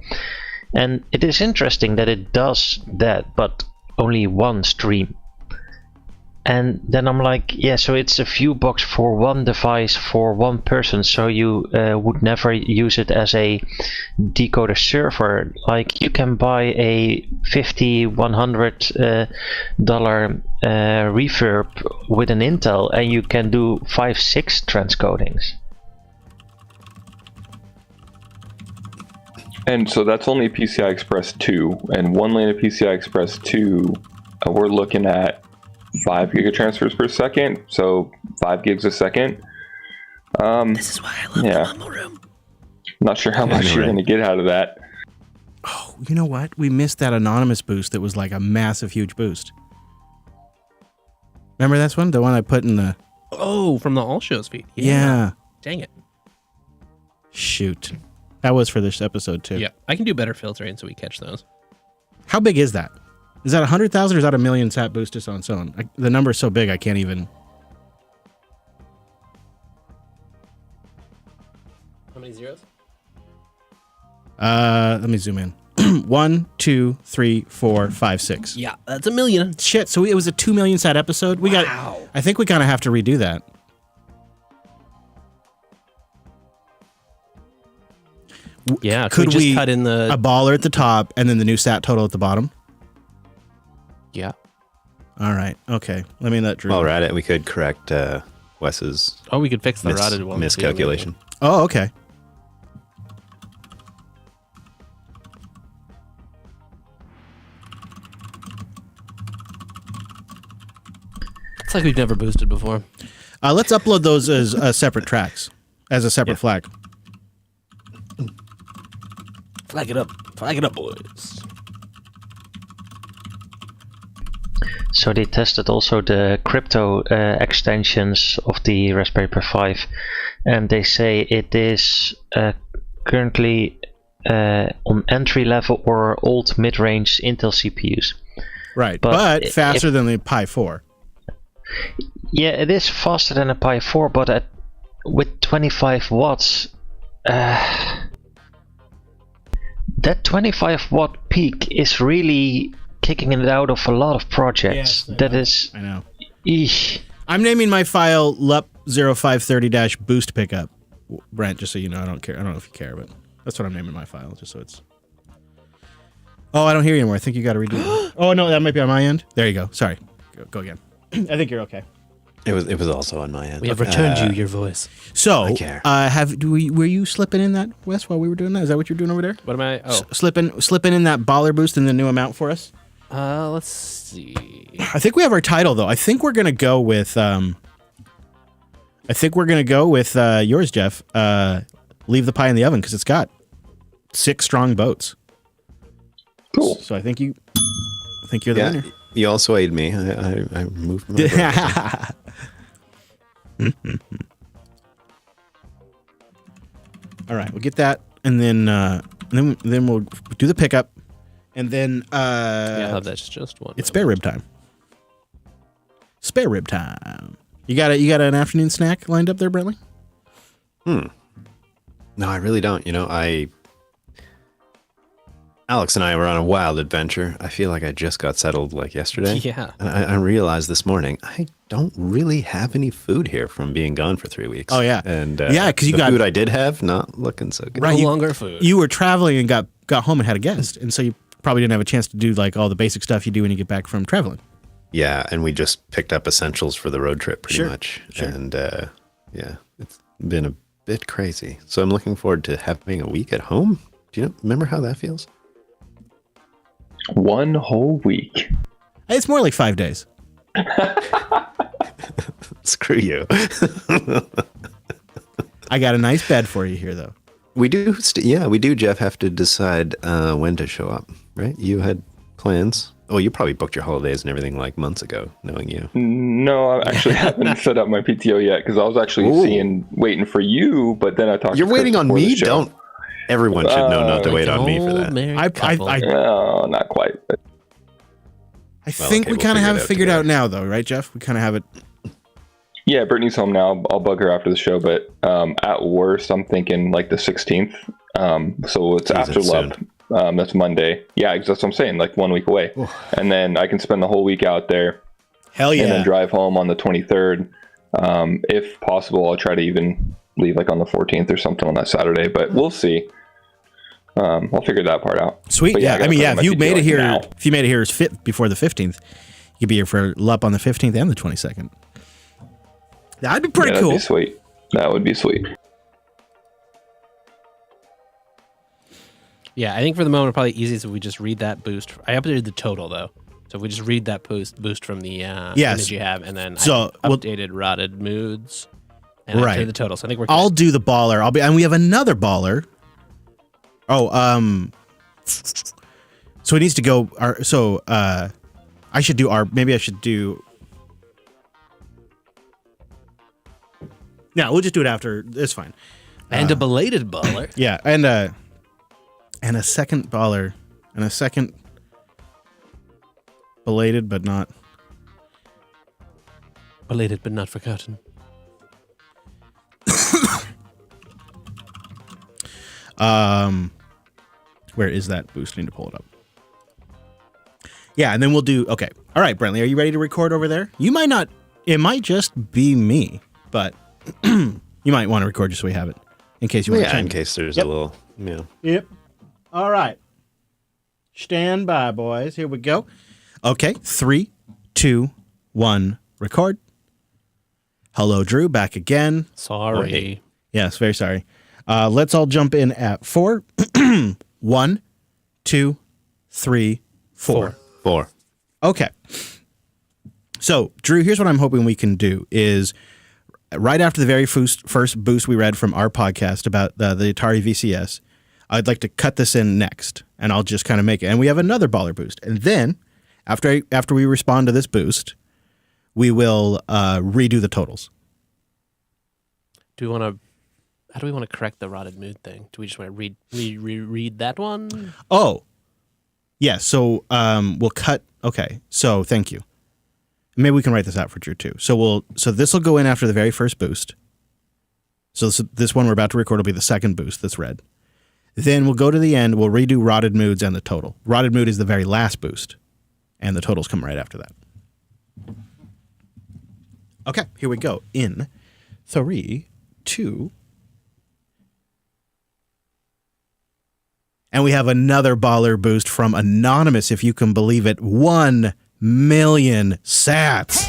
S5: And it is interesting that it does that, but only one stream. And then I'm like, yeah, so it's a few bucks for one device for one person, so you would never use it as a decoder server. Like, you can buy a $50-$100 reverb with an Intel, and you can do 5-6 transcodings.
S3: And so that's only PCI Express 2, and one lane of PCI Express 2, we're looking at 5 gigatransfers per second, so 5 gigs a second.
S1: This is why I love the mumble room.
S3: Not sure how much you're going to get out of that.
S1: Oh, you know what? We missed that anonymous boost that was like a massive, huge boost. Remember this one? The one I put in the...
S2: Oh, from the All Shows feed.
S1: Yeah.
S2: Dang it.
S1: Shoot. That was for this episode, too.
S2: Yeah, I can do better filtering so we catch those.
S1: How big is that? Is that 100,000 or is that a million sat boost just on its own? The number is so big I can't even...
S2: How many zeros?
S1: Let me zoom in. 1, 2, 3, 4, 5, 6.
S2: Yeah, that's a million.
S1: Shit, so it was a 2 million sat episode?
S2: Wow.
S1: I think we kind of have to redo that.
S2: Yeah,
S1: could
S2: we
S1: we
S2: just cut in
S1: a baller at the top and then the new sat total at the bottom?
S2: Yeah.
S1: All right. Okay. Let me let Drew.
S4: While we're at it, we could correct Wes's.
S2: Oh, we could fix the rotted one.
S4: Miscalculation.
S1: Oh, okay.
S2: It's like we've never boosted before.
S1: Let's upload those as separate tracks, as a separate flag.
S2: Flag it up, boys.
S5: So they tested also the crypto extensions of the Raspberry Pi 5, and they say it is currently on entry level or old mid-range Intel CPUs.
S1: Right, but faster than the Pi 4.
S5: Yeah, it is faster than a Pi 4, but with 25 watts, that 25 watt peak is really kicking it out of a lot of projects. Yes,
S1: I know.
S5: Eesh.
S1: I'm naming my file LUP 0530-boost pickup. Brent, just so you know, I don't care. I don't know if you care, but that's what I'm naming my file, just so it's... Oh, I don't hear you anymore. I think you got to redo it. Oh, no, that might be on my end. There you go. Sorry. Go again. I think you're okay.
S4: It was also on my end.
S2: We have returned you your voice.
S1: So, were you slipping in that, Wes, while we were doing that? Is that what you're doing over there?
S2: What am I? Oh,
S1: slipping in that baller boost in the new amount for us.
S2: Let's see.
S1: I think we have our title though. I think we're gonna go with. Yours, Jeff. Leave the pie in the oven because it's got 6 strong boats.
S3: Cool.
S1: So I think you're the winner.
S4: You also aid me. I moved my
S1: All right, we'll get that, and then we'll do the pickup, and then
S2: that's just one.
S1: It's spare rib time. Spare rib time. You got an afternoon snack lined up there, Brentley?
S4: No, I really don't. You know, Alex and I were on a wild adventure. I feel like I just got settled like yesterday.
S2: Yeah.
S4: And I realized this morning I don't really have any food here from being gone for 3 weeks.
S1: Oh, yeah.
S4: And
S1: yeah, because
S4: the food I did have, not looking so good.
S1: Right,
S2: no longer food.
S1: You were traveling and got home and had a guest, and so you probably didn't have a chance to do like all the basic stuff you do when you get back from traveling.
S4: Yeah, and we just picked up essentials for the road trip pretty much.
S1: Sure.
S4: And yeah, it's been a bit crazy. So I'm looking forward to having a week at home. Do you remember how that feels?
S3: 1 whole week.
S1: It's more like 5 days.
S4: Screw you.
S1: I got a nice bed for you here, though.
S4: We do, Jeff, have to decide when to show up, right? You had plans. Oh, you probably booked your holidays and everything like months ago, knowing you.
S3: No, I actually haven't set up my PTO yet because I was actually waiting for you, but then I talked
S4: You're
S3: to Chris
S4: waiting on
S3: before the
S4: me?
S3: show.
S4: Don't. Everyone should know not to wait on me for that.
S3: No, not quite.
S1: I think we kind of have it figured out now, though, right, Jeff? We kind of have it.
S3: Yeah, Brittany's home now. I'll bug her after the show, but at worst, I'm thinking like the 16th. So it's after LUP. That's Monday. Yeah, that's what I'm saying, like 1 week away. And then I can spend the whole week out there.
S1: Hell yeah.
S3: And then drive home on the 23rd. If possible, I'll try to even leave like on the 14th or something on that Saturday, but we'll see. I'll figure that part out.
S1: Sweet.
S3: But
S1: Yeah. I mean, yeah, if you made it here,
S3: now.
S1: if you made it here before the 15th, you could be here for LUP on the 15th and the 22nd. That'd be pretty cool.
S3: That'd be sweet. That would be sweet.
S2: Yeah, I think for the moment, probably easiest if we just read that boost. I updated the total, though. So if we just read that boost from the image you have, and then I updated rotted moods and I updated the total. So I think we're good.
S1: I'll do the baller. And we have another baller. Oh, so it needs to go. I should do maybe I should do. No, we'll just do it after. It's fine.
S2: And a belated baller.
S1: Yeah, and a second baller, and a second belated but not
S2: forgotten.
S1: Where is that boost? I need to pull it up. Yeah, and then we'll do. Okay, all right, Brentley, are you ready to record over there? You might not. It might just be me, but you might want to record just so we have it in case you want to change.
S4: In case there's a little. Yeah.
S1: Yep. All right. Stand by, boys. Here we go. Okay, 3, 2, 1, record. Hello, Drew, back again.
S2: Sorry.
S1: Hey. Yes, very sorry. Let's all jump in at 4. 1, 2, 3, 4.
S4: 4.
S1: Okay. So, Drew, here's what I'm hoping we can do is right after the very first boost we read from our podcast about the Atari VCS, I'd like to cut this in next, and I'll just kind of make it. And we have another baller boost. And then, after we respond to this boost, we will redo the totals.
S2: How do we want to correct the rotted mood thing? Do we just want to read that one?
S1: Oh, yeah. So we'll cut. Okay. So thank you. Maybe we can write this out for Drew too. So this will go in after the very first boost. So this one we're about to record will be the second boost that's read. Then we'll go to the end. We'll redo rotted moods and the total. Rotted mood is the very last boost, and the totals come right after that. Okay, here we go. In 3, 2. And we have another baller boost from Anonymous, if you can believe it. 1 million sats.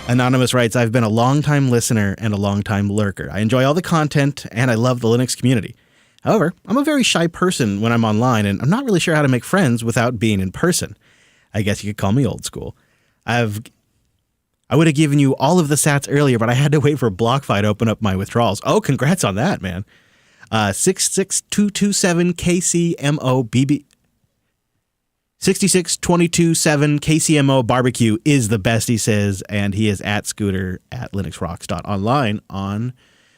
S1: Anonymous writes, I've been a long-time listener and a long-time lurker. I enjoy all the content, and I love the Linux community. However, I'm a very shy person when I'm online, and I'm not really sure how to make friends without being in person. I guess you could call me old school. I would have given you all of the sats earlier, but I had to wait for BlockFi to open up my withdrawals. Oh, congrats on that, man. 66227 KCMO BB 66227 KCMO barbecue is the best, he says, and he is at Scooter at linuxrocks.online on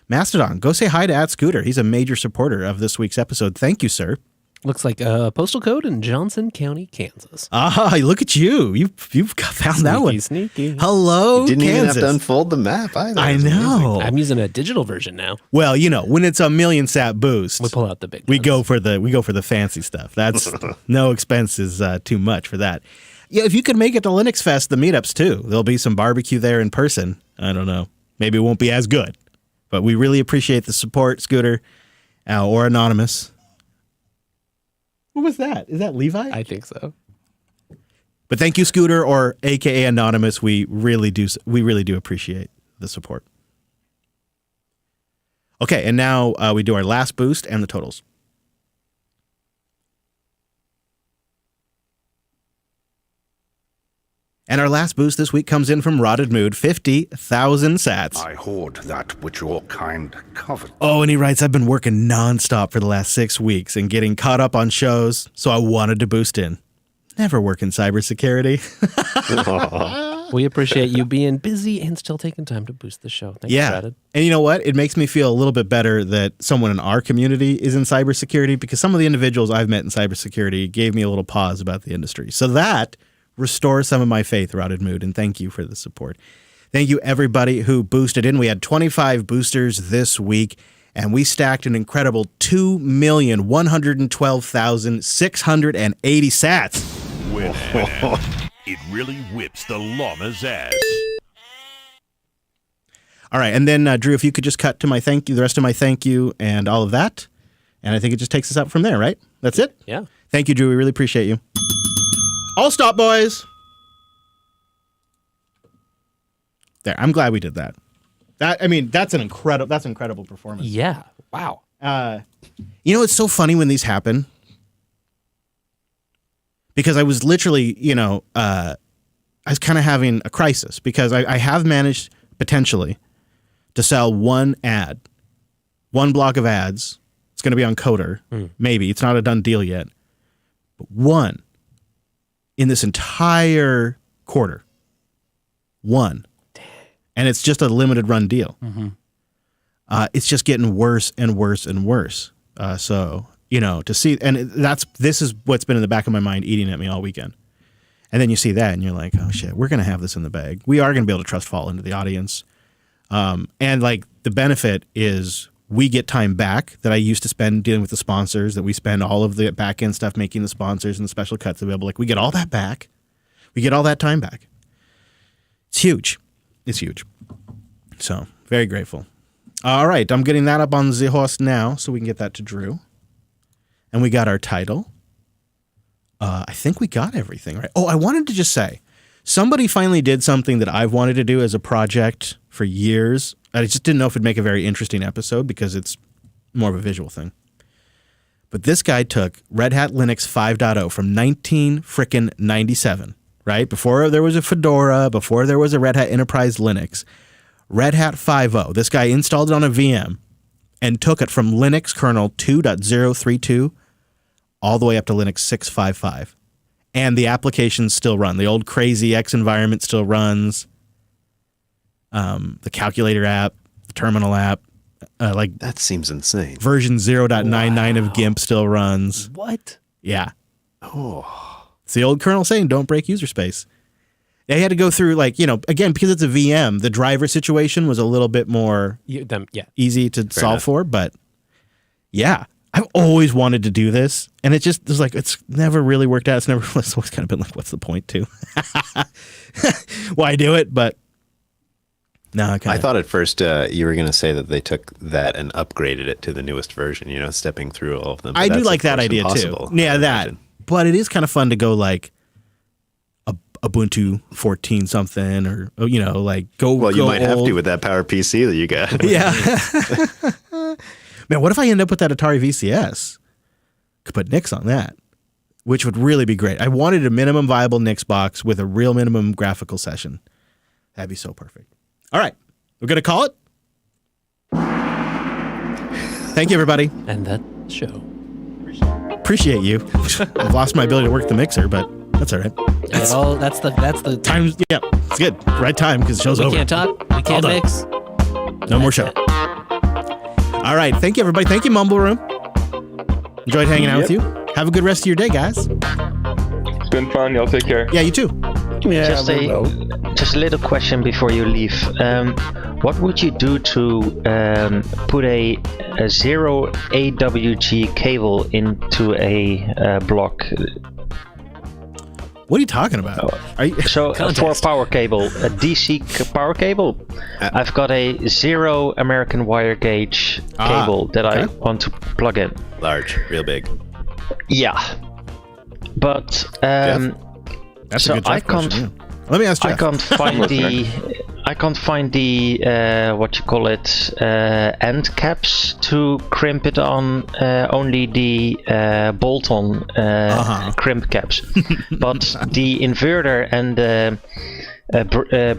S1: Mastodon. Go say hi to at Scooter. He's a major supporter of this week's episode. Thank you, sir.
S2: Looks like a postal code in Johnson County, Kansas.
S1: Ah, look at you. You've found that one.
S2: Sneaky.
S1: Hello,
S4: you didn't
S1: Kansas.
S4: even have to unfold the map either.
S1: I know.
S2: I'm using a digital version now.
S1: Well, when it's a million sat boost,
S2: We pull out the big
S1: we
S2: guns.
S1: go for the fancy stuff. That's no expense is too much for that. Yeah, if you could make it to Linux Fest, the meetups too. There'll be some barbecue there in person. I don't know. Maybe it won't be as good, but we really appreciate the support, Scooter, or Anonymous. What was that? Is that Levi?
S2: I think so.
S1: But thank you, Scooter, or AKA Anonymous. We really do appreciate the support. Okay, and now we do our last boost and the totals. And our last boost this week comes in from Rotted Mood, 50,000 sats.
S12: I hoard that which your kind covet.
S1: Oh, and he writes, I've been working nonstop for the last 6 weeks and getting caught up on shows, so I wanted to boost in. Never work in cybersecurity.
S2: We appreciate you being busy and still taking time to boost the show. Thanks, Rotted.
S1: And you know what? It makes me feel a little bit better that someone in our community is in cybersecurity, because some of the individuals I've met in cybersecurity gave me a little pause about the industry. So that restore some of my faith, Rotted Mood, and thank you for the support. Thank you, everybody who boosted in. We had 25 boosters this week, and we stacked an incredible 2,112,680 sats.
S12: Winamp. It really whips the llama's ass.
S1: All right, and then, Drew, if you could just cut to my thank you, the rest of my thank you, and all of that, and I think it just takes us up from there, right? That's it?
S2: Yeah.
S1: Thank you, Drew. We really appreciate you. All stop, boys. There. I'm glad we did that. That's an incredible performance.
S2: Yeah. Wow.
S1: It's so funny when these happen, because I was literally, I was kind of having a crisis, because I have managed potentially to sell one block of ads. It's going to be on Coder. Maybe it's not a done deal yet, but one in this entire quarter. One. And it's just a limited run deal.
S6: Mm-hmm.
S1: It's just getting worse and worse and worse. So, to see, and this is what's been in the back of my mind eating at me all weekend. And then you see that and you're like, oh shit, we're going to have this in the bag. We are going to be able to trust fall into the audience. And like the benefit is we get time back that I used to spend dealing with the sponsors, that we spend all of the back end stuff making the sponsors and the special cuts available. Like we get all that back. We get all that time back. It's huge. It's huge. So very grateful. All right. I'm getting that up on the host now so we can get that to Drew. And we got our title. I think we got everything right. Oh, I wanted to just say, somebody finally did something that I've wanted to do as a project for years. I just didn't know if it'd make a very interesting episode because it's more of a visual thing. But this guy took Red Hat Linux 5.0 from 1997, right? Before there was a Fedora, before there was a Red Hat Enterprise Linux. Red Hat 5.0. This guy installed it on a VM and took it from Linux kernel 2.032 all the way up to Linux 6.5.5. And the applications still run. The old crazy X environment still runs. The calculator app, the terminal app,
S4: that seems insane.
S1: Version 0.99 of GIMP still runs.
S2: What?
S1: Yeah. Oh, it's the old kernel saying, don't break user space. They had to go through again, because it's a VM, the driver situation was a little bit more easy to solve for. But yeah, I've always wanted to do this. And it's never really worked out. It's always kind of been like, what's the point too? Why do it? But no,
S4: I thought at first you were going to say that they took that and upgraded it to the newest version, stepping through all of them. But
S1: I do like that idea too. Yeah, that. But it is kind of fun to go like Ubuntu 14 something, or go.
S4: Well, you might have
S1: old.
S4: to with that PowerPC that you got.
S1: Yeah. Man, what if I end up with that Atari VCS? Could put Nix on that, which would really be great. I wanted a minimum viable Nix box with a real minimum graphical session. That'd be so perfect. All right, we're gonna call it. Thank you, everybody.
S2: And that show.
S1: Appreciate you. I've lost my ability to work the mixer, but that's all right.
S2: That's the
S1: time. Yeah, it's good. Right time because the show's over.
S2: We can't talk. We can't mix.
S1: No more show. All right. Thank you, everybody. Thank you, Mumble Room. Enjoyed hanging out with you. Have a good rest of your day, guys.
S3: It's been fun. Y'all take care.
S1: Yeah, you too.
S6: Yeah,
S5: Just a little question before you leave. What would you do to put a 0 AWG cable into a block?
S1: What are you talking about?
S5: So for a power cable, a DC power cable, I've got a 0 American wire gauge cable that I want to plug in.
S4: Large, real big.
S5: Yeah, but
S1: that's a good Jeff question. Yeah. Let me ask Jeff.
S5: I can't find the what you call it end caps to crimp it on. Only the bolt-on crimp caps, but the inverter and the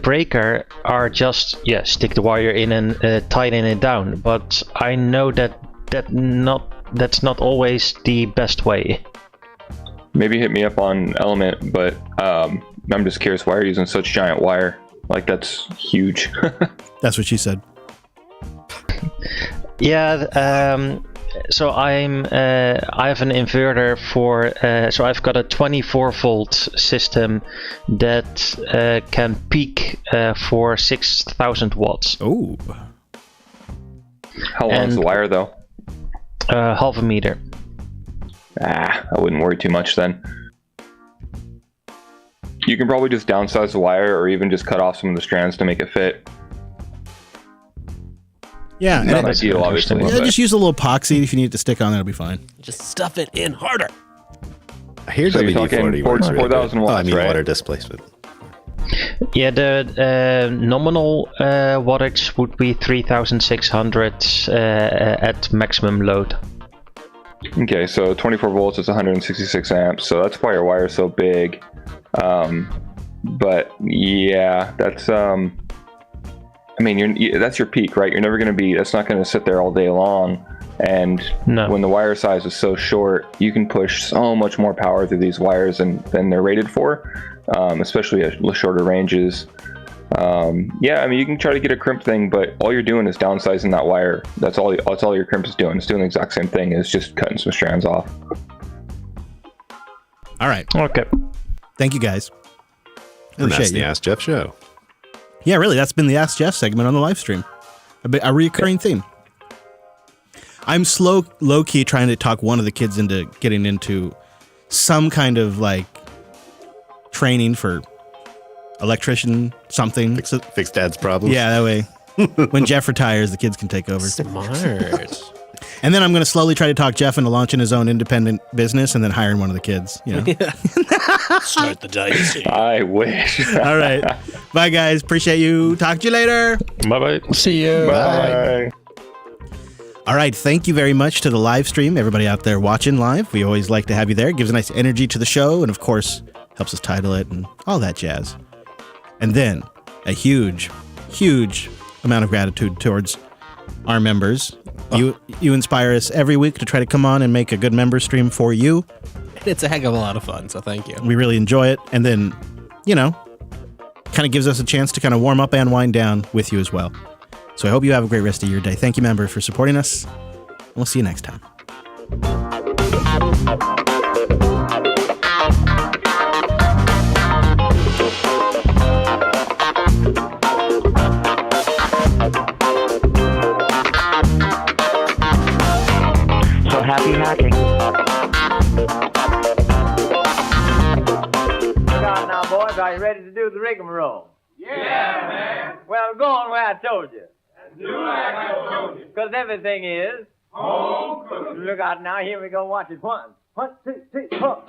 S5: breaker are just stick the wire in and tighten it down. But I know that's not always the best way.
S3: Maybe hit me up on Element, but I'm just curious why you're using such giant wire. Like, that's huge.
S1: That's what she said.
S5: Yeah, so I have an inverter for, so I've got a 24 volt system that can peak for 6,000 watts.
S1: Oh.
S3: How long is the wire, though?
S5: Half a meter.
S3: I wouldn't worry too much then. You can probably just downsize the wire or even just cut off some of the strands to make it fit.
S1: Yeah,
S3: not ideal, obviously.
S1: Yeah, just use a little epoxy if you need it to stick on. That'll be fine.
S2: Just stuff it in harder.
S4: I hear
S3: so WD-40 4,000 watts,
S4: I mean,
S3: right?
S4: water displacement.
S5: Yeah, the nominal wattage would be 3,600 at maximum load.
S3: Okay, so 24 volts is 166 amps, so that's why your wire is so big. But yeah, that's I mean, that's your peak, right? You're never going to be. That's not going to sit there all day long. And when the wire size is so short, you can push so much more power through these wires than they're rated for, especially at shorter ranges. Yeah, I mean, you can try to get a crimp thing, but all you're doing is downsizing that wire. That's all your crimp is doing. It's doing the exact same thing. It's just cutting some strands off.
S1: All right.
S5: Okay.
S1: Thank you, guys.
S4: And that's the Ask Jeff show.
S1: Yeah, really, that's been the Ask Jeff segment on the live stream. A recurring theme. I'm low-key trying to talk one of the kids into getting into some kind of, like, training for electrician something.
S4: Fix Dad's problems.
S1: Yeah, that way. When Jeff retires, the kids can take over.
S2: Smart.
S1: And then I'm going to slowly try to talk Jeff into launching his own independent business and then hiring one of the kids. You know?
S2: Start the dynasty.
S3: I wish.
S1: All right. Bye, guys. Appreciate you. Talk to you later.
S3: Bye-bye.
S6: See you.
S3: Bye.
S1: All right. Thank you very much to the live stream. Everybody out there watching live. We always like to have you there. It gives a nice energy to the show. And, of course, helps us title it and all that jazz. And then a huge, huge amount of gratitude towards our members. You inspire us every week to try to come on and make a good member stream for you.
S2: It's a heck of a lot of fun, so thank you.
S1: We really enjoy it. And then, kind of gives us a chance to kind of warm up and wind down with you as well. So I hope you have a great rest of your day. Thank you, member, for supporting us. And we'll see you next time.
S13: Happy hacking. Look out now, boys. Are you ready to do the rigmarole?
S9: Yeah, man.
S13: Well, go on where I told you.
S9: Do like I told you.
S13: Because everything is
S9: home cooking.
S13: Look out now. Here we go. Watch it. 1, 2, 3, 4.